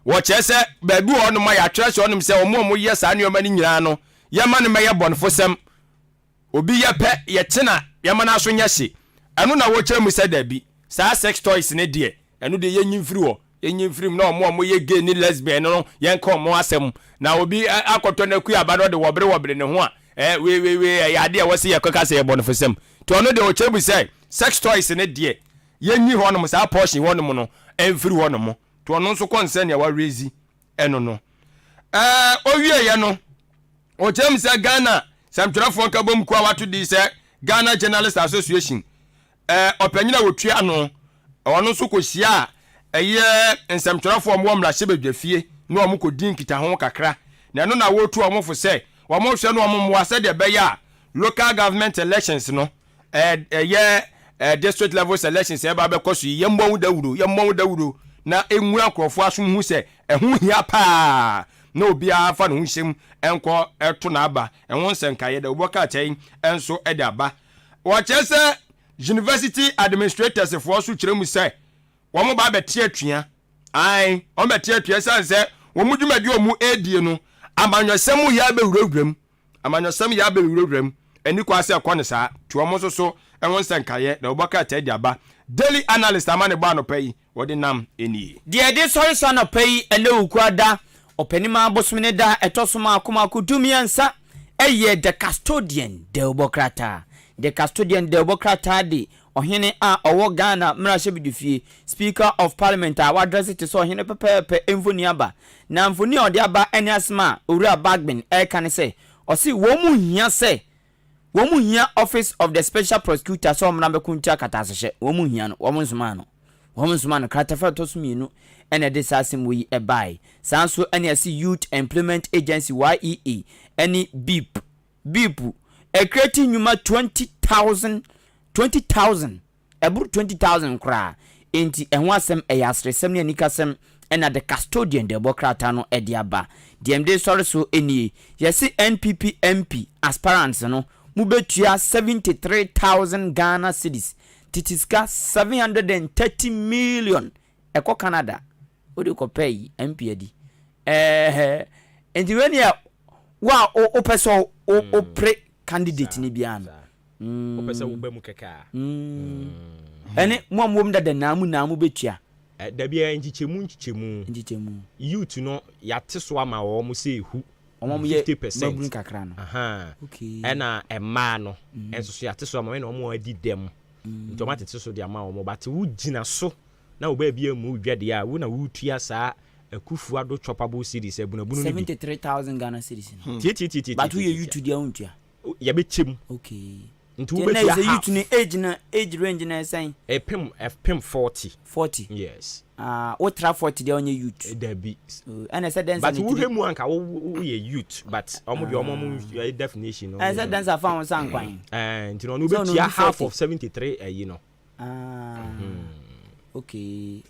wɔkyerɛ sɛ baabi wɔ ɔnom a yɛatwerɛ hyɛ ɔnom sɛ ɔmo a wɔyɛ saa nneɛma no nyinaa no yɛma no mɛyɛ bɔnfosɛm obi yɛpɛ yɛtena yɛma no aso nyɛ hye ɛno na wɔkyerɛ mu sɛ dabi saa sex toys ne deɛ ɛno de yɛnyi mfiri wɔ yɛnyi mfiri mu na ɔmo a wɔyɛ gay ne lesbian no yɛnka ɔmo asɛm na obi akɔtɔ no akuaba no de wɔbere ne ho a we yɛ adeɛ wɔsi yɛ kɔka sɛ yɛ bɔnfosɛm to ɔno de wɔkyerɛ mu sɛ sex toys ne deɛ yɛnyi hɔnom saa portion hɔnom no ɛmfiri hɔnom to ɔno nso concern ya wa raise ɛno no owie yɛ no ɔkyerɛ mu sɛ Ghana samtwerɛfoɔ nka bom kwa wato di sɛ Ghana Journalist Association ɔpanyina wɔtua no ɔno nso kɔhyia a ɛyɛ nsamtwerɛfoɔ mo mmra hyɛ badwafie na ɔmo kɔdi nkita ho kakra na ɛno na wɔtu ɔmo fo sɛ ɔmo hwɛ no ɔmo mmoa sɛ de bɛyɛ a local government elections no ɛyɛ district level elections ɛba bɛkɔ so yɛmmɔ dawuro na enwura nkurɔfoɔ aso hu sɛ ɛho hia paa na obiara fa ne ho hyɛm ɛnkɔ ɛto na aba ɛho nsɛnkaeɛ da wɔka kyɛn ɛnso ɛde aba wɔkyerɛ sɛ university administrators foɔ so kyerɛ mu sɛ wɔn ba bɛte atua wɔn bɛte atua san sɛ wɔn dwumadi wɔn edie no amanyɔsɛm yɛ abɛwurawuram ɛni kɔ asɛ ɛkɔ ne saa to wɔn nso so ɛho nsɛnkaeɛ da wɔka kyɛn de aba daily analyst ama ne ba anɔpa yi wɔde nam enie deɛ de sɔre sa anɔpa yi ɛnɛ wukura da ɔpanima abosom ne da ɛtɔ so ma akomako dumiɛnsa ɛyɛ the custodian deobokrata de ɔhene a ɔwɔ Ghana mmarahyɛ bidufie speaker of parliament a wadresse te sɛ ɔhene pɛpɛɛpɛ mfoni aba na mfoni a ɔde aba ɛne asema owura Bagbin ɛka ne sɛ ɔsi wɔn mu hia office of the special prosecutor sɛ ɔmna bɛkuntia katasehyɛ wɔn mu hia no wɔn nsoma no kratafa to so mienu ɛna de saa asɛm yi ɛbae saa nso ɛne asi youth employment agency YEA ɛne beep ɛkreti nnwuma 20,000 ɛboro 20,000 koraa enti ɛho asɛm ɛyɛ asresɛm ne anikasɛm ɛna the custodian de bokrata no ɛde aba DMD sɔre so ɛnie yɛsi NPP MP aspirants no mubetua 73,000 Ghana cedis titiska 730 million ɛkɔ Canada odi ko pay MP adi enti when ya wa o person o pre candidate ni bia no o person wo ba mu keka ene mo amom dada na mu betua da bia nchichemu youth no yate so ama wo mo se ehu omo ye 50% kakra no okay ena ema no enso so yate so ama we na omo adi dem ntomate te so de ama omo but wo gina so na wo ba bia mu dwade a wo na wo tua saa akufu ado choppable series ebunabunu ni 73,000 Ghana cedis tie but wo ye youth dia untua ya bechem okay nti wo betua na youth ni age range na say pem 40 yes what tra 40 dia onye youth da bi and say dance but wo hemu anka wo ye youth but omo de omo definition no say dance afa won san kwan nti no betua half of 73 you know okay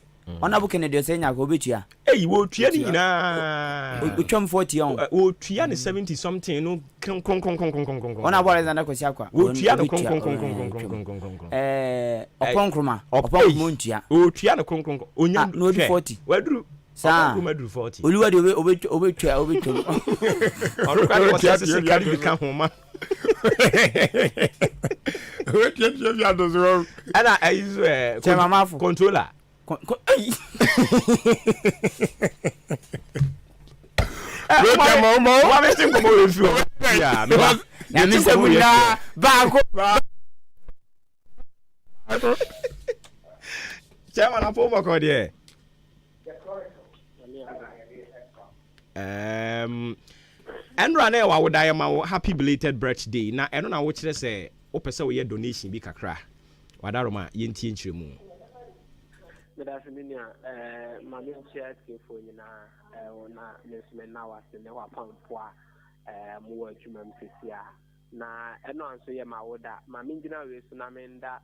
Honorable Kennedy say nya go betua wo tua ni nyina otwam 40 on wo tua ni 70 something no kon Honorable Alexander Kwesi akwa wo tua no kon oponkroma ntua wo tua no kon onya no 40 waduru sa maduru 40 oliwa de obetua onu kwa tia se kari bi ka homa we tia bi adozo ana ayizo controller wa me tin ko mo refu ya me ba ya me se muna ba ko chama na pomo ko de enra na wa wodaye ma happy belated birthday na eno na wo kire se opese we donation bi kakra wadaroma yentie nchiremu Good afternoon, Mammy Chair for you na Miss Menawas and the Wapam Poa, more Jumam Sia. Na, and also ye my order. Mammy Dina is Namenda,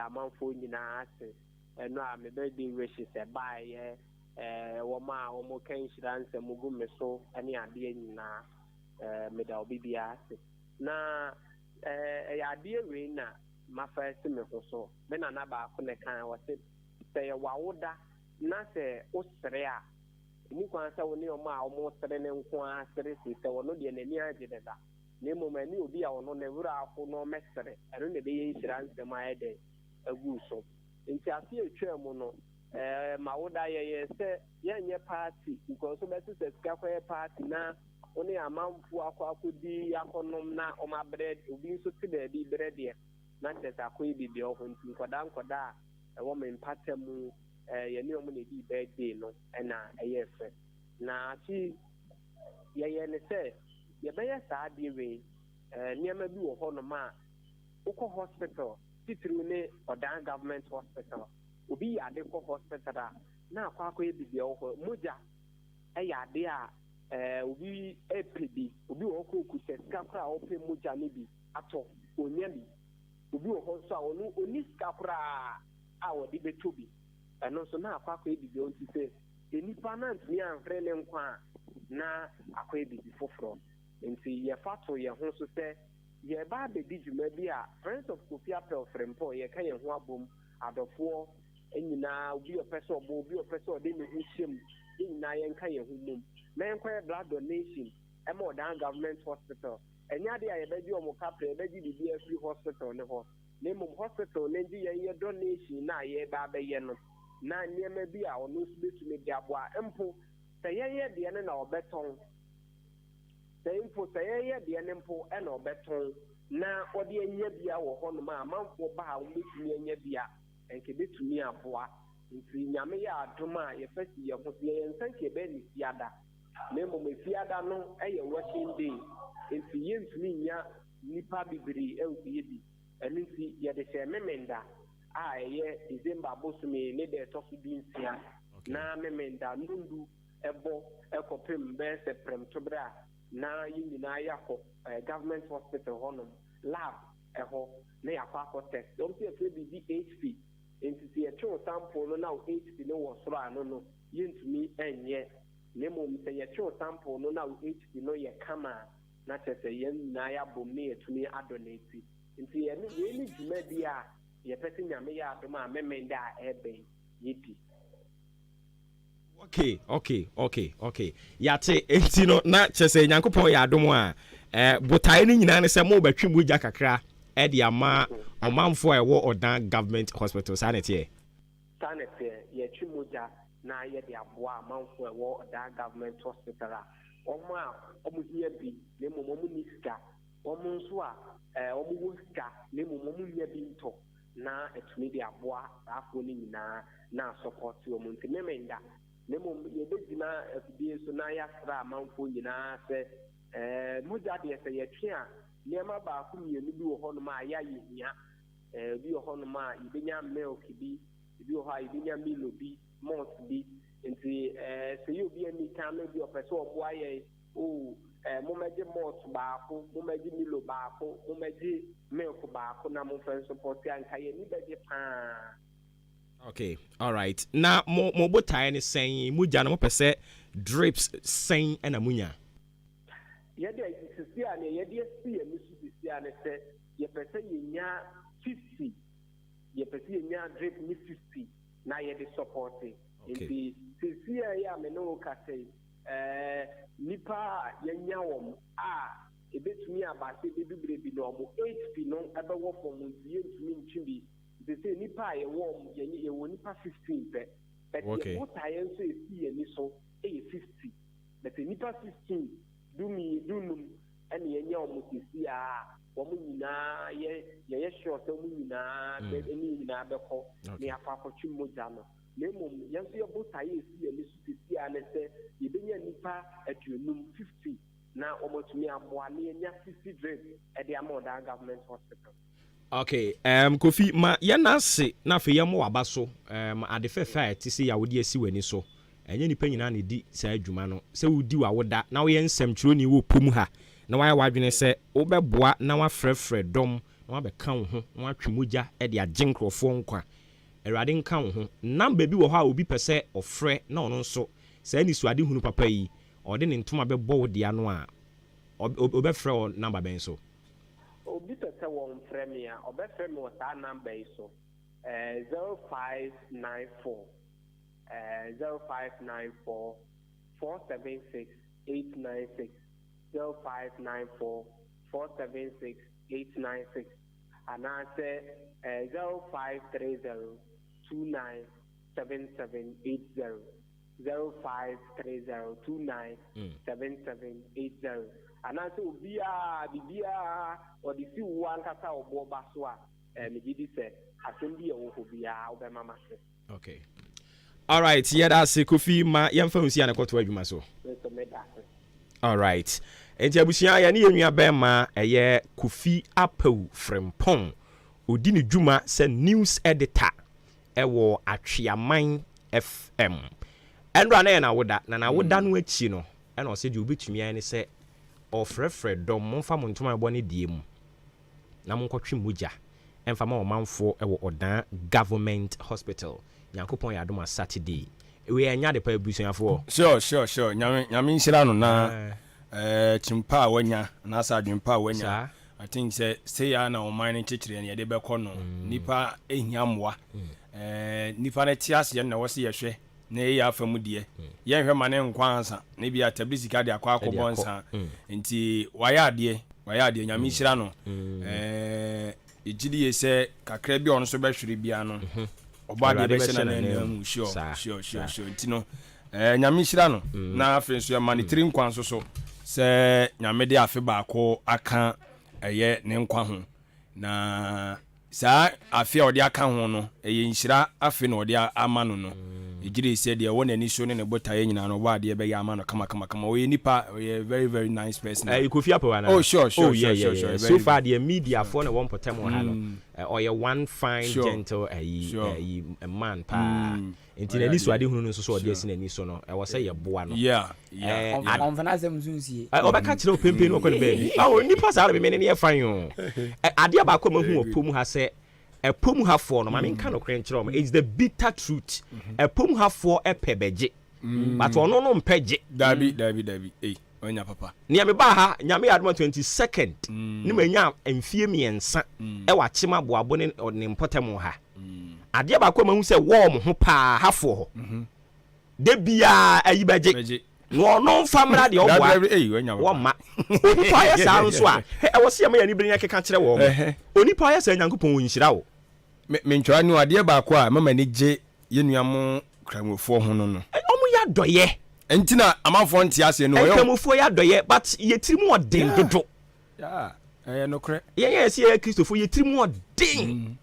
among phone in assets, and now my birthday wishes a buy, Wama, Omo Ken Shidans and Mugum so, any idea na Medal BBS. Na, a idea winner, my first semester so, then another Kunekan was it. Say wawoda na se osrea ni kwansa woni o ma o mo sere ne nko a sere si se wono de nani agede da ne mo mani obi a wono ne wura afo no mesere eno ne be ye hira nsem ayede agu so nti afi etwa mu no mawoda ye se ye nye party because so be se sika kwa party na oni amanfu akodi akonom na o ma bread obi nso ti da bi bread ye na tesa akoi bibi o ho nti nkoda a woman patemu yeni omu ne di birthday no na eyefe na chi ye ne se ye be ya saa de we niam bi wo ho no ma uko hospital titru ne odan government hospital obi ya de ko hospital na akwa ebibi o ho moja ya de a obi epibi obi wo ko kusa skapra ope moja ne bi ato onya bi obi wo ho so a oni skapra a wodi betobi eno so na akwa ebibi o nti se enipa na ntumi anfre ne nkwa na akwa ebibi foforo nti ye fato ye ho so se ye ba be di djuma bi a Friends of Kofi Apel Frempo ye ka ye ho abom adofo enyina obi opeso obo obi opeso de ne ho hyem enyina ye nka ye ho mum na ye nkwa blood donation e mo dan government hospital enya de a ye be di omo kapre ye be di bi free hospital ne ho Name hospital nendi ye donation na ye ba be ye no na niema bi a ono su betumi de aboa empo se ye de ne na obeton se empo se ye de ne mpo e na obeton na ode anya bia wo ho no ma manfo ba ha wo betumi anya bia enke betumi aboa nti nyame ya adoma ye fasi ye ho ye nsanke be ni fiada nemo me fiada no e ye working day nti ye ntumi nya nipa bibiri e obi bi Anisi yade se memenda ye December bosumi ne de tofu binsia na memenda nundu ebo ekopem be se prem tobra na yinina yakọ government hospital honum lab eho na yakọ test don't see if be HP entity a true sample no now HP no was ra no yintumi enye nemo mse ye true sample no now HP no ye kama na chese yen na ya bomne etumi adonate nti ye ni djuma dia ye pese nyame ya adoma memenda ebe yipi okay yate entino na chese nyankopon ya adom a botae ni nyina ne se mo batwi muja kakra e dia ma omanfo e wo odan government hospital sanete ye twi muja na ye dia boa amanfo e wo odan government hospital a omo hia bi ne mo ni sika omo nso a omo wo sika ne mo hia bi nto na etumi dia boa afo ni nyina na support omo nti memenda nemo ye begina afidie so na ya sra amanfo nyina se muja de se ye twe a niema ba ku mienu bi wo hono ma ya yehia bi wo hono ma ibenya milk bi wo ha ibenya milo bi malt bi nti se yo bi ani kan no bi opeso obo aye mo meje malt ba ko mo meje milo ba ko mo meje milk ba ko na mo fan support anka ye ni beje pa. Okay, all right. Na mo botae ne sen muja na mo pese drips sen na munya. Ye de sisi a ne ye de si e misu sisi a ne se ye pese ye nya 50. Ye pese ye nya drip ni 50 na ye de support. Nti sisi a ya me no ka sei nipa ye nya wom a ebetumi abase bebibre bi no mo HP no ebe wo for mo ye ntumi ntwi they say nipa ye warm ye nipa 15 pe but ye what I so see any so 50 but nipa 15 do num and ye nya omo see omo nyina ye sure so omo nyina be any nyina be ko ni afa ko twi moja no na mom ye so ye botaye see any so see ane say ye benya nipa atunum 50 na omotumi aboale enya 50 drip e dey am that government hospital. Okay, Kofi ma yanase na fe yam waba so ade fefa ti se ya wodi asi wani so enye nipa nyina na di sa adwuma no se wodi wa woda na wo ye nsem twiro ni wo pom ha na wa wadwene se wo beboa na wa frefre dom na wa be kan ho na wa twemogya e de agenkrofo nkwa erade nka ho number bi wo ha obi pese ofre na ono nso sa ni suade hunu papa yi ode ne ntoma bebo wo dia no a obefre o number ben so obi pese won premier obefre me what that number is so 0594 0594 476 896 0594 476 896 and I say 0530 29 7780 0530 29 7780 and I say bibia or the see one kasa obo baso a me gidi say assemble o ho bia obema mase. Okay. All right, yeah, that's Kofi ma yemfa hunsi ana kwoto adwuma so. All right. Enti abusia ya ne yenua be ma eye Kofi Apew Frempong odi ne dwuma se news editor ewo Atweaman FM. Endra na na woda na woda no achi no e na o se di obetumi an ne se ofrefre dom monfa montoma ebo ne die mu na monkotwe mogya emfa ma o manfo ewo Odan Government Hospital. Yankopon ya Adwuma Saturday. We anya de pa abusuafo. Sure. Nyame nhyira no na chimpa wanya na sa adwempa wanya. I think say ya na o man nchechire ne de bekọ no. Nipa ehia moa. Nipa na tiase na wose yehwe na ya afamu de. Ye hwe mane nkwa ansa. Na bia tablisika de akwa akọbọ nsa. Nti waya de nyame nhyira no. Ejidi ye se kakra bi ono so behwere bia no. Obade be se na nemu sure ntino nyame hira no na afenso ya manitiri nkwan so se nyame de afe baako aka eye ne nkwa ho na sa afe odi aka ho no eye nhira afe no odi ama no ejire se de wona ni so ne botaye nyina no obade be ya ama no kama we nipa we very very nice person. Kofi Apew na. Oh sure. So far the media for na one potem ha no or you one fine gentle a man pa enti na ni so ade hunu no so ode asi na ni so no e wo say ye boa no on fanazem zunsie obeka kire opempe no okọ be o nipa sa be me ne ye fan o ade ba ko mahu opom ha se epom ha for no ma me nka no kren kire o it's the bitter truth epom ha for epebeje but ono no mpeje dabi onya papa ni me ba ha nyame Adwuma 22nd ni manya emfie miensa e wa chema boabo ne mpotem ha ade ba ko mahu se wo ho pa hafo ho de bia ayibaje no no famra de oboa wo ma onipa ya sa nso a e wo se ya ni brinya keka kire wo onipa ya sa Nyankopon wonhyira wo me ntwa ni ade ba ko a mama ni je yenuam kramofo ho no omu ya doye entina amanfo ntia ase no yo kramofo ya doye but yetirimu odin dodo no kre ye se ya Kristofo yetirimu odin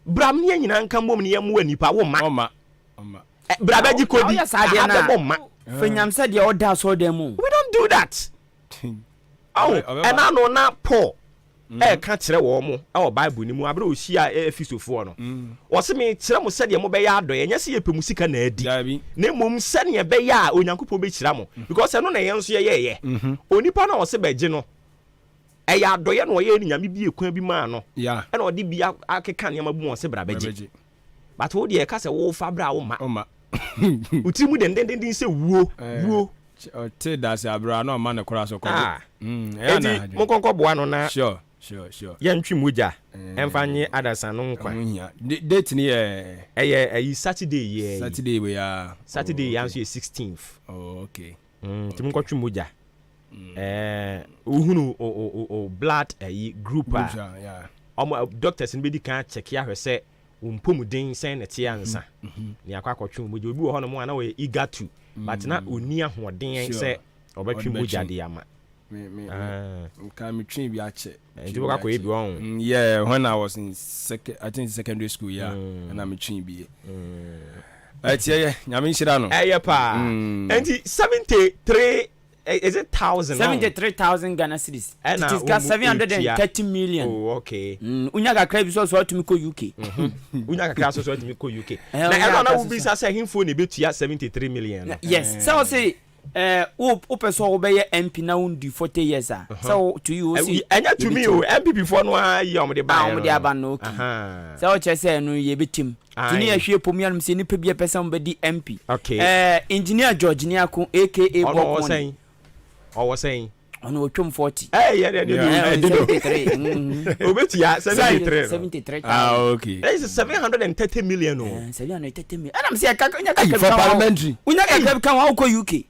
bram ne nyina nka mbom ne yam wanipa wo ma bra baji kodi na fenyam se de oda so dem we don't do that and I know na Paul ka kire wo mo e Bible ni mu abra ohia Efisofo no wo se me kire mo se de mo be ya adoye nya se ye pemu sika na adi na mom se ne be ya Onyankopon be kira mo because no na ye nso ye onipa na wo se beje no eya adoye no ye ni nyame bi ekwan bi ma no e na odi bi akeka ne mabu mo se bra beje but wo de ka se wo fa bra wo ma uti mu den se wuo te da se abra no ma ne kora so ko enti mo konko boa no na sure ye ntwi muja emfanye adasa no nkwa date ni ayi Saturday we ya Saturday ya so 16th okay ti mo nkotwi muja uhunu o blood group omo doctors nbe di kan check ya hwese umpomuden sen ne tia nsa ni akwakotwe muja obi wo ho no mo na we eager to but na oni ahoden se obetwe muja de ama can me train bi ache and you go ebi won when I was in secondary school and I'm train bi nyame nhyira no pa enti 73 is it 1,000? 73,000 Ghana cedis. It is 730 million. Oh, okay. Unya kakra bi so to me ko UK. Unya kakra so to me ko UK. Na e na wo bi say him phone e betua 73 million. Yes. So say o person wo be MP na undi 40 years ah. So to you see. Enya to me o MP before no ayi om de ba. Om de aba no okay. So che say no ye betim. Tini ya hwe pomianum se ni pebia person be di MP. Okay. Engineer George Niako aka Bokon. I was saying on Ochum 40. Hey, yeah. 73. Obetia 73. 73. Okay. That is 730 million. 730 million. And I'm saying for parliamentary. Unya ka come ko UK.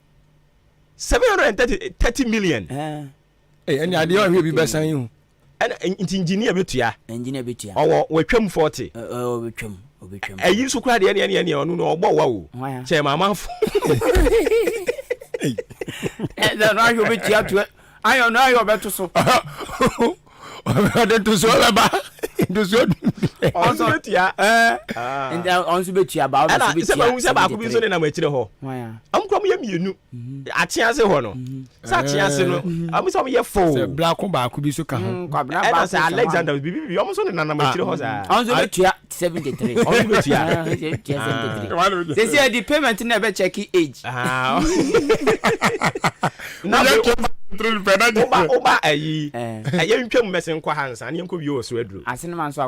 730 million. Hey, any idea we be best on you? And engineer betua. Engineer betua. Oh, we twam 40. Obetwam. Eyi so kra de ne onu no ogbo wa o. Che mama fo. Then I will be to I don't know your better so. I don't do so about. Do so. Also betia and also betia about and se ba hu se ba ko bi so ne na ma chire ho. Am krom ye mienu. Atia se ho no. Sa atia se no. Am so ye fo. Se black ba ko bi so ka ho. And say Alexander bi am so ne na ma chire ho sa. Also betia 73. Also betia 73. They say the payment never check age. Na oba ayi ayi ntwam mesen kwa hansa ne nko bi o so aduro asene man so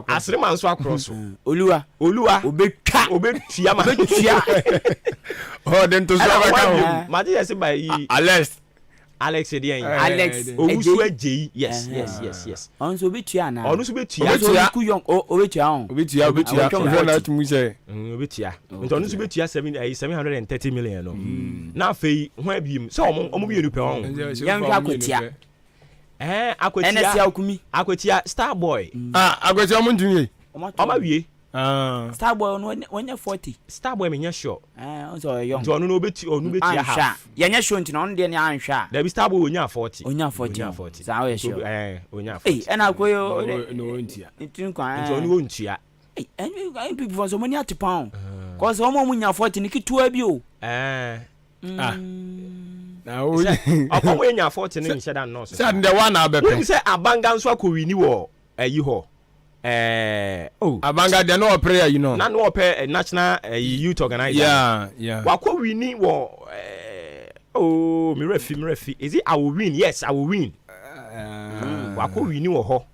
akro so oluwa obetua ma oh den to so aba ma dey say by Alex Edian Alex owusu ajeyi yes on so betua na onu so betua ku yon obetua on obetua na tumu say obetua nto onu so betua 730 million no na afei ho abiem so omo bi enu pe on yan hwa kwatia akwatia Starboy akwatia omo ndunye omo wie Starboy no wonya 40 Starboy me nya sure on so young nto onu no betia half yanya sure nti no de ne anhwa da bi Starboy onya 40 za we sure onya 40 ena koyo no ntia ntin kwa nto onu wontua people for so many atipon cause omo munya 40 ni kitua bi o na o omo enya 40 ni nhyɛ da no so say the one abepe say abanga nso akowini wo ayi ho abanga de no prayer you know na no pay national youth organizer wakowini wo me refi is it I will win yes I will win wakowini wo ho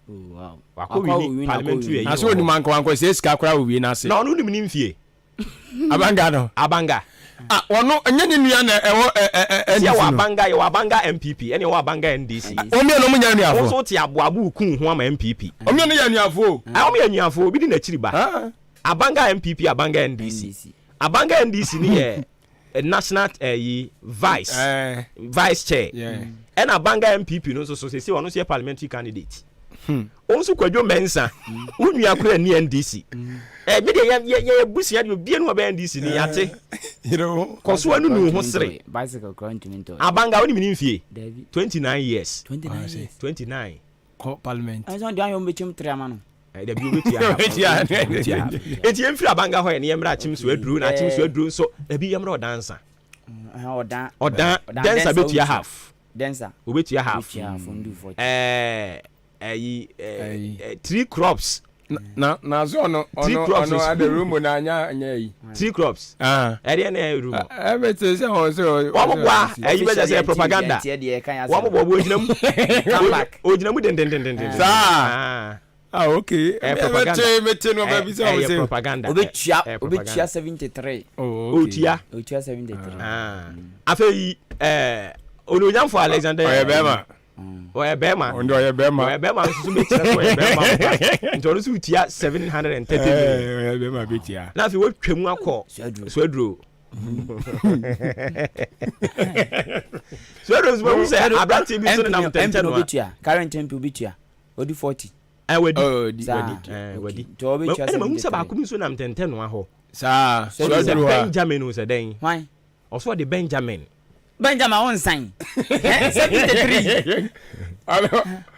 wow wakowini parliamentary aso ni man kwa say ska kra wo wi na se na no ni mfie abanga wono anya ni nua na ewo ya wabanga MPP ene wabanga NDC omi no munya ni afo so ti aboabu kun ho ama MPP omi no ya ni afo omi ya ni afo bi di na chiri ba abanga MPP abanga NDC abanga NDC ni ye national vice chair and abanga MPP no so say wono say parliamentary candidate onso kwadwo mensa unua kura ni NDC me de ye busia de obi enu oba NDC ni yate you know koso anu nu ho sere bicycle continental abanga oni mini mfie 29 years 29 parliament aso de ayo mbechim triama no da bi obetia eti emfiri abanga ho ye ne yemra achim so aduru na achim so aduru so da bi yemra odansa odan dancer betia half dancer obetia half three crops na zo no ono ade room na anya yi three crops ere na room everything say on so wa bwa ayi be say propaganda wa bwa bo ojinamu den sa okay propaganda mete no ba bi say propaganda obetia 73 otia 73 afei ononyamfo Alexander Bema nso be tira so Bema nto so utia 730 Bema betia na fi wotwam akọ so aduro so aduro so say abranti bi so na mtenten no betia current MP betia odi 40 wedi to betia ma musa ba ko bi so na mtenten no ho sa so aduro Benjamin no say den why also the Benjamin on sign 73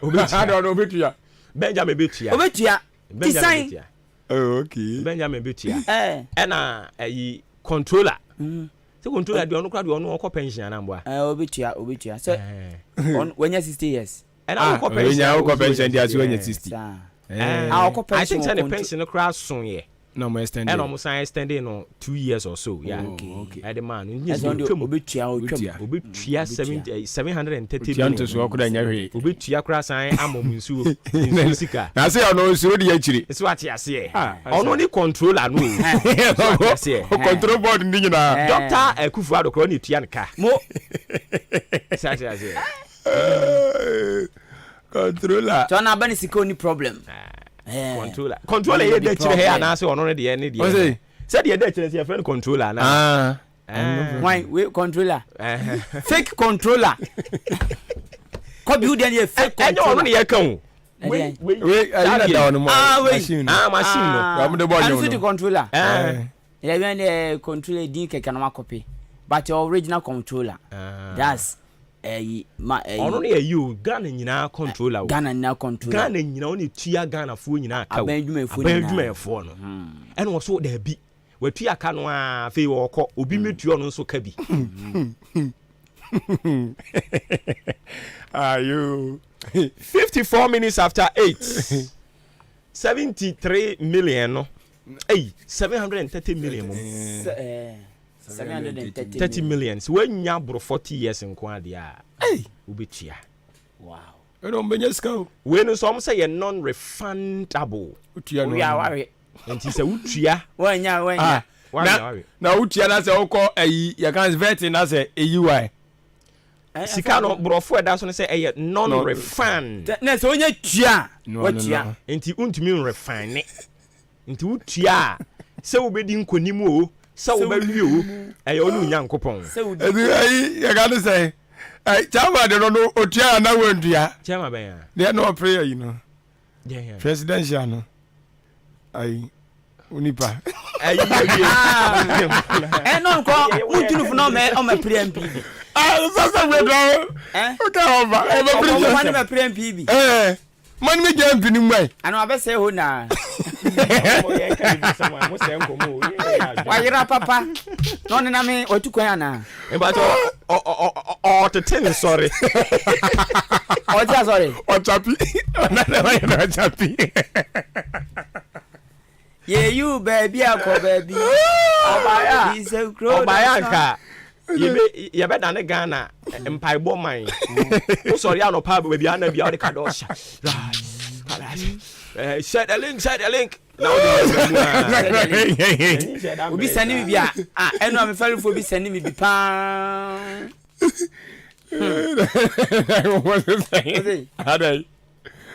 obetia Benjamin betia design okay Benjamin betia na controller So controller do no crowd no pension anambwa. Obitua. So when you 60 years. And I go pension dia so when you 60. I think the pension no crowd soon yeah. No more extended. And almost I extended no 2 years or so. Yeah. Okay. At the man. Obitua 730 million. So could I never. Obitua crass I am Musu. Musica. I say I know so the actually. It's what you say. Only controller no. Control board ni na. Doctor Ekufuado Kroni Tianka. Mo. Controller. So na bani siko ni problem. Controller ye dey chire here na say ono no dey any dey. Say dey dey chire say friend controller na. Why we controller? Fake controller. Could you then fake controller? Ono ye kan. Wait, down machine. Machine no. I'm the boy. I'm the controller. Yeah, when the controller din keke na copy. But your original controller. That's ono ne you Ghana nyina controller. Ghana nyina controller. Ghana nyina oni tua Ghana fo nyina aka. Abandwuma fo no. And also there be we tua aka no a fe wo kọ obi metua no nso ka bi. Ayo 54 minutes after 8. 73 million no. 730 million. 730 million. So when you bro 40 years in Kwadia, ubitia. Wow. I don't mean you when some say you're non-refundable. We are worried. And he said, Utia. When ya. Now, Utia, that's a call a you can't vet in as a UI. Sikano bro for that's when say a non-refund. That's only tia. What ya? Inti untimi refine it. Inti Utia. So we didn't konimo. So be you e onu nyankopon you got to say chama de no otua na wandua chama ben ya there no prayer you know yeah presidential no ai unipa no ko utunu fu no me prayer MPB so we do okay over me prayer MPB man me jam pini mai anu abese ho na wayira papa no na me otukwan ana but to tell sorry sorry o chapi na wayira chapi yeah you baby akọ baby obaya is a grow obaya nka ye be dane Ghana empaibo man o sorry ano pa baby ana bia o de kadosha share the link now obi send me bia eno am fell for bi send me bi pa adai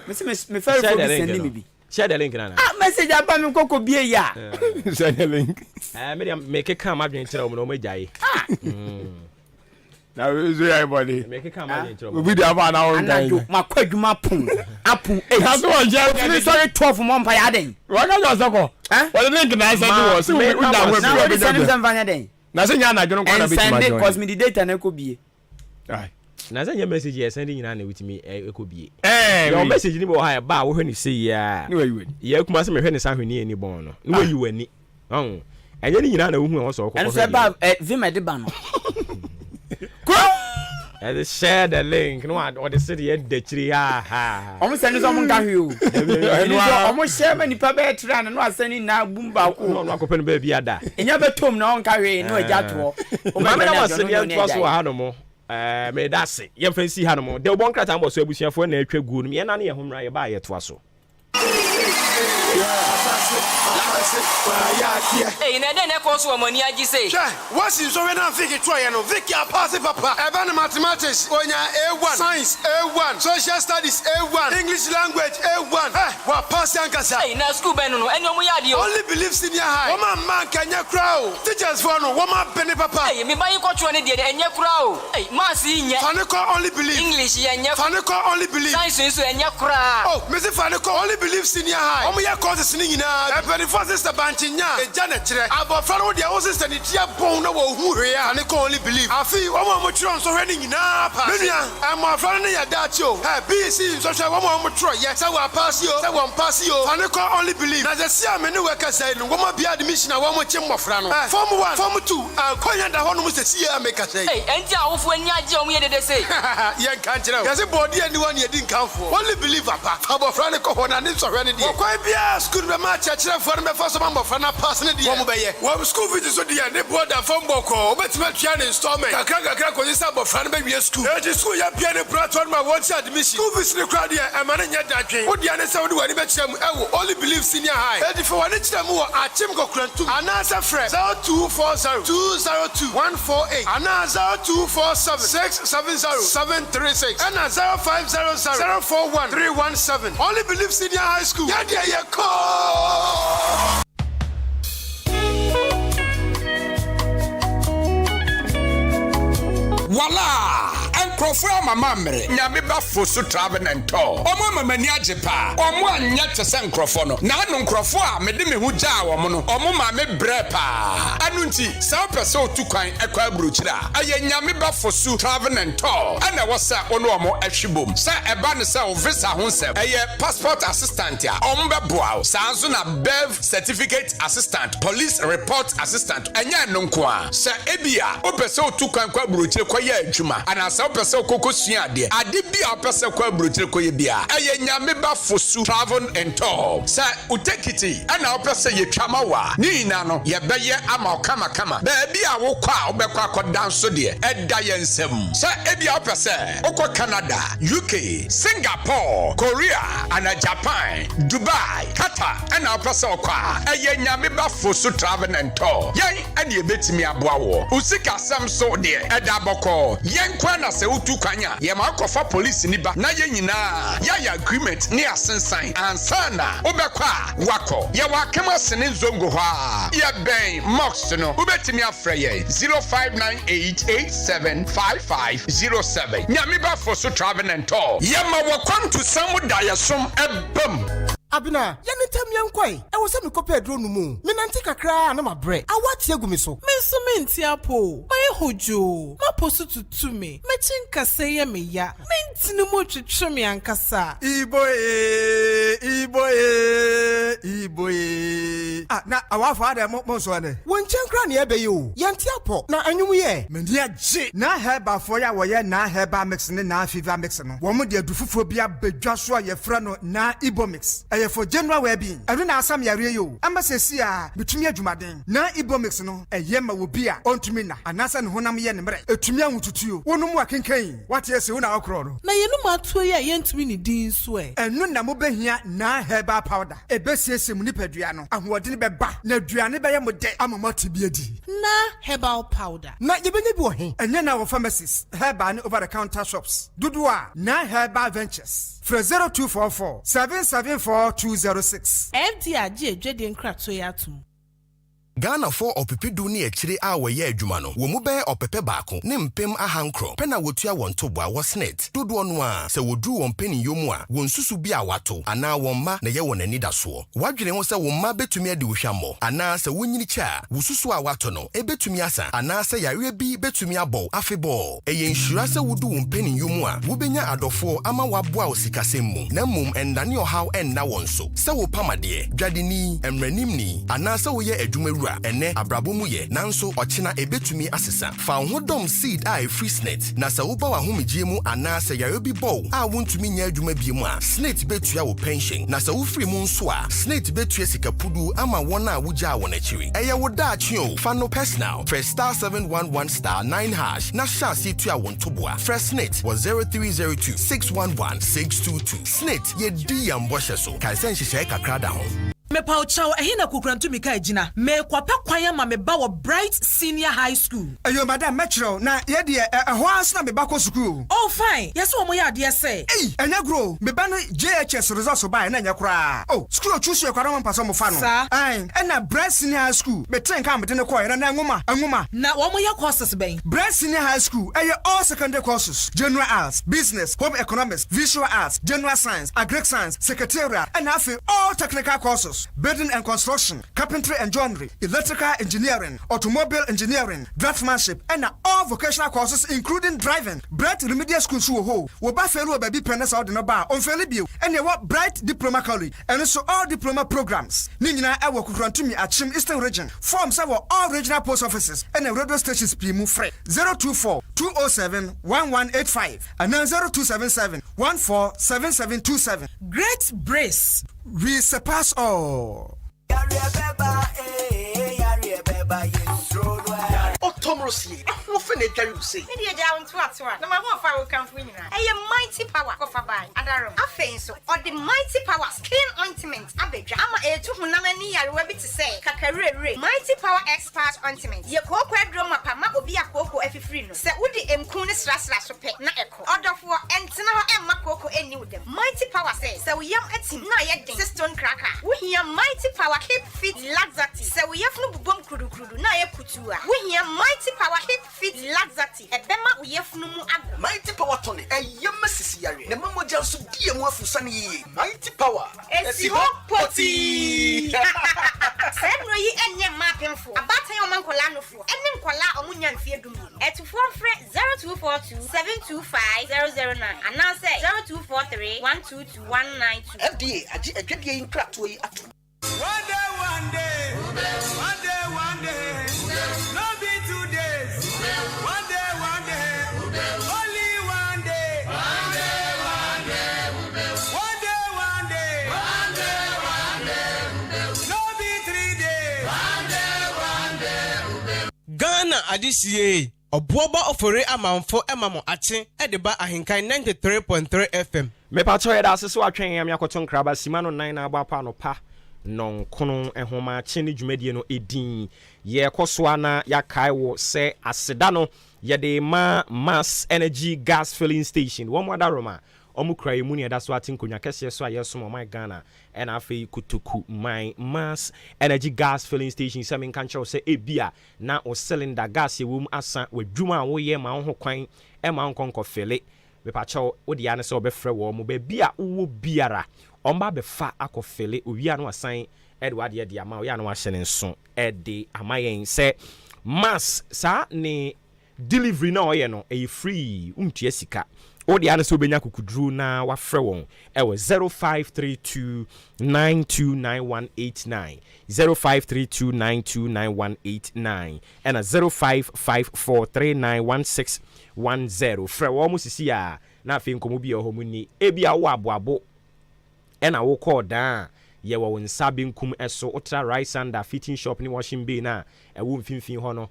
me fell for bi send me bi share the link na message aba me kokko bie ya share the link me make come adwen kire o mo jaye na we zo everybody make come adwen kire o we be there about now makwadwuma apun that's what you sorry 12 month pa ya den wa ga jo soko what link na send you was we na we be send vanya den na say nya na dwon kwa na be ma join cause me the data na ko bie na say nya message ye send nyina na with me ko bie your message ni bo ha ba wo hwani say ya ni we ye kuma say me hwani sa hwani ni bon no ni we yi wani enye ni nyina na wo hu wo so ko and say ba vima de ba no and share the link no what the city e de chiri ha omo send so mo nka hwe o omo share ma nipa be tra na no asani na bumba ko no akopɛ no ba bia da enya betom na on ka hwe no agya to o ma na wasani ya to so ha no mo me da se ye fancy ha no mo de bon krata mbo so abusuafo na atwa gu no me na na ye homra ye ba ye to so Hey, na den e ko so amani agi say. What's in so when I think it try no Vicky pass papa. Even mathematics onya A1, science A1, social studies A1, English language A1. Wa pass yankasa. Hey, na school ben no enyo mo yade o. Only believe senior high. Woman man kanya crowd. Teachers for no woman penny papa. Hey, me buy ko tro ne de enye crowd. Hey, mass nya. Faniko only believe. English nya. Faniko only believe. Science so enye crowd. Oh, me say Faniko only believe senior high. Omo ye causes ni nyina. Ebeni for sister Banchinya. Eja na kire. Abofra no dia wo sister ni tia bon na wo hu hwe a ne ko only believe. Afi omo mo kire so hwe ni nyina pa. Menua, amofra no ya dachi o. BC so hwe omo mo tro ye. Se wa pass yo, se wa pass yo. Ane ko only believe. Na je sia me ne we ka say no. Wo ma bia admission a wo mo chi mmofra no. Form 1, Form 2. Konya da ho no mo se sia me ka say. Hey, enti awofo ani age omo ye de say. Yen kan kire. Yase body ani one ye din kanfo. Only believer pa. Abofra ne ko ho na ne so hwe ne die. Ko bia school be ma chekire for me for so mmofra na pass ne die. Wo mo be ye. Wo school fees so die ne border from boko. Obetima tua ne installment. Kakra ko say abofra ne be wie school. E school ya bia ne platform ma want admission. School fees ne crowd here e ma ne nya dadwen. Wo dia ne say wo de wani be kire mu. E wo only believe senior high. E di for wani kire mu wo achim kokrantum. Anasa frɛ 0240 202 148. Anasa 0247 670 736. And 0500 041 317. Only believe senior high school. Yeah, yeah, yeah, call. Voila! Enkrofo mama mre nyame ba fosu travel and tour omo mama ni ajepa omo anya tese enkrofo no na anu enkrofo a mede me hu gya wo no omo ma me brepa anu nti sa pese otukwan ekwa abrochira aye nyame ba fosu travel and tour ana wosa ono omo ahwibom sa eba ne sa visa ho nsem eye passport assistant a omo be boa sa anzo na bev certificate assistant police report assistant anya no nko a sa ebia opese otukwan kwa abrochire kwa ye adwuma ana sa opese okoko sua ade bia opese kwa abrochire kwa ye bia eye nyame ba fosu travel and tour sa utekiti ana opese ye twama wa ni na no ye beye ama okama kama ba bia wo kwa obekwa akodan so de eda ye nsem sa ebia opese okọ Canada UK Singapore Korea ana Japan Dubai Qatar ana opese okwa eye nyame ba fosu travel and tour yen ade ebetimi aboa wo usika sam so de eda boko yen kwa na se utu kwanya ye ma kofa police ni ba na ye nyina ya agreement ni asensan ansana obekwa wako ye wakema sene zongo ha ye ben mox no ubetimi afre ye 0598875507 nyame ba for so travel and tour ye ma wakwan to samuda yesom ebam Abina, yanitam yankwai. E wo se me kopɛ aduro no mu. Me nante kakra na mabrɛ. Awati agu me so. Me so me ntiapo. Mai hojo. Ma posu tutu me. Me chinkase ye me ya. Me ntini mo twetwe me ankasa. Iboye. Ah, na awafa ada mo so ane. Won chenkra ne ebe yo. Yantiapo. Na anwum ye. Me dia je. Na heba fo ya wo ye na heba mix ne na fever mix no. Wo mo de adufufo bia badwa so ye fra no na Ibo mix. For general well-being, I don't know some yare you. Ambassador, between Jumaden, na Ibomix no, a yema will be a on to me na, and Nasan Honam Yen, a Tumian to you. One more can cane. What yes, you know, crowd. Na you know, my 2 year yent winning Dean's way. And no Namobe here, na herba powder. A best yes, Munipedriano, and what didn't be back. No Driani by a mode, I'm a multi-beardy. Na herbal powder. Na you believe boy, and then our pharmacists, herban over the counter shops. Dudua, na herba ventures. For 0244 774 206. FDRG Jedin Kratoyatum. Ghana for opepedu ni echire a woye adwuma no wo mu be opepe baako ne mpem ahankro pe na wotua won to boa wasnet dodo no a se wodru won pani yomu a won susu bi a wato ana won ma na ye won ani da so wadwene ho se won ma betumi ade wohwammo ana se wonyini cha wo susu a wato no e betumi asa ana se yare bi betumi abo afebo eye nhura se wodu won pani yomu a wo benya adofo ama waboa osikasem mu na mum endane ohaw enna won so se wo pamade dwadeni emranim ni ana se wo ye adwuma ene abrabomu ye nanso ochina ebetumi asesa fa hodom seed a free snet na sa wo ba wa homegye mu ana sa yare bi bow a wontumi nya adwuma bi mu a snet betua wo pension na sa wo free mu nso a snet betua sikapudu ama wona a wugya won akiri eye wo da achio fa no personal press *711*9# na chance tua won toboa fresh snet was 0302 611 622 snet ye di amboshe so kai sen hyehyɛ kakra da ho me pa ochaw ehina kokrantu mika ejina me kwape kwan ma me ba wo Bright Senior High School. Ayo madam metro na ye de ho asna me ba ko school. Oh fine, yes wo mo ya de say. Hey, enya grow me ba no JHS results ba na enya kra. Oh, school choose your kwara mpasa mo fa no. Ai, na Bright Senior High School me tren ka me de ko ye na nwoma. Na wo mo ya courses ben. Bright Senior High School all secondary courses, general arts, business, home economics, visual arts, general science, agric science, secretarial, and all technical courses, building and construction, carpentry and joinery, electrical engineering, automobile engineering, draftsmanship, and all vocational courses including driving. Bright Remedial School ho wo ba felu baby pennes out no ba on feli bio and you what Bright Diploma College and also all diploma programs. Ni nyina e wo kukrantumi Achim Eastern Region. Forms are all regional post offices and radio stations primu free 024 207 1185 and 0277 147727. Great Brace. We surpass all. Otomrosi, no fene tell you say. Media down to us, no matter how far we come from. A mighty power of a buy. Adaro, a face or the mighty power skin ointment. Abeja, ama a 200 year rabbit to say, Kakare, mighty power expert ointment. Your cocoa drama, Pama, or be a cocoa if you free. Say, would the Mkunis Raslas pet na echo. Order for Antina and Makoko and new them. Mighty power says, so we are at him, na yet stone cracker. We hear mighty power keep fit laxati. So we have no bomb kudu na ye kutua. We hear mighty power keep fit laxati. A bema we have no more. Mighty power Tony, a young Mississippi. The Mamma Johnson, dear Mofusani. Mighty power. It's your potty. Send me and your mapping for a battalion of Colano for and then Kola or Munyan Fiedum. At 0242 725 009 and now say 0243 122 192. FDA, I get you in crack to you. One day, no be 2 days. One day, only one day. No be 3 days. Ghana adisiye obuoba ofore amanfo emamo ache edeba ahenkan 93.3 FM. Me pato ya da so atwen ya akoton kraba simano 9 na agba pa no pa non kono ehoma chini dwumadie no edin ye kosoa na yakai wo se aseda no ye de mass energy gas filling station wo mo da roma omukra emu ne da so atinkonya kese so ayeso my Ghana and afei kutuku my mass energy gas filling station se men kan chew se ebia na o cylinder gas ye wom asa wadwuma wo ye ma ho kwan e ma nkonko fele me pa chew odi ane se obefre wo mo ba bia wo biara omba be fa akofele owia no asan Edward ye dia ma oya no ahye ne nso ede amayen se mass sa ne delivery na oye no e free umtua sika odi ane se obenya kukudru na wafre won e wo 0532929189 0532929189 and 0554391610 frɛ wo mu sisi a na afi nkomo bi ho mu ni ebia wo aboabo ena wo call da ye wo nsa benkum eso ultra rice under fitting shop ni washing bay na e wo mfimfin ho no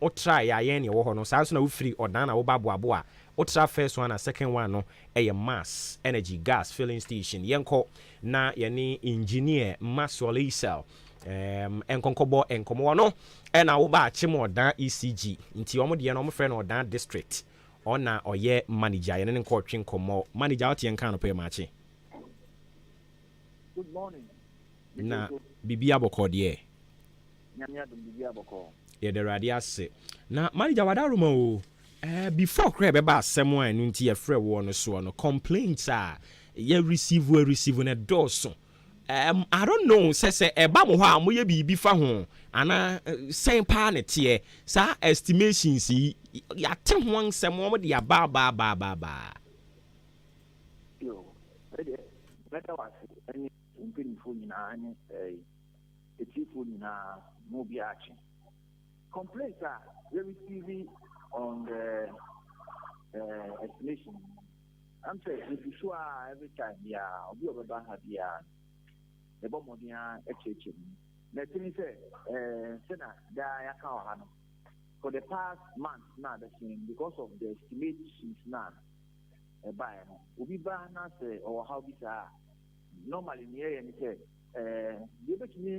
ultra ya ye ne wo ho no sa so na wo free odan na wo baboabo a ultra first one and second one no e mass energy gas filling station yenko na ye ni engineer mass Olisel enkonkobo enkomo no ena wo ba ache mo odan ECG nti omo de no mo frɛ no odan district ona oye manager ye ne nko twen komo manager ot yen kan no pe mache. Good morning. Na bibi aboko de Nyamia dum bibi aboko. Ye de radiase. Na manager wadaruma o before crab ba asem an nu nti ye frɛ wo no so no complaints are ye receive na doso. I don't know say eba mo ha mo ye bibi fa ho ana sen pa ne tie sa estimations ya te ho nsem mo de ba yo better was any impinfo nyina any etifo nyina mo bi achi complaints are we receive on the estimation. I'm saying if you sure every time obi obeba ha bia the bomodia echeche na tini say sena da ya ka ha no for the past month now the thing because of the estimations now buy no obi ba na say or how this are normally near any say you bet me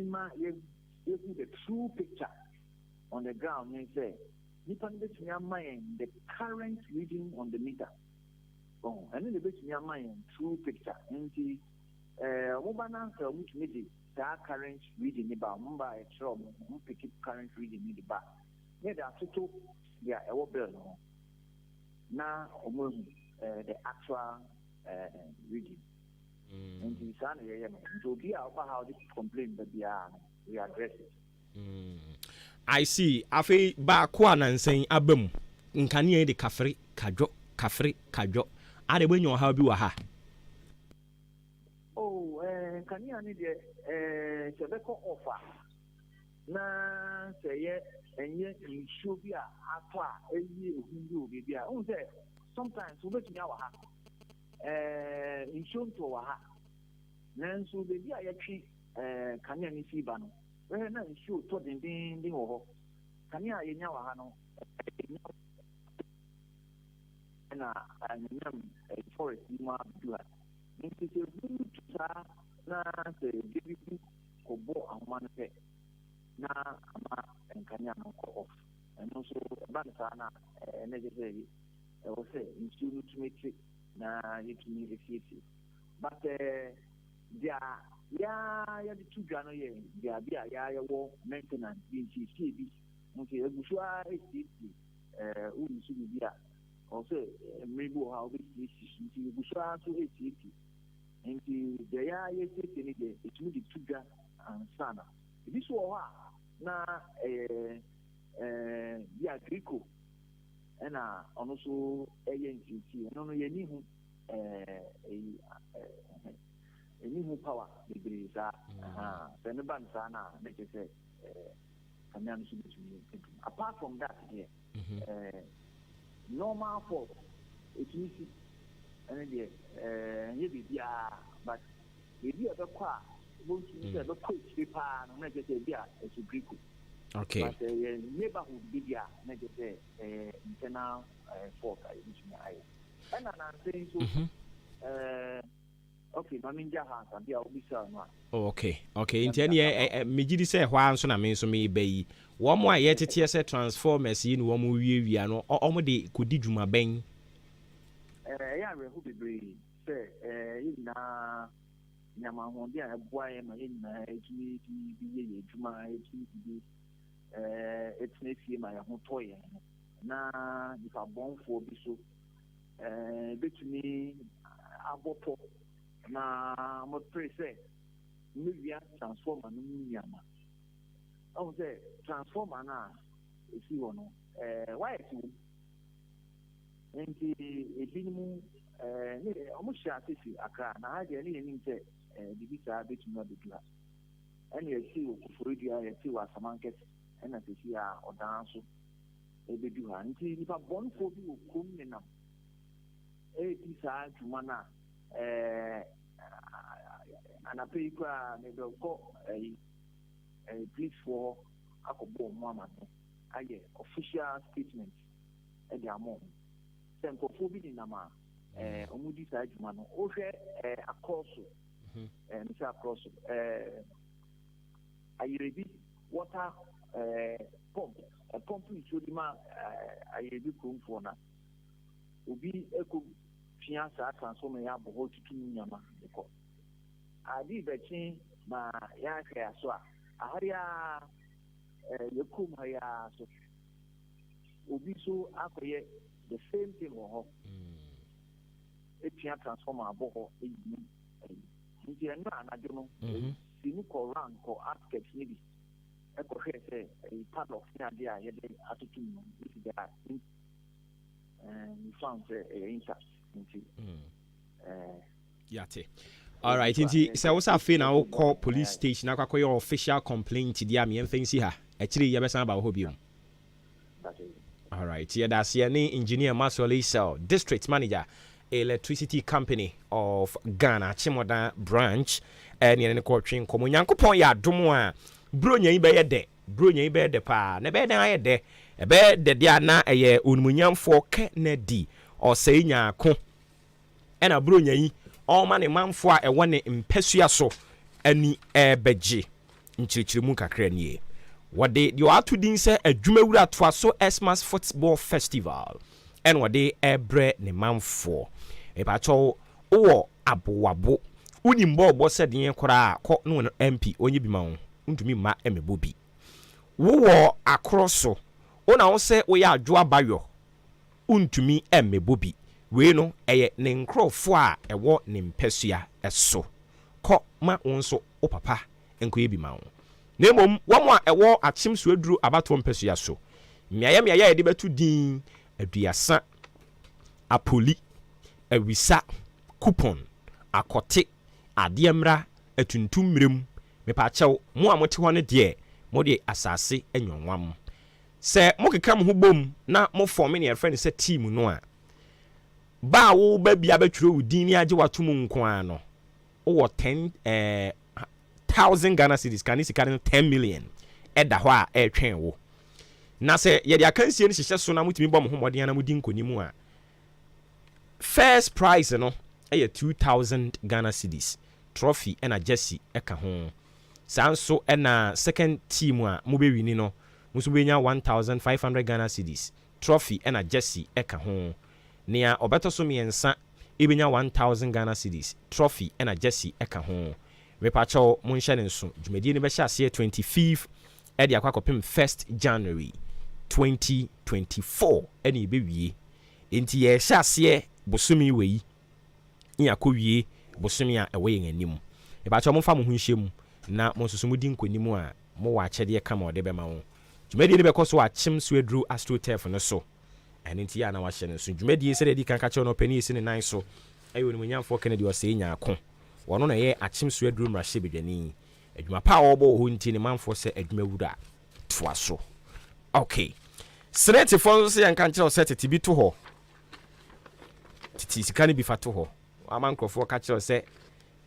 you see the true picture on the ground and say nipa bet me mind the current reading on the meter. Oh, and then the bet me mind true picture. And the mobana which made that current reading about Mumbai from pick current reading in the back. Yeah, there are two yeah, a bill now almost the actual reading. And the son, so be about how this complaint that we address it. I see. Afe ba kwa na nsen abam. Nkane de kafre kadwo. Ade wenyo ha bi wa ha. Oh, nkane ani de sebeko offer. Na say enye insho bi a atwa eyi ehundu obi bi a. On say sometimes we betumi awa ha. Insho to wa ha. Nanso bebi a yatwi kane ani si ba no. We na insho to den wo ho. Kane a yenya wa ha no. Na anyam forest ma bua. Nti se bu tsa na se bibi ko bo amman fe na ama nkanya no ko off. Eno so ban sa na na je se e wo se insho to make na yitumi efiefi. But dia ya the two gano ye dia bia ya wo maintenance bi ci bi nti egusua esiti uri su bia o se mribo ha obi ci nti egusua so esiti nti dia ya esiti ni de etumi di tuga ansana bi so ha na bia griko ena ono so eye nti no ye ni hu any who power the Brisa, Senaban Sana, make it say, apart from that, here, normal force, it's easy, and but if you have a car, most of the coach, paper, and make it say, yeah, it's a Greek. Okay. But neighborhood media, make it say, internal force, and I'm saying so. Okay, maminja ha bia obisa no. Okay. Nti megidi say hwa nso na me nso me bayi. Wo mo a yetete say transformers yi no wo mo wiewia no o de kodi dwuma ben. Ya rehu bebre say na nyama honde a boaye ma na ejumi bi dwuma ejumi bi etnefie ma ya ho toye na difa bonfo bi so betumi abopo na mo pray say maybe transformer no nyama o say transformer na esi wono why esi nti ebimu ni omo sha sisi akra na ha de ni nim say bibisa betumi abedua ene esi okufurudua esi wa samanket ena sisi a odanso ebedu ha nti nipa bonfo bi okum ne nam ti sa dwuma na anape kwa maybe go please for akobo mo amano aye official statement e dia mo sempo fobi ni nama omudi sa adwuma no o hwe across misa across ayerebi water pump ichodima ayerebi kumfo na obi eko fiansa transformer ya bo hotutu nyama eko adi bechi ma ya kaya so aharia yekum ya so obi so akoye the same thing ho e transformer bo ho eyi nti eno anadwo no sinu ko rank ko aspect ni bi e ko hwe se e part of ya dia ye de atutu no this that found interest nti yate. All right, nti se wo sa fe na wo call police station akwakoye official complaint dia me mfansi ha akiri ye besan ba ho biom. All right, here that's here ni engineer Masoli Cell, district manager electricity company of Ghana Chimoda branch and ye ne ko twen komo nyankopon ya domo a bronya yi be ye de pa na be dan aye de e be de dia na eye onumunyamfo ke na di o sei nyaako ena bronya yi o ma ne manfo a e wone mpasua so ani ɛbɛgye nkyirikyirimu kakra nie wɔde deɛ wato din sɛ adwumawura toa so Xmas football festival ɛna wɔde ɛbrɛ ne manfoɔ ɛbɛkyɛw wɔ aboabo wonim bɔɔbɔ sɛ deɛ koraa kɔ no no MP onye bi ma wo ntumi ma ɛmɛbɔ bi wowɔ akoro so wona wo sɛ woyɛ adwo abayɔ ntumi ɛmɛbɔ bi wei no ɛyɛ ne nkrɔfo a ɛwɔ ne mpɛsua ɛso kɔ ma wo nso wo papa nkɔyɛ bi ma wo na mmom wɔn a ɛwɔ akyem so aduru abato mpɛsua so mmeayɛ yɛde bɛto din aduasa apoli awisa coupon akɔte adeɛmra atuntum mmerem mepaakyɛw mo a mote hɔ ne deɛ mo de asase anwanwam sɛ mo keka mo ho bom na mo form ne yɛfrɛ ne sɛ team no a ba wo ba bia bɛtwerɛ wo din ne agye wato mu nko a no wo 10,000 Ghana cedis kan sika no 10 million ɛda hɔ a ɛtwɛn wo na sɛ yɛde akansie no hyehyɛ so na mutumi bɔ mo ho mmɔden na mudi nkonimu a first prize no ɛyɛ 2,000 Ghana cedis trophy ɛna jersey ɛka ho saa nso ɛna second team a mobɛwini no muso bɛnya 1,500 Ghana cedis trophy ɛna jersey ɛka ho nea ɔbɛtɔ so mmiɛnsa ebɛnya 1,000 Ghana cedis trophy ɛna jersey ɛka ho mepakyɛw mo nhyɛ ne nso dwumadie no bɛhyɛ aseɛ 25th ɛde akɔ akɔpem 1st January 2024 ɛne ɛbɛwie enti yɛhyɛ aseɛ bosomi wei nya kɔwie bosomi a ɛwɔ yɛn anim mepakyɛw mo mfa mo ho nhyɛ mu na mo nso mo di nkonimu a mo wɔ akyɛdeɛ kama ɔde bɛma wo dwumadie no bɛkɔ so akyem so aduru astroturf no so ɛno nti yɛ na wahyɛ no so dwumadie sɛ de kan ka kyerɛ no pɛni esi ne nan so ɛyɛ onimonyamfoɔ Kennedy ɔsɛ nyaako wɔno na yɛ akyem so aduru mmarahyɛ bedwani adwuma pa a wɔbɔ wɔ hɔ nti ne manfoɔ sɛ adwuma wura toa so okay senetefoɔ nso sɛ yɛnka nkyerɛ sɛ tete bi to hɔ tete sika no bi fa to hɔ ama nkurɔfoɔ ka kyerɛ sɛ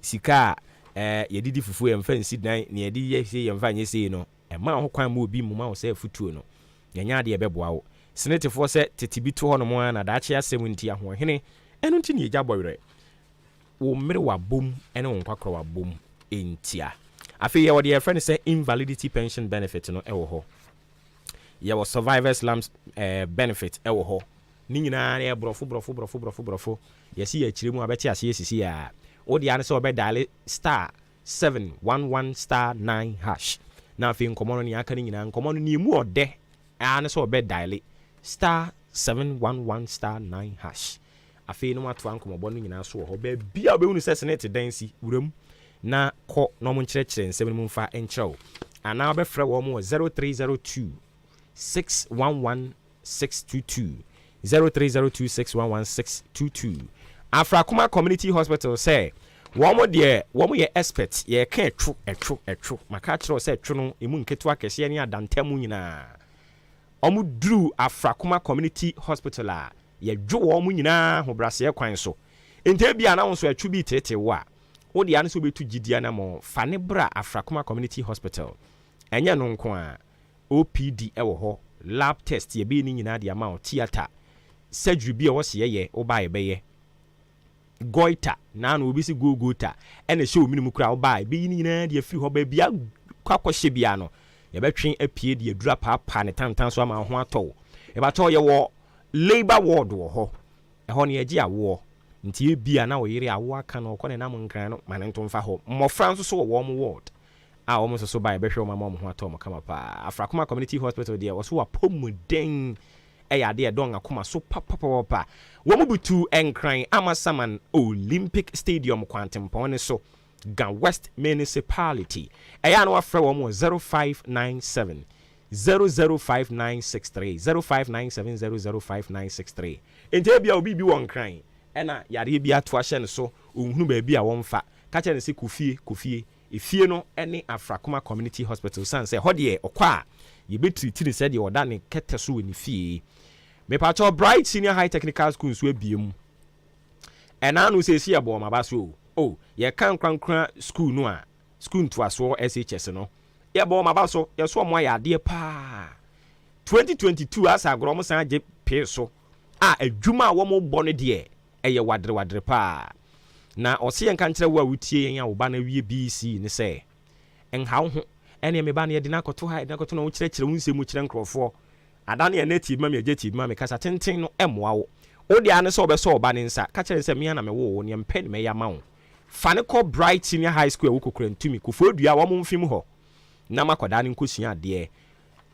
sika a yɛdidi fufuo yɛmfa nsi dan ne yɛde yɛ sɛ yɛmfa nyɛ sei no ɛma ho kwan ma obi moma wo sɛ afutuo no yɛnya adeɛ bɛboa wo senetefoɔ sɛ tete bi to hɔ no mo na daakye asɛm nti ahoɔhene ɛno nti ne yɛgya bɔwerɛ wo mmere wabom ɛne wo nkwakorɔ wabom ɛntia afei yɛwɔ deɛ yɛfrɛ no sɛ invalidity pension benefit no ɛwɔ hɔ yɛwɔ survivors lump benefit ɛwɔ hɔ ne nyinaa ne borɔfo yɛsi yɛ akyire mu a bɛte aseɛ sisi a wode ane sɛ wɔbɛdaale *711*9# na afei nkɔmmɔ no ne aka no nyinaa nkɔmmɔ no ne mu ɔdɛ ane sɛ wɔbɛdaale *711*9# afei no matoa nkɔmmɔbɔ no nyinaa so wɔ hɔ baabi a wobɛhunu sɛ sene te dan si wuram na kɔ na ɔmo nkyerɛkyerɛ nsɛm no mu mfa nkyerɛ wo anaa wobɛfrɛ wɔ mo wɔ 0302 611 622 0302 611 Afrakuma Community Hospital say wɔn yɛ expert yɛka ɛtwo maka kyerɛ sɛ ɛtwo no emu nketewa kɛseɛ ne adantamu nyinaa ɔmo duru Afrakuma Community Hospital a yɛdwo wɔn nyinaa ho braseɛ kwan so nte bia na wɔn so ɛtwo bi tete wo a wo de ane so betu gidia na mo fa ne bra Afrakuma Community Hospital ɛnyɛ no nko a OPD ɛwɔ hɔ lab test yɛbɛyɛ ne nyinaa de ama wo theater surgery bi a wɔsi yɛyɛ wo ba yɛbɛyɛ goita na no obi si gogota ɛna hyɛ omi mu kura wo ba ɛbɛyi ne nyinaa de afiri hɔ ba bia kwakɔhyɛ bia no yɛbɛtwe apie de adura paapa ne tantan so ama ho atɔ yɛbɛtɔ yɛwɔ labor ward wɔ hɔ ɛhɔ ne yɛgye awoɔ nti bia na wo yere awoɔ aka no kɔ ne nam nkran no ma ne nto mfa hɔ mmɔfra nso so wɔ wɔn ward a wɔn nso so ba yɛbɛhwɛ wɔn ama wɔn ho atɔ wɔn kama pa Afrakuma Community Hospital deɛ wɔso wɔ apɔmuden ɛyɛ adeɛ dɔn akoma so papapapa wɔn butu nkran Amasaman Olympic Stadium kwantempɔn ne so Ga West Municipality ɛyɛ ano afrɛ wɔn wɔ 0597 005963 0597 005963 nti bia obi bi wɔ nkran ɛna yare bi ato ahyɛ ne so ohunu baabi a wɔn fa ka kyerɛ ne sɛ kofie efie no ɛne Afrakuma Community Hospital san sɛ hɔ deɛ ɔkɔ a yɛbɛtiriti ne sɛ deɛ ɔda ne kɛtɛ so wɔ ne fie mepacho Bright Senior High Technical School so abiem ɛna no sɛ si ɛbɔ ma ba so yɛ kan krankran school no a school to aso SHS no yɛ bɔ ma ba so yɛ so mo ayɛ adeɛ pa 2022 asa agro mo san gye pe so a adwuma a wo mo bɔ no deɛ ɛyɛ wadre pa na ɔse yɛn kan kyerɛ wo a wotie yɛn a wo ba na wie BC ne sɛ enha wo ho ɛne me ba na yɛde na akɔto ha na akɔto na wo kyerɛkyerɛ wo nsɛm kyerɛ nkrɔfoɔ adane yɛ native ma me agye tib ma me kasa tenten no ɛmoa wo wo de ane sɛ ɔbɛsɔ ɔba ne nsa ka kyerɛ sɛ me na me wo wo ne mpɛ ne me ya ma wo fa ne kɔ Bright Senior High School a wokɔkura ntumi kofo dua wɔn mfim hɔ na makɔda ne nkosua adeɛ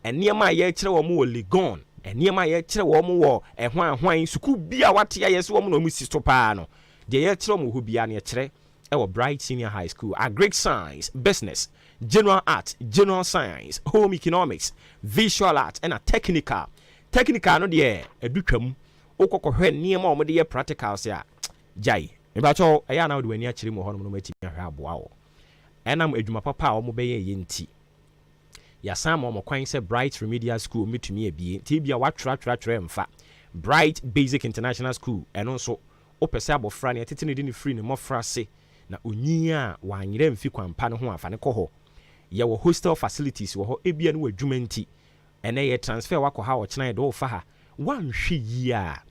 ɛnneɛma a yɛkyerɛ wɔn wɔ Legon ɛnneɛma a yɛkyerɛ wɔn wɔ ɛhwan sukuu bi a wate ayɛ sɛ wɔn na wɔn si so paa no deɛ yɛkyerɛ wɔn hɔ bia ne yɛkyerɛ ɛwɔ Bright Senior High School Agric Science, Business, General Art, General Science, Home Economics, Visual Art ɛna Technical no deɛ ɛdutwam wokɔkɔhwɛ nneɛma a wɔn de yɛ practicals a gyae mebakyɛw ɛyɛ na wode w'ani akyerɛ mu hɔ no matumi ahwɛ aboa wo ɛnam adwuma papa a wɔn bɛyɛ yɛ nti yɛsan ma wɔn kwan sɛ Bright Remedial School metumi abie nti bia watwerɛ mfa Bright Basic International School ɛno nso wopɛ sɛ abɔfra ne ɛtete ne de ne firi ne mmɔfra se na onyi a wanyerɛ mfi kwampa no ho afa ne kɔ hɔ yɛwɔ hostel facilities wɔ hɔ ebia no wɔ adwuma nti ɛnɛ yɛ transfer wakɔ ha ɔkyena yɛ de wofa ha wanhwɛ yie a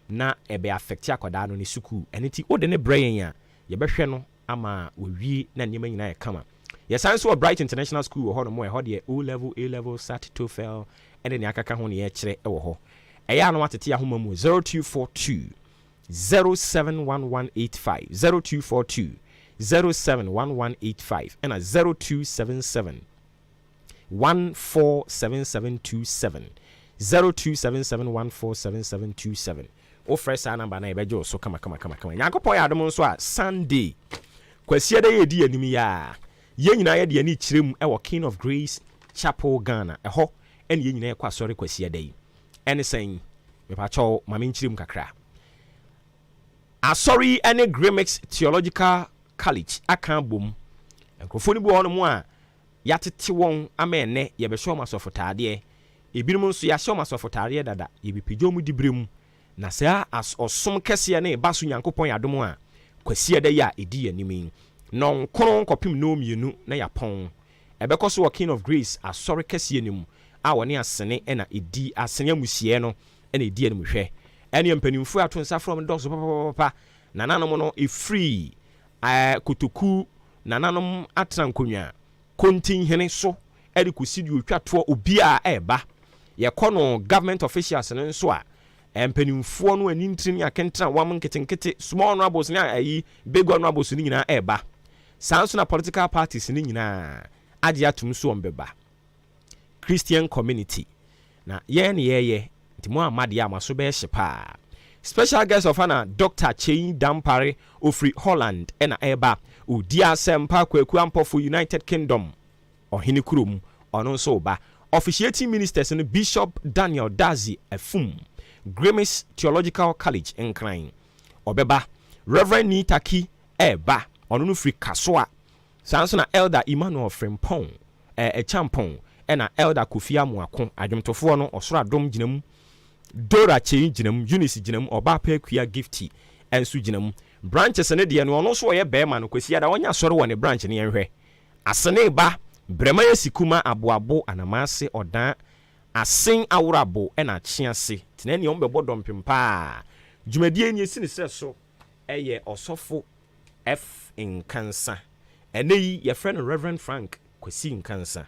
na ɛbɛ affect akɔdaa no ne sukuu ɛne ti wode ne brɛ yɛn a yɛbɛhwɛ no ama wɔwie na nneɛma nyinaa yɛ kama yɛsan so wɔ Bright International School wɔ hɔ no mo ɛhɔ deɛ O level A level SAT TOEFL ɛne ne akaka ho ne yɛkyerɛ ɛwɔ hɔ ɛyɛ ano atete ahoma mu 0242 071185 0242 071185 ɛna 0277 147727 0277147727 ofrɛ saa number na yɛbɛgye wo so kama nyankopɔn yɛ adom nso a Sunday kwasia da yɛdi anim yɛ a yɛn nyinaa yɛde ani kyerɛ mu ɛwɔ King of Grace Chapel Ghana ɛhɔ ɛne yɛn nyinaa yɛkɔ asɔre kwasia da yi ɛne sɛn mepakyɛw ma menkyerɛ mu kakra asɔre ɛne Grimix Theological College aka bom nkrofo ni bi wɔ no mu a yɛatete wɔn ama ɛnɛ yɛbɛhyɛ wɔn asɔfotaadeɛ ebinom nso yɛahyɛ wɔn asɔfotaadeɛ dada yɛbɛpagya wɔn dibere mu na sɛ ɔsom kɛseɛ ne ɛba so nyankopɔn yɛ adom a kwasia da yi a ɛdi anim na nkron kɔpem no mmienu na yɛapɔn ɛbɛkɔ so wɔ King of Grace asɔre kɛseɛ no mu a wɔne asene ɛna ɛdi asene amusiɛ no ɛna ɛdi anim hwɛ ɛne mpanimfoɔ ato nsa from dɔso papapapa nananom no ɛfiri kotoku nananom atena nkonnwa kontinhene so ɛde kɔsi de otwa toɔ obi a ɛba yɛkɔ no government officials no nso a mpanimfoɔ no ani ntiri ne akentena wam nketenkete small honorables ne ayi big honorables ne nyinaa ɛba saa nso na political parties ne nyinaa agye atom so ɔmbɛba Christian community na yɛn ne yɛyɛ nti mo amadeɛ a maso bɛyɛ hye paa special guest of honor Dr. Cheyi Dampare ofri Holland ɛna ɛba odi asɛmpa kwaku ampɔfo United Kingdom ɔhene kurom ɔno nso ba officiating ministers no Bishop Daniel Dazi Efum Grimix Theological College nkran ɔbɛba Reverend Nitaki ɛba ɔno no firi Kasoa saa nso na Elder Emmanuel Frimpong Echampong ɛna Elder Kofi Amuako adwomtofoɔ no ɔsoro adom gyinam Dora Cheyi gyinam Eunice gyinam ɔba Pekua Gifty ɛnso gyinam branches ne deɛ no ɔno so ɔyɛ bɛrima no kwasi ada wɔnya sɔre wɔ ne branch ne yɛnhwɛ asene ba brɛma yɛ sikuma aboabo anamase ɔdan asen aworabo ɛna akyease tena ne ɔmbɛbɔ dɔmpem paa dwumadie ne esi ne sɛ so ɛyɛ ɔsɔfo F Nkansa ɛnɛ yi yɛfrɛ no Reverend Frank Kwasi Nkansa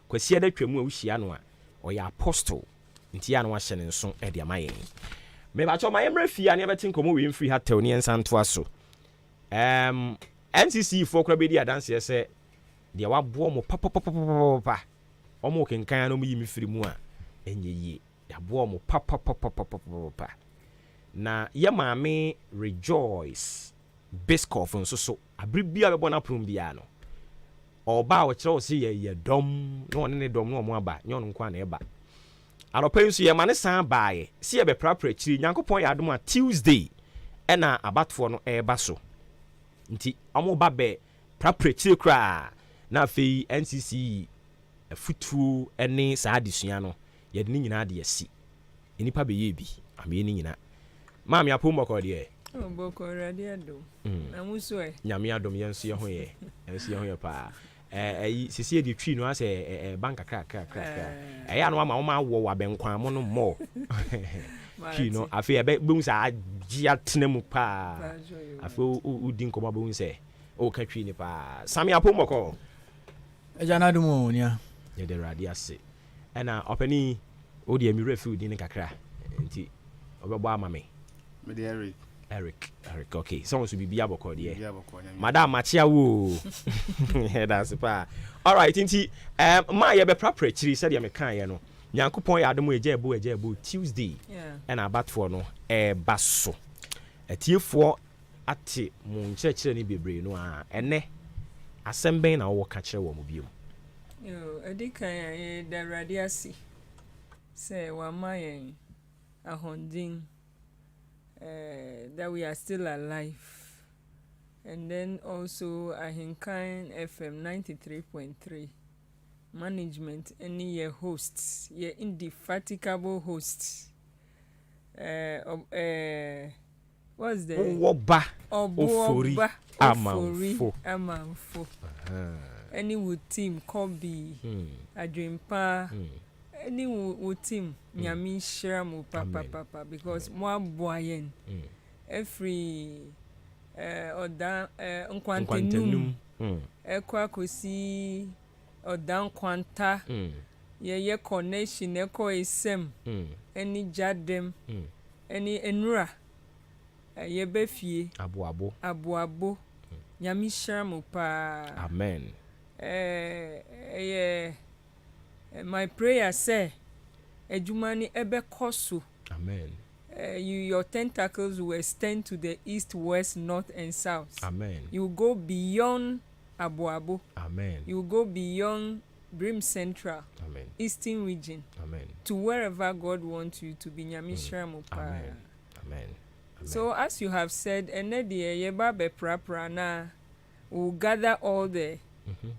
kwasi ada twam a wohyia no a ɔyɛ apostle nti ya no wahyɛ ne nso ɛde ama yɛn mebakyɛ ma yɛmrɛ fie a ne yɛbɛte nkɔmmɔ wei mfiri ha tɛw ne yɛnsa ntoa so NCC foɔ kora bɛdi adanseɛ sɛ deɛ waboɔ mo papapapapa ɔmo kenkan no mo yi me firi mu a ɛnyɛ yie yaboɔ mo papapapapa na yɛ maame Rejoice Biscoff nso so abere bia bɛbɔ na prom bia no ɔba a wɔkyerɛ wo sɛ yɛ dɔm na ɔne ne dɔm na ɔmo aba nyɛ ɔno nko a na ɛba anɔpa nso yɛ ma ne san baeɛ si yɛ bɛprapra akyiri nyankopɔn yɛ adom a Tuesday ɛna abatoɔ no ɛreba so nti ɔmo ba bɛ prapra akyiri koraa na afei NCC afutuo ɛne saa adesua no yɛde ne nyinaa de asi nnipa bɛyɛ bi ameyɛ ne nyinaa maame apɔ mbɔkɔ deɛ mbɔkɔ radio adom na muso ɛ nyame adom yɛn so yɛ ho yɛ paa ɛyi sisi de twi no asɛ banka kra ɛyɛ no ama wo ma wo wabɛnkwan mo no mmɔ you know I feel be boom sa gia tenemu pa I feel udin koma boom say o ka twi ni pa sami apomoko ejana dumo nia ye de radio ase na opani o de mi refi udin kakra nti obebo ama me de Eric okay someone should be bia boko de madam machia wo that's pa all right nti ma ye be prepare chiri said ye me kan ye no nyankopon ya adom ejebu Tuesday and abatfo no baso atiefo ate mu nkyerɛkyerɛ ni bebre no a ene asɛmben na wo ka kyerɛ wo mu biom yo edikan ye da radiasi say wa mayen ahondin that we are still alive, and then also Ahenkan FM 93.3 management any your hosts, your indefatigable hosts. What's the Oba Ofori Amanfo any wood team Kobe Adwumpa any wood team Nyami Shiramu papa because more boyen every oda nkwantenum ekwa kosi oda nkwanta ye connection eko esem any jadem any enura ye befie abuabo Nyami Shiramu pa amen my prayer say Adwuma ni ebe koso amen your tentacles will extend to the east, west, north and south. Amen. You go beyond Abuabo. Amen. You go beyond Brim Central. Amen. Eastern region. Amen. To wherever God wants you to be. Nyamishramu pa. Amen. Amen. So as you have said, enedi yeba be prapra na we'll gather all the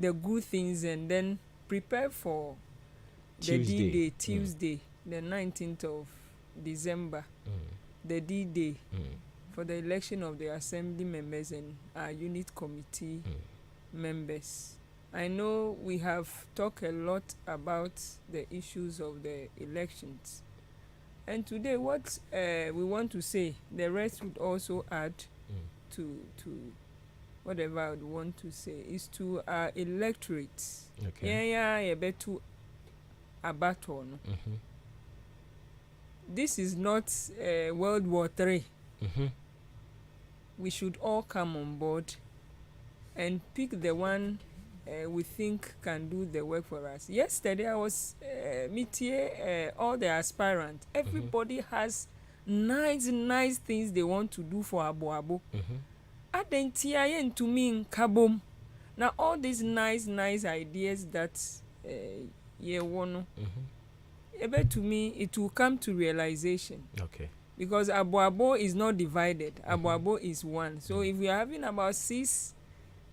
good things and then prepare for the D-Day, Tuesday, the 19th of December, the D-Day for the election of the assembly members and our unit committee members. I know we have talked a lot about the issues of the elections. And today what we want to say, the rest would also add to whatever I would want to say, is to our electorate. Okay. Yeah, betu abaton. This is not World War III. We should all come on board and pick the one we think can do the work for us. Yesterday I was meeting all the aspirants. Everybody has nice things they want to do for Abu. Adentia to me kabom. Now all these nice ideas that you want. To me, it will come to realization. Okay. Because Abu is not divided. Abu is one. So if we are having about 6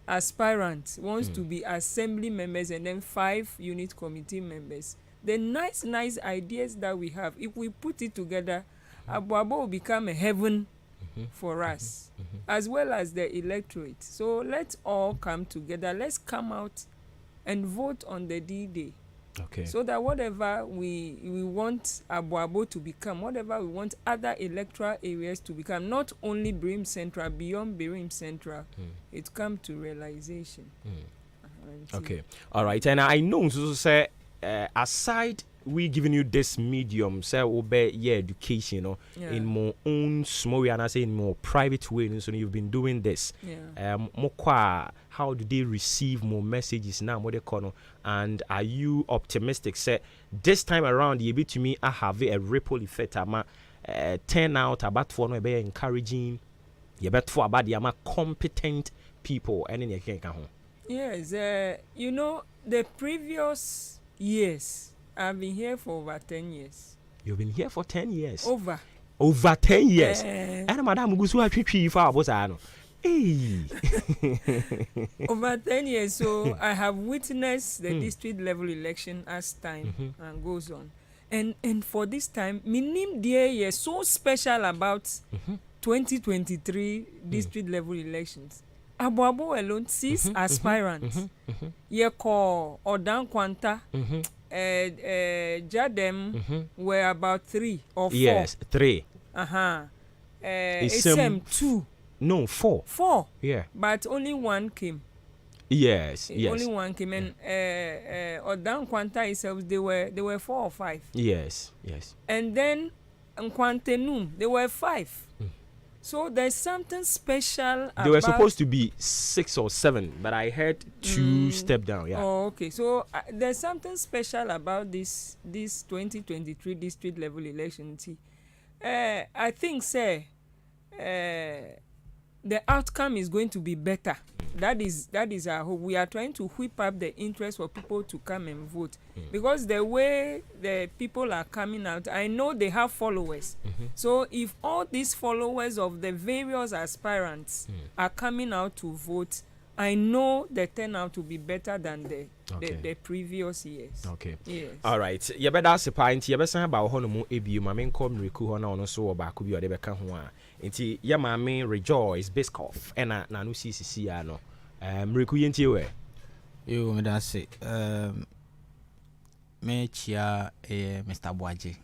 aspirants wants to be assembly members and then 5 unit committee members, the nice ideas that we have, if we put it together, Abu will become a heaven for us, as well as the electorate. So let's all come together. Let's come out and vote on the D-Day. Okay. So that whatever we want Abu to become, whatever we want other electoral areas to become, not only Brim Central, beyond Brim Central, it come to realization. Okay. All right. And I know, so say, aside we giving you this medium, say, obey your education, you know, in more own small way, and I say in more private way. So you've been doing this. More how do they receive more messages now? What they call, and are you optimistic? Say this time around, you be to me, I have a ripple effect. I'm turn out about for no be encouraging. You bet for about the competent people, and then you can come home. Yes, you know the previous years. I've been here for over 10 years. You've been here for 10 years? Over 10 years. And Madam Gusu actually for Abosano. Hey. Over 10 years. So I have witnessed the district level election as time and goes on. And for this time, minim dear is so special about 2023 district level elections. Abu alone 6 aspirants. Ye call Odan Kwanta. Jadem were about 3 or 4. Yes, 3. Isem 2. No, 4. 4. Yeah. But only one came. Yes. Only one came, and Odan Kwanta itself, they were 4 or 5. Yes. And then Nkwantenum, they were 5. So there's something special. They were supposed to be 6 or 7, but I heard 2 step down. Yeah. Oh, okay. So there's something special about this 2023 district level election. I think, sir, the outcome is going to be better. That is our hope. We are trying to whip up the interest for people to come and vote, because the way the people are coming out, I know they have followers. So if all these followers of the various aspirants are coming out to vote, I know the turnout will be better than the previous years. Okay. Yes. All right. You better ask point. You better say about how no more ebi. Mama come reku ho na ono so oba ko bi o de beka ho a. Nti ya mama Rejoice Biscoff na no CCC ya no. Reku yenti we. Yo me da say me chia Mr. Boaje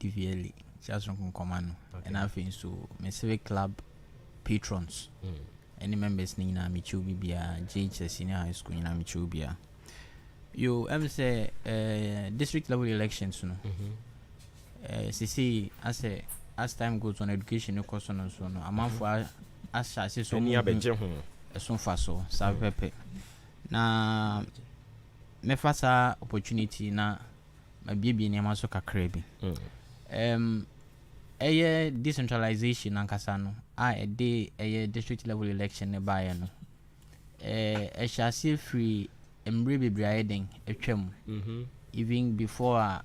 DVL just from command and I think so me civic club patrons. Any members ni na michu bibia JHS senior high school na michu bibia. You ever say district level elections no. CC as time goes on, education no cost on so no amount for as say so ni abeje ho so far so pepe na me fasa opportunity na mabiebi ni amaso kakra bi decentralization ankasa no a district level election ne bae no shall see free embre bebraiden etwam even before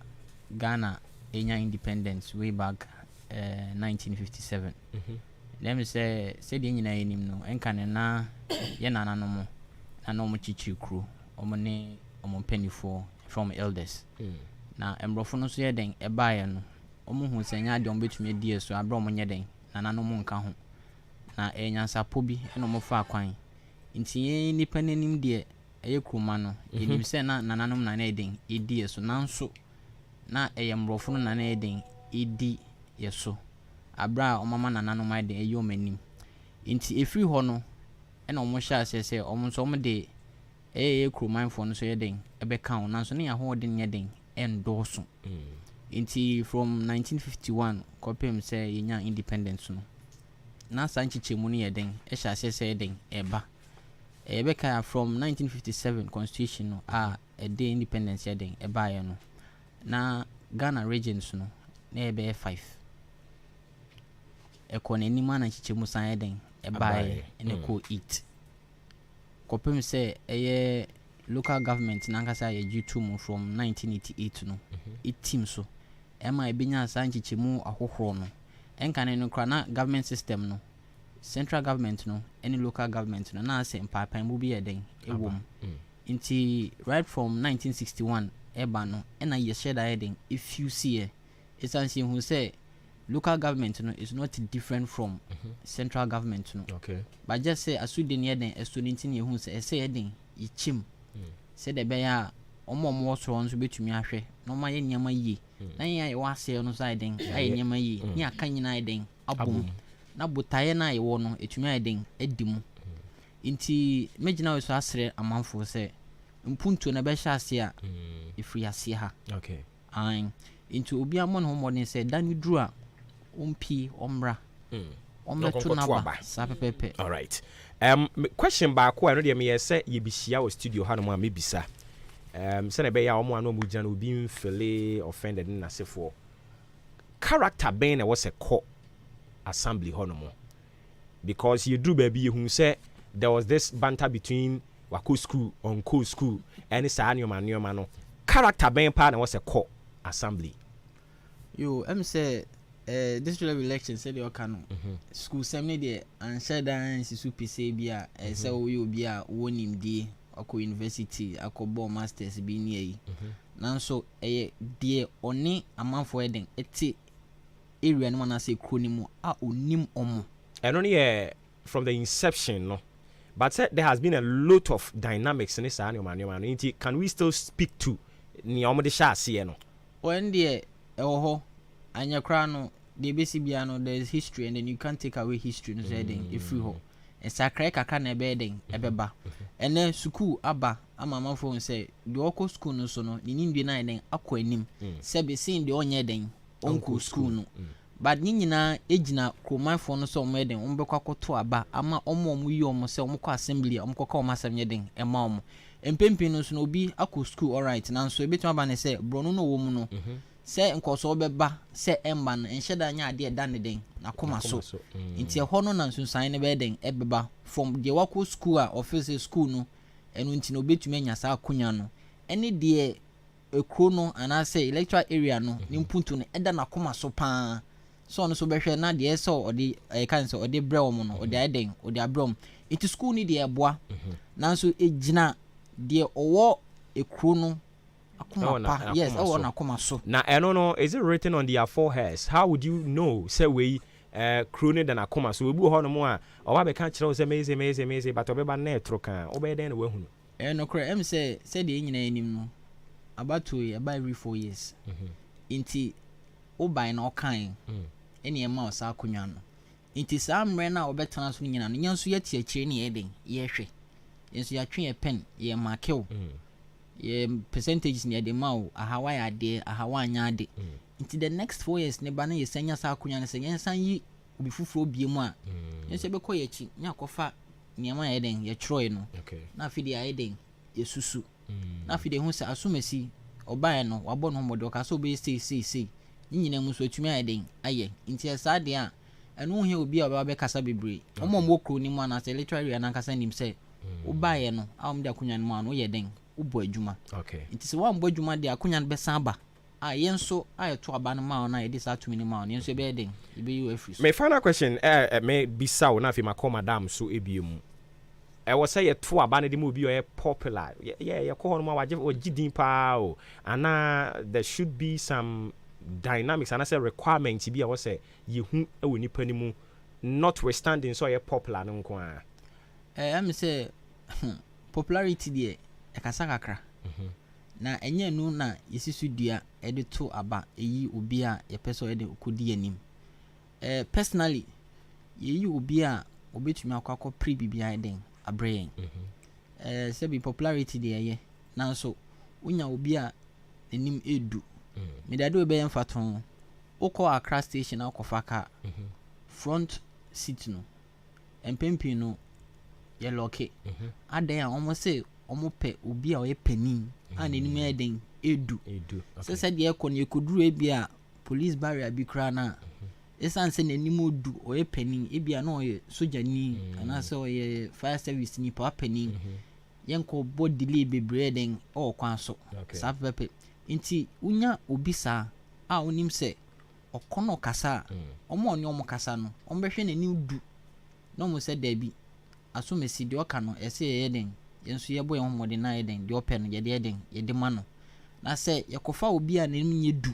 Ghana independence way back 1957. Let me say the nyina enim no enka ne na ye nananom na no mo chichi crew omone omonpanifo from elders na embrofo no so ye den e bae no omo hu senya de ombetumi die so abra omonye den nananom nka ho na enyansa pobi eno mo fa akwan nti ye nipa nanim de eye kruma no enim se na nananom na eden edie so nanso na eye mbrofo no na eden edi yeso abra omama nananom eden eye omanim nti efri ho no ena omo sha se omo so omo de eye kruma info no so yeden ebe kan nanso ne ya ho de yeden endoso Inti from 1951 kopem say yenya independence no na sanchiche mu ne yeden e sha se yeden eba ebeka from 1957 constitution no a day independence yeden eba ye no na Ghana regions no na ebe 5 ekoneni ma na chiche mu san yeden eba ye ne ko 8 kopem say eye local government na nkasa ye G2 mu from 1988 no it team so ema ebinya sanchiche mu ahohoro no enkane no kra na government system no central government no any local government no na se mpapan bu bi eden ewom inti right from 1961 eba no ena ye sheda eden if you see esansi hu say local government no is not different from central government no but just say asudin eden esudin ye hu say eden yichim say de be ya omo so nso betumi ahwe no ma ye nyama yi na ye wa se no side den aye nyama yi ni aka nyina eden abom na botaye na ye wo no etumi eden edimu inti megina we so asre amanfo se mpuntu na be hya ase a efri ase ha inti obi amon ho modern se dani dru a ompi omra ombeto na ba sa pepepe. All right. Question back I know dey me say ye bihia o studio ha no ma mebisa say na be ya omo anu mugya no obi mfele offended na sefo character ben na was a core assembly honomo because you do baby you say there was this banter between Wako school on co school and Sanyoma no character ben pa na was a core assembly. You say district level election said you can school semi there and said dance super say bia say you be a wonim die ako university ako bo masters bi ni yi nanso die oni amanfo eden eti area no na say kronimu a onim omo and only from the inception no but there has been a lot of dynamics in this annual. Can we still speak to ni omo de sha ase no when the ewo anya kra no the basic bia no there is history and then you can't take away history no say den if you ho esakra kaka na ebe den ebeba ene school aba amama phone say the oko school no so no ni ndwe na den akọ anim se be sin de onye den onko school no but ni nyina ejina kromafo no so omo den ombekwa koto aba ama omo yi omo se omo kọ assembly omo kọ omo asem den ema omo empempin no so no obi akọ school alright na so ebetu aba ne se bro no wo mu no se nkoso beba se emba no enhyeda nya ade eda ne den na koma so nti ho no na nsunsan ne be den ebeba from the wako school a office school no enu nti no betumi anya sa akonya no ene de ekro no ana se electoral area no ni mpuntu no eda na koma so pa so no so behwe na de so ode kan so ode brɛ wo no ode aden ode abrom it school ni de eboa nanso ejina de owo ekro no yes, now I don't know, is it written on their foreheads? How would you know? Say we crooning than a coma. So we will hold more. Or I can't tell us amazing, but Obeba Netroka, obey then we no cry. Say the Indian no about 2 about every 4 years. Inti Oba no kind any amount Sakunyano. Inti Sam Rena or better than Swinging and Yansu yet your chain heading, yes, yes, you are train a pen, ye markel. Percentages near the mouth, a Hawaii ade, a Hawaiian ade. Into the next 4 years, Nebana is sending us Akuyan saying, yes, and ye will be full be more. Yes, a becoy, Yakofa, Niama Eden, your Troy no. Now feed the Eden, your Susu. Now feed the Hunsa Assumesi, or Bayano, or Bonhomo Doka, so be say. Yin Muso to me Eden, aye, into a sad dia, and who he will be about Casabi. Omo Moko Niman as a literary and Ankasan him say, Ubayano, I'm the Akuyan man, or Yedeng. Ubo Juma. Okay. It is one boy Juma de Akunyan Besamba. I yenso I to abana ma na this out to me ma yenso be den. E be you free. My final question may be saw na fi makọ madam so ebiemu. I was say to abana de mu bi o popular. Yeah, call on ma waje o gidin pa o. Ana there should be some dynamics and I say requirements bi a was say ye hu e wo nipa ni mu notwithstanding so popular no nko a. Am say popularity there ekasa kakra na enye nu na yesisu dua ede to aba eyi obi a yepeso ede okodi anim personally yeyi obi a obetumi akwa pre bibia eden abrayen se bi popularity de ye na so unya obi a enim edu me dade obe yem faton okọ Accra station akofa ka front seat no empempi no ye loke adan a almost say omope obi a o penin and eni me den edu se se de ekọ na ekoduru ebia police barrier bi kra na esan se na eni mo du o penin ebia na o soja ni ana se o fire service ni pa penin yenko body delay bebre den o kwan so sa pepe nti unya obi sa a onim se okono kasa omo oni omo kasa no ombehwe na ni du no mo se da bi aso mesi de oka no ese yeden yenso yebo ye homode na yeden de open ye de yeden ye de ma no na se yekofa obi a na nye du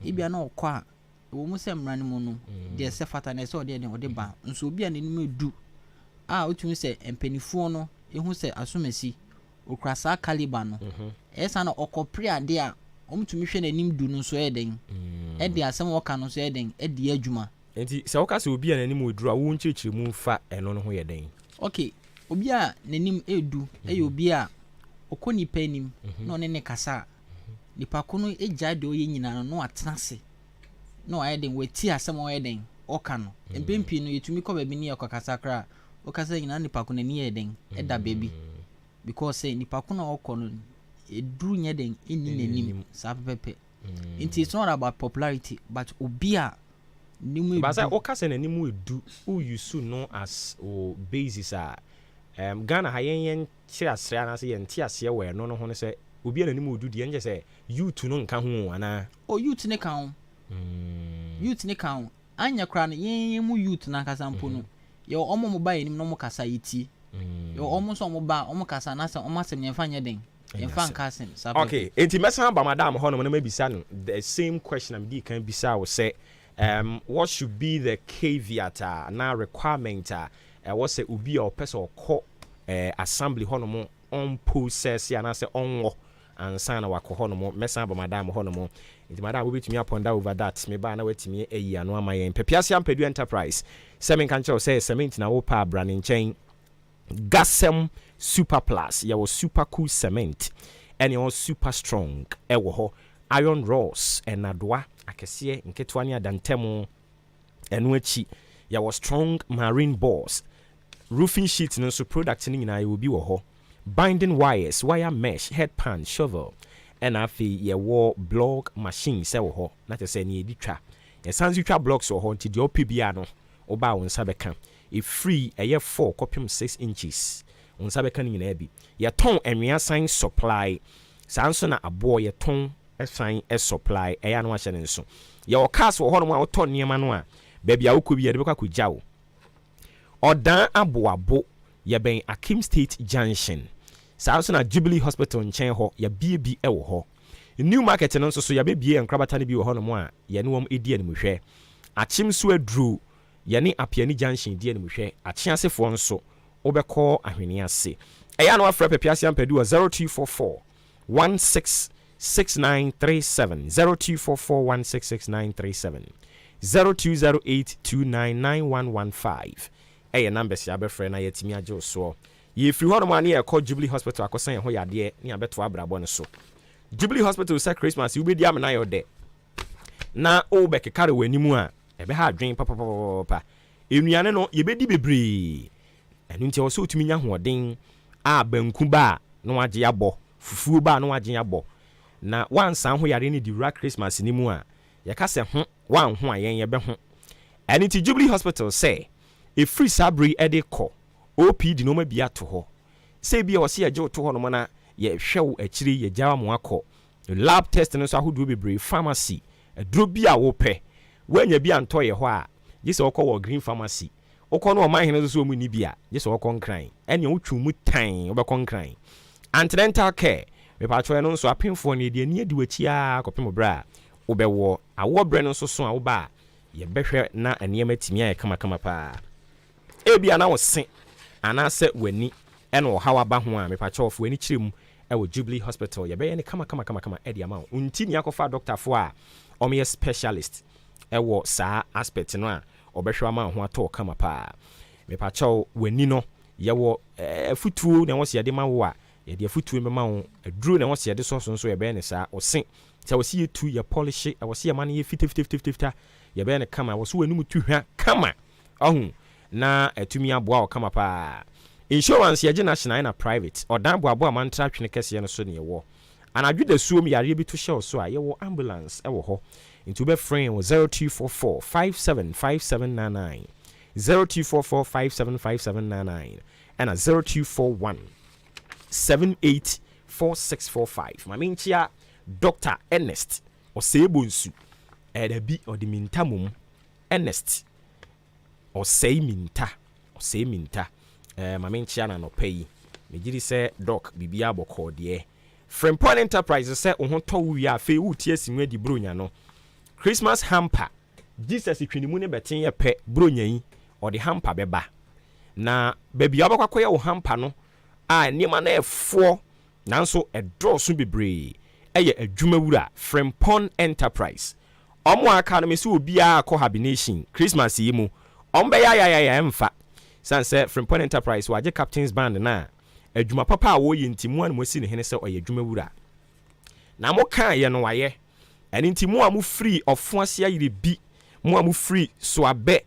ebia na okọ a wo mu se mra ne mu no de se fata na se ode den ode ba nso obi a na nim du a otumi se empanifuo no ehu se aso mesi okra sa caliber no esa na okopre ade a omtumi hwe na nim du no so yeden e de asem woka no so yeden e de adwuma enti se woka se obi a na nim oduru a wo nchechire mu fa eno no ho yeden okay obi a nanim edu e obi a okoni panim no ne kasa nipa kono egya de oye nyina no atenase no ayeden wati asem oyeden oka no empempi no yetumi ko ba bi ne yakokasa kra okasa nyina nipa kono ne yeden eda baby because say nipa kono okono eduru nyeden eni nanim sa pepe it's not about popularity but obi a nimu but say okasa na nimu edu who you so know as o basis a Ghana hayen chiasre na say entiase we no no ho ne say obi a nanim odu de nje say youth no nka ho ana o youth ne kan youth ne kan anya kra no yen mu youth na kasa mpo no ye omo mo ba enim no mo kasa yiti ye omo so mo ba omo kasa na say omo asem yemfa nye den yemfa nkasem okay enti mesa ba madam ho no na mabisa no the same question am di kan bisa wo say what should be the caveat na requirement what say ubi or person or assembly hono mo on process ya na say onwo and sign our cohonomo, Messa Madame Honomo. It's Madame will be to me upon that over that. Me by now to me a year no my Pepiasian Pedu Enterprise. Semen Cancho says cement na opa branding chain. Gasem Super Plus. Ya was super cool cement. And you super strong. Ewo iron rods and Adwa. Akesie nketwania dantemo. Enwechi. Ya was strong marine balls. Roofing sheets no so product ni na will be wo binding wires, wire mesh, headpan, shovel, and afi ye war block machine se wo ho na te se ni editwa ye sans utwa blocks wo ho nti de opbia no oba won sabeka e free eye 4 copy 6 inches won sabeka ni na bi ye ton enwea sign supply sanso na abo ye ton sign supply eye no ahye ne nso ye wo cars wo ho no ma ton niema no a ba bia wo bi ye de be kwa kugya wo odan abo ye ben Akim State Junction South na Jubilee Hospital nchen ho ya bie ewo ho new market no so ya bebie enkrabata ne bi wo ho no mo a ye ne wom edi anim hwe achim so adru ye ne Apiani Junction di anim hwe achiasefo nso obekọ ahwene ase eya no afra pepiase ampadu 0244 166937 0244 0208299115 eya numbers ya befre na yetimi ajo so ye free ho no ma na call Jubilee Hospital akosan ho yade ne abeto abrabo ne so Jubilee Hospital say Christmas you be dia na yo de na o be kekare wanimu a ebe ha adwen papa enuane no ye be di bebre enu nti o so utumi nya hoden a banku ba no age yabo fufuo ba no age yabo na wansan ho yare ne di ra Christmas ni mu a ye ka se ho wan ho ayen ye be ho enu nti Jubilee Hospital say e free sabri ede ko OPD no ma bia to ho say bia o se ye to ho no na ye hwew akiri ye jawa mo akọ lab test no so ahodo bebre pharmacy aduro bia wo pe wanya bia nto ye ho a gese okọ wo green pharmacy okọ no o man hene so mu ni bia gese okọ nkran ene wotwu mu tan obekọ nkran antenatal care me pa twa no so apemfo ne de ni adi wachi a kopem bra obewo awo bre no so so a wo ba ye behwe na enema timi a kama pa ebia na wo se anase wani ene wo hawa ba ho a me pa twa ofo ani kirem ewo Jubilee Hospital ye be ne kama edi ama unti ni akofa doctor fo a omo specialist ewo saa aspect no a obehwe ama ho ato kama pa me pa twa wani no ye wo futuo na wo se de ma wo a ye de futuo me ma wo aduru na wo se de so ye be ne saa o se se wo se ye tu ye polish e wo se ye ma ne ye fit ye be ne kama wo so wani mu tu hwa kama ohun na etumi aboa o kama pa insurance ye national na private odan boabo amantra twene kese no so ne wo anadwu da suom yare bi to hye so a ye wo ambulance e wo ho into be friend 0244 575799 0244 575799 and 0241 784645 my minchia Dr. Ernest Osebonsu edabi odimintamum Ernest Oseiminta mame nchia na no pay me giri se doc bibia boko de Frimpon Enterprise se wo ho to wi a fe wutie sinwe di bronya no Christmas hamper Jesus twinimu ne beten ye pe bronya yi o de hamper beba na babia bakwa ye wo hamper no a niema na efo nanso edroso bebre eye adwuma wura Frimpon Enterprise omo aka no me se obi a ko habination Christmas yi mu ombe ya emfa sanse Frimpon Enterprise waje captains band na adwuma papa a wo yintimu an mo si ne hene se oye adwuma wura na mo kan ye no waye eni ntimu a mo free ofo ase ayire bi mo a mo free so abe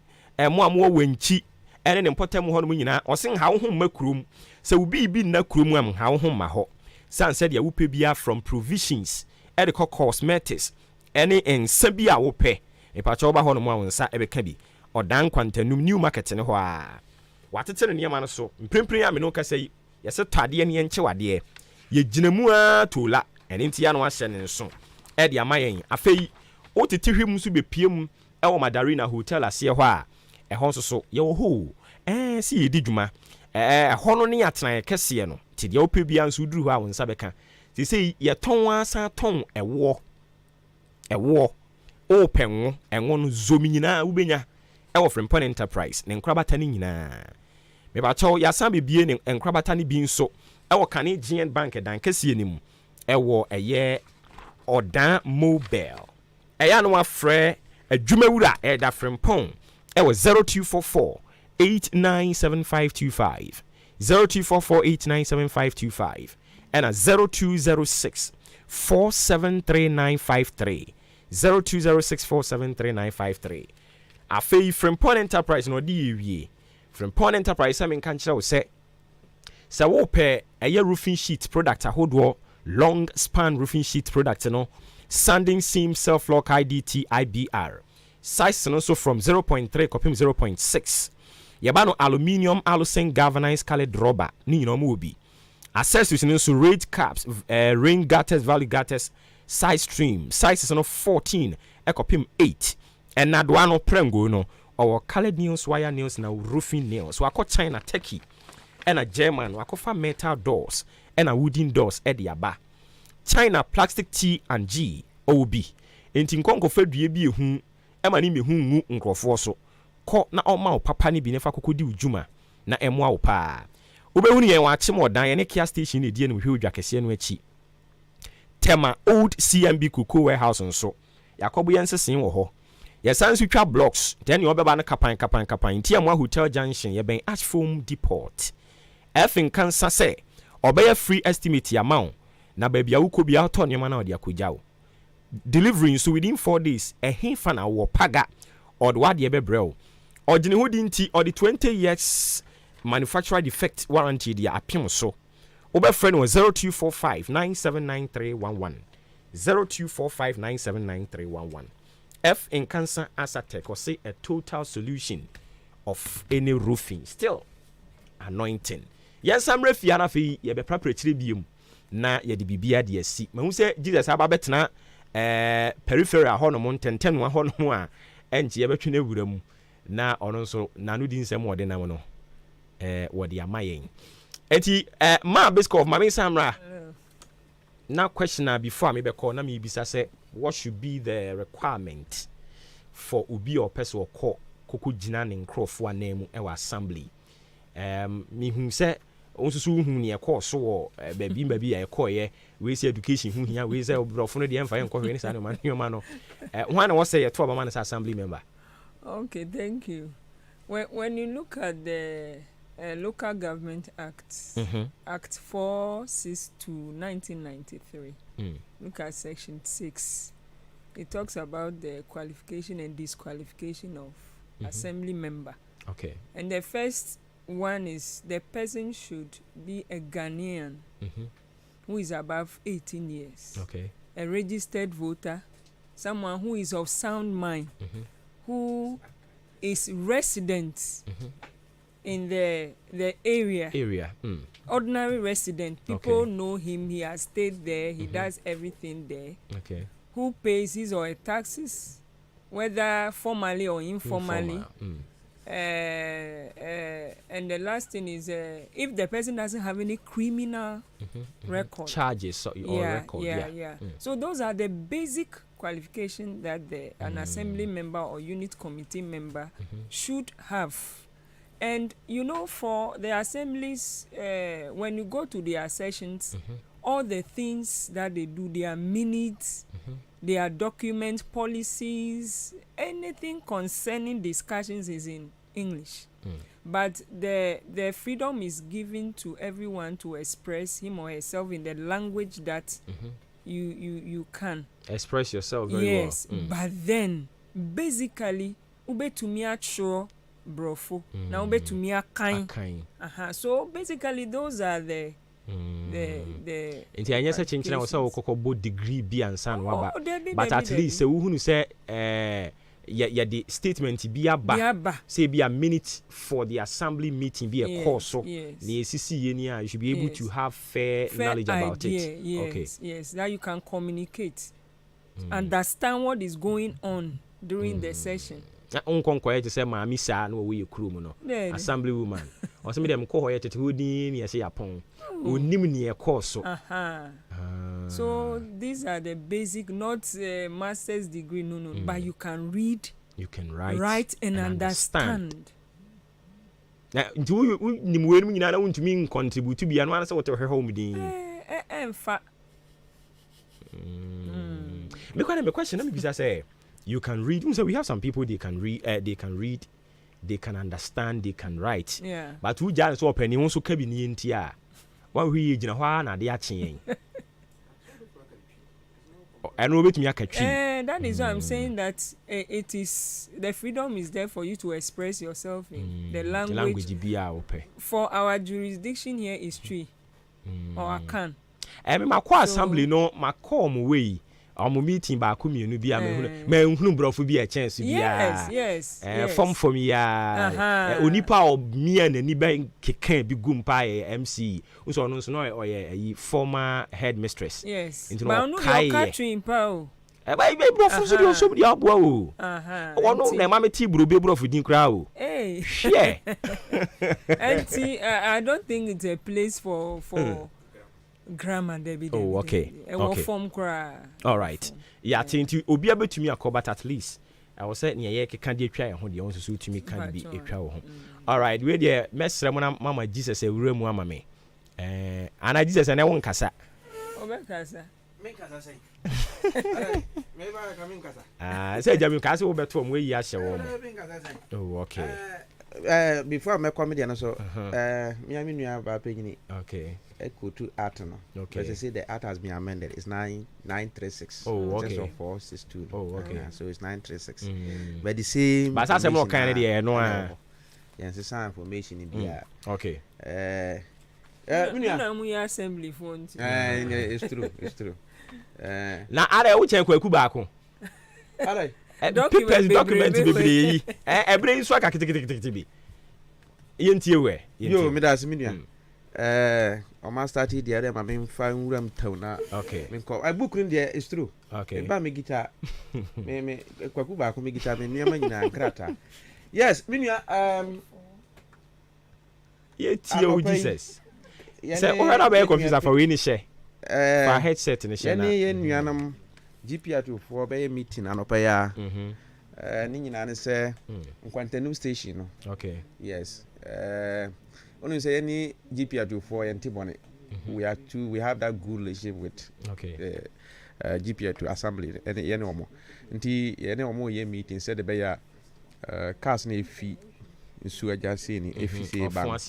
mo a mo wanchi ene ne mpotam ho no nyina osen ha wo ho makrum se ubi bi na krum am ha wo ho ma ho sanse de wo pe bia from provisions e de cosmetics ene ensa bi a wo pe e pa cho ba ho no mo a wonsa e be ka bi odan kwantanum new market ne ho a watetere ne yama no so mprempren ya me no ka sei yese tade ne yenche wade ye ginamu a tola ene ntia no ahye ne nso e de amayen afei o tetehwem so be piem e wo Madarina Hotel ase ho a e ho so ye wo ho si ye di dwuma ho no ne atena kese no ti de opebia nso duru ho a wonsa beka ti sei ye ton asa ton ewo o penwo enwo no zomi nyina ubenya ewo Frimpon Enterprise ne nkrabata ni nyina me ba chaw ya san bebie ne nkrabata ni bi nso ewo Canadian Bank dan kese ni mu ɛwɔ ɛyɛ ɔdan mobile ɛyɛ no wafrɛ adwumawura ɛda frempɔn ɛwɔ 0244 897525 0244 897525 ɛna 0206 473953 0206 473953 afei frempɔn enterprise no ɔde yɛwie frempɔn enterprise sɛ menka nkyerɛ wo sɛ wopɛ ɛyɛ roofing sheet product ahodoɔ long span roofing sheet product no sanding seam self lock IDT IBR size no so from 0.3 copy 0.6 yɛba no aluminium alusen galvanized colored rubber ni nyina mo bi accessories no so raid caps rain gutters valley gutters side stream sizes no 14 copy 8 and na do ano prengo no or colored nails wire nails na roofing nails so akɔ China Turkey and a German wakɔfa metal doors and a wooden doors at the aba China plastic T and G OB enti nkonko fa due bi ehu ema ni mehu ngu nkrofo so kɔ na ɔma wo papa ni bi ne fa kokodi udwuma na ɛmoa wo pa obehu ni yɛn wache mo dan yɛn Kia station ne die no hwe odwa kɛse no achi Tema old CMB Cocoa warehouse nso yakobo yɛn sesen wɔ hɔ yɛsan so twa blocks then you obeba na kapan Tiamwa Hotel Junction yɛbɛn Ashfoam Depot ɛfin kansa sɛ ɔbɛyɛ free estimate amount na baabi a wukɔ bia ɔtɔ nneɛma na ɔde akɔgya wo delivering so within 4 days ɛhe na wɔ paga ɔde wade ɛbɛbrɛ wo ɔgyene ho di nti ɔde 20 years manufacturer defect warranty de apem so wobɛfrɛ no 0245 979311 0245 979311 F in cancer asatech or say a total solution of any roofing still anointing yes I'm refiana fi ye be preparatory biom na ye de bibia de asi mahu se Jesus aba betena peripheral ho no mo ntenten ho no a enche ye betwe na wura mu na ono nso na no di nsem wode nam no wode amayen enti ma biscuit of mami samra na question before me be call na me bisa say what should be the requirement for ubi or person or call koko jina ne nkrofo anemu e wa assembly me hu se onsusu hu ne e call so baabi ya e call ye we say education hu hia we say obrofo no de emfa enko hwe ni sa no man no who na wo say ye to obama na assembly member. Okay, thank you. When you look at the Local Government Act, Act 462 1993, look at Section 6. It talks about the qualification and disqualification of assembly member. Okay. And the first one is the person should be a Ghanaian who is above 18 years. Okay. A registered voter, someone who is of sound mind, who is resident in the area. Ordinary resident, people know him, he has stayed there, he does everything there. Okay. Who pays his or her taxes, whether formally or informally. And the last thing is if the person doesn't have any criminal record, charges or record. So those are the basic qualifications that an assembly member or unit committee member should have. And you know, for the assemblies, when you go to their sessions, all the things that they do, their minutes, their document policies, anything concerning discussions is in English. But the freedom is given to everyone to express him or herself in the language that you can express yourself very well. Yes, but then basically ube to me actual brofo now ube to me a kind. So basically those are the nti anya se chinchina wo se wo kokko degree bi ansan waba but at least wo hunu se ya the statement bi aba say be a minute for the assembly meeting be a course so na esisi ye ni you should be able to have fair knowledge about it. Yes, that you can communicate, understand what is going on during the session. Unkonko ye say ma mi sa na wo ye kuro mu no assembly woman o se me dem ko ho ye tete hodi ni ye say yapon onim ni e course so. So these are the basic, not master's degree, no, but you can read, you can write and understand. Na nti wo nim we nim nyina na wontumi contribute bia no ana se wote hwe home din. Emfa Because the question, let me say, you can read. So we have some people they can read, they can understand, they can write. Yeah. But who just so penny wants to keep in the NTR. What we you know why na they are changing. I know with me that is why I'm saying that it is the freedom is there for you to express yourself in the language. For our jurisdiction here is 3 or I can. My core assembly no my core way. I'm meeting back me no be me hunu brofo bi a chance bi yes form for me ya onipa o me and ani ban keka bi gumpa MC so no so no former headmistress into no catching pa o e ba brofo so bi so bi aboa o wono na ma meti bro be brofo din kra o share and I don't think it's a place for grammar Debbie. Oh, okay. Form cry. All right. Yeah, tinti obi abetumi akobat at least. I was saying yeah, can dey twa ho dey so to me can be a twa ho. All right, we dey mesre mo na mama Jesus e wura mu ama me. Ana Jesus na won kasa. Obe kasa. Me kasa say. Me ba ka me kasa. Say jami kasa wo beto mo yi a hye wo mo. Oh, okay. Before my comedy so me and nua ba pagini. Okay. Echo to art no. Okay. As I say the art has been amended. It's 9936. Oh, okay. 462. Oh, okay. So it's 936. But the same. But that's more kind of the no. Yes, it's some information in there. Okay. Assembly phone. It's true. It's true. Na are we chen kwaku ba ko. Are document be every so aka kitikiti bi. Yentie we. Yo, me das minua. O ma started the other me fa nwuram town na. Okay. Me ko I book in there is true. Okay. Me ba me guitar. me kwaku ba ko me guitar me nneema nyina nkrata. Yes, minua Yetie o Jesus. Say o na ba confuse for we ni share. For headset ni share na. Ye nuanam GP for be meeting anopa ya. Ni nyina ne say Nkwantanu station no. Okay. Yes. Only say any GP for Antibone. We have that good relationship with GP assembly and any more. Until any more year meeting said the bear cast ne fee in Suajasi ni FCA bank.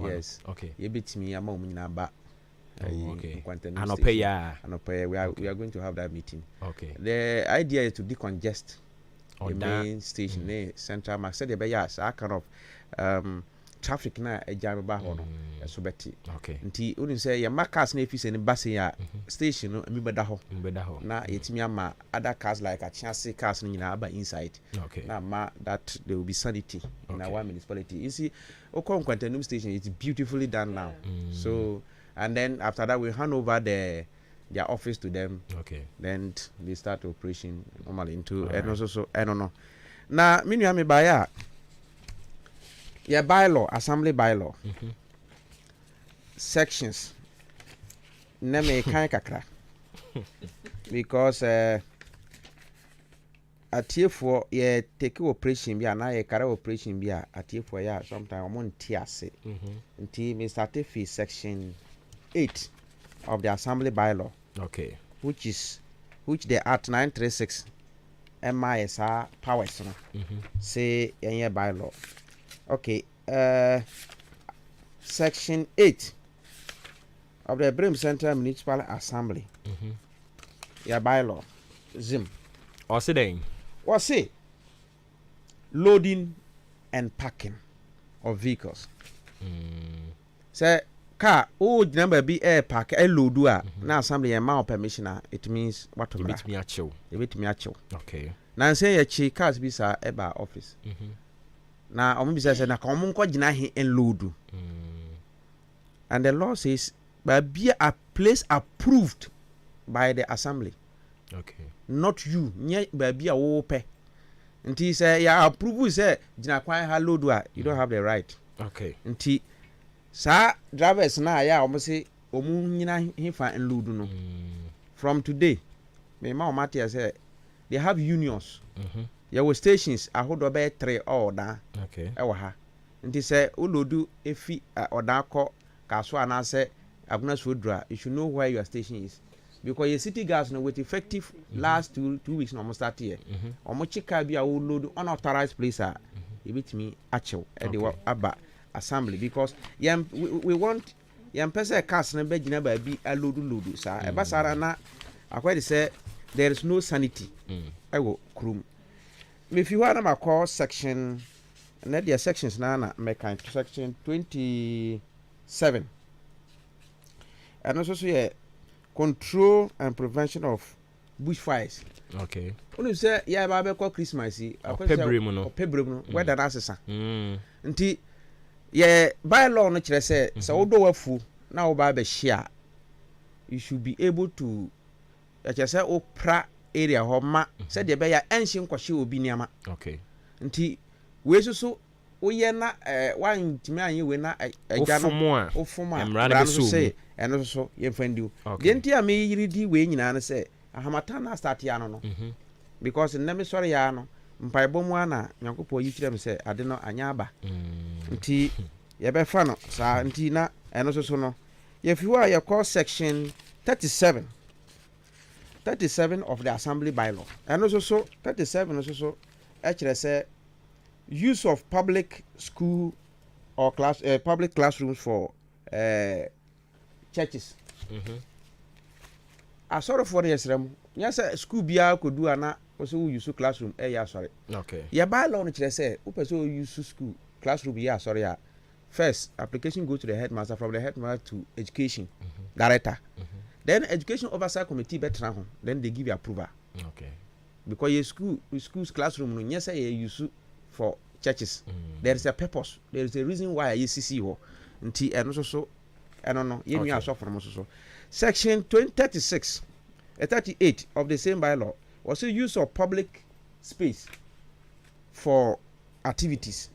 Yes. Okay. You beat me a moment in our okay. We are going to have that meeting. Okay. The idea is to decongest the main station, Central Mark. Said the bear, kind of traffic na ejame ba ho no so beti nti unu say ya markers na efise ni bus ya station no mi beda ho na yetimi ama other cars like Achase cars no nyina aba inside na ma that there will be sanity in our municipality. You see Nkwantanu station, it's beautifully done now. So and then after that we hand over their office to them. Then they start operation normally into and also so I don't know na minu ame ba ya bylaw, assembly bylaw. Sections. Name kind kakra. Because atie for ye take operation bia na ye carry operation bia atie for ya sometimes on tiase. Until me start for section 8 of the assembly bylaw. Okay. Which the Act 936 MISR powers no. Say yenye bylaw. Okay, section 8 of the Brim Central Municipal Assembly. Your bylaw, Zim. Or saying, what say? Loading and packing of vehicles. Say, car, old number be air pack, a loadua. Now, assembly amount permission, it means what to bit me a chill. Okay. Now, say a chick cars be sa eba office. Na omo bisa say na ka omo nko gina he en load. And the law says be a place approved by the assembly. Okay. Not you. Nye be a wo pe. Nti say ya approve say gina kwan ha load a you don't have the right. Okay. Nti sa drivers na ya omo say omo nyina he fa en load no. From today me ma omo tia say they have unions. Your stations are hold over 3 order. Okay. Ewa nti say ulodu efi order ko kaso ana say aguna sodra you should know where your station is. because your city gas no with effective last 2 weeks no almost start here omo chika bi a wo load unauthorized place a ebitimi achew e de aba assembly because we want yam pese cars na be gina ba bi a load sa e ba sara na akwai say there is no sanity ewo krum if you want to call section and there sections na make section 27 and also so control and prevention of bushfires. Okay. When you say yeah ba be call Christmas February no weather na asesa nti yeah by law no kire say so wo do wafu na wo ba be share you should be able to kire say opra area ho ma say de be ya enshin kwhye obi niama. Okay. Nti we so woyɛ na wan timi anye we na agya no ofuma emra so say eno so yemfandiu de nti a me yiri we nyina na say ahamata na start ya no because nne sorry ya no mpaibɔ mu ana nyankopɔ yi kyerɛ me say ade no anya aba nti ye be fa no sa nti na eno so no ye fi wa ye call section 37 of the assembly bylaw eno so 37 so kyerɛ say use of public school or public classrooms for churches. Asoro for yesrem. Nyasa school bia kodu ana also use classroom ya sorry. Okay. Ya by law no kire say who person use school classroom ya sorry ya. First, application go to the headmaster, from the headmaster to education director. Then education oversight committee betra ho. Then they give you approval. Okay. Because your school's classroom no nyasa ya use for churches. There is a purpose, there is a reason why ICC ho nti eno so eno no yenu aso from so section 38 of the same bylaw was the use of public space for activities.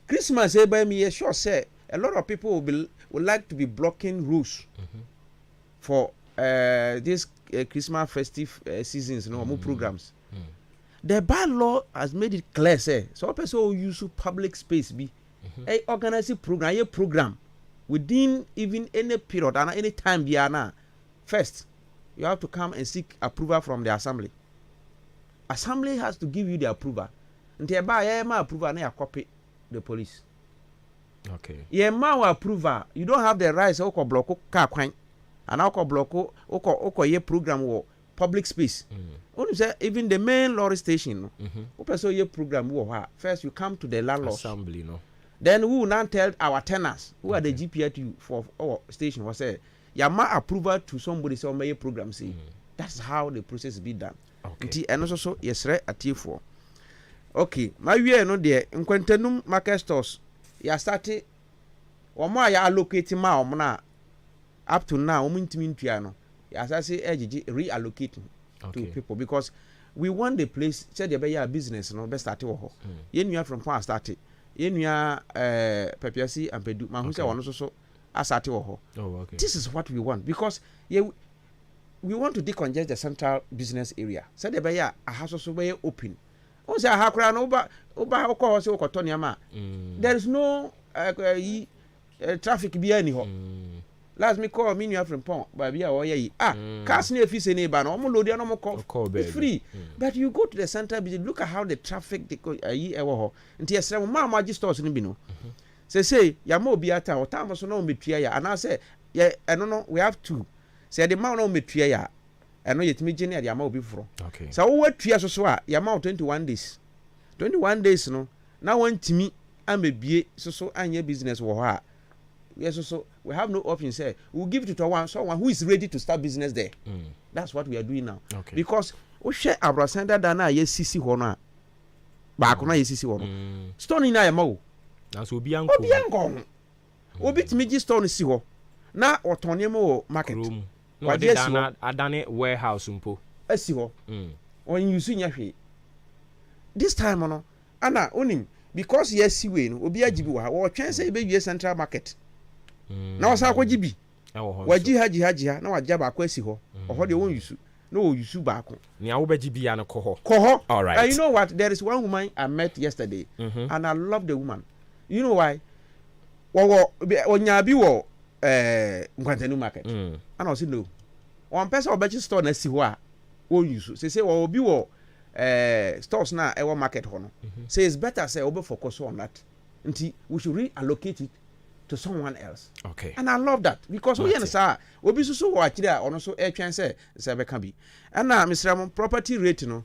Christmas by me sure say a lot of people would like to be blocking roads for this Christmas festive seasons, more programs. The bylaw has made it clear, say, so person who use public space be a organizing program within even any period and any time be na. First, you have to come and seek approval from the assembly. Assembly has to give you the approval. Until by my approval, na copy the police. Okay. Yeah, my approval, you don't have the rights to block car coin and alcohol block ye program or public space. Only say even the main lorry station, person ye program first you come to the landlord assembly, no. Then we will now tell our tenants who are the GPRT for our station was say yama approval to somebody say my program say. That's how the process be done. Okay. And also yes right at for. Okay, my we no there nkwantanum market stores ya started omo ya allocate ma omo na up to now omo ntimi ntua no ya say ejiji reallocate to people because we want the place say there be ya business no be start wo ho yenua from point start yenua pepiasi ampedu ma hu say wono so asate wo ho. This is what we want because we want to decongest the central business area say there be ya a house so be open. O say hakura no oba okọ say okoto niama. There is no traffic bi ani ho. Last me call me from pon ba bia wo ye cars na fi se ne ba no mo load no mo call it's free. But you go to the center business, look at how the traffic they ewo ho. Nti yesre mo ma magi stores ni bi no. Say ya ma obi ata o time so na o metua ya ana say no we have to say the man no metua ya eno yetimi gene ya ma obi fro. Okay. So wo watua so a ya ma 21 days. 21 days no na wantimi amebie so anya business wo ho a yes so we have no option say we'll give it to someone who is ready to start business there. That's what we are doing now. Okay. Because we share our center da na yesisi ho no a ba ko na yesisi ho no store na ya ma wo na so obi anko obi timi gi store no si ho na otonne mo market no de dana adane warehouse mpo asi ho on use nya hwe this time no ana onim because yesi we no obi agibi wo twen say be wie central market na wasa akwaji bi waji haji na waja ba akwasi ho oho de won yusu na wo yusu ba ako ni awo beji bi ya no koho all right. And you know what, there is one woman I met yesterday and I love the woman. You know why? Wo onya bi wo Nkwantanu market and I said no on person obechi store na si ho a o use say obi wo stores na e market ho no say it's better say obe focus on that nti we should reallocate it to someone else. Okay. And I love that because we say obi so wo akire a ono so e twen say be ka bi. And now Mr. property rate no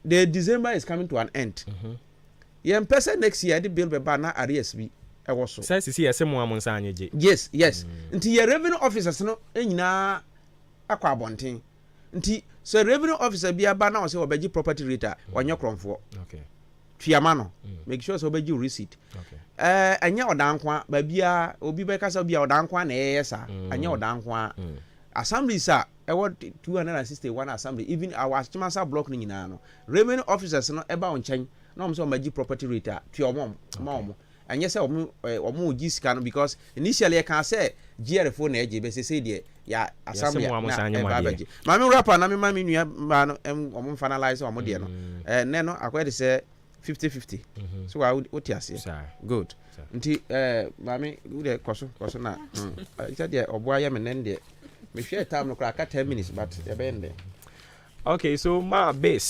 the December is coming to an end. Yen person next year the bill be ba na arrears bi e wo so. Say see mo amonsa anyeje. Yes. Nti your revenue officers no enyina akwa abonten. Nti so revenue officer bi aba na o say obeji property rate a onye kronfo. Okay. Fiama no make sure so obeji receipt. Okay. Anya odankwa ba bia obi be kasa bia odankwa na yesa anya odankwa assemblies a ewo 261 assembly even our chimasa block ni nyina no revenue officers no eba on chen na omso omaji property rate a ti omom anya say omo gi sika no because initially I can say GR4 na eje be say de ya assembly na eba baji mami rapper na me mami nua ma no omo finalize omo de no ne no akwede say 50-50. So I would yes. Good. Nti mami we koso na. Ita de oboa ya menen de. Me share time no crack 10 minutes but e be ende. Okay, so my base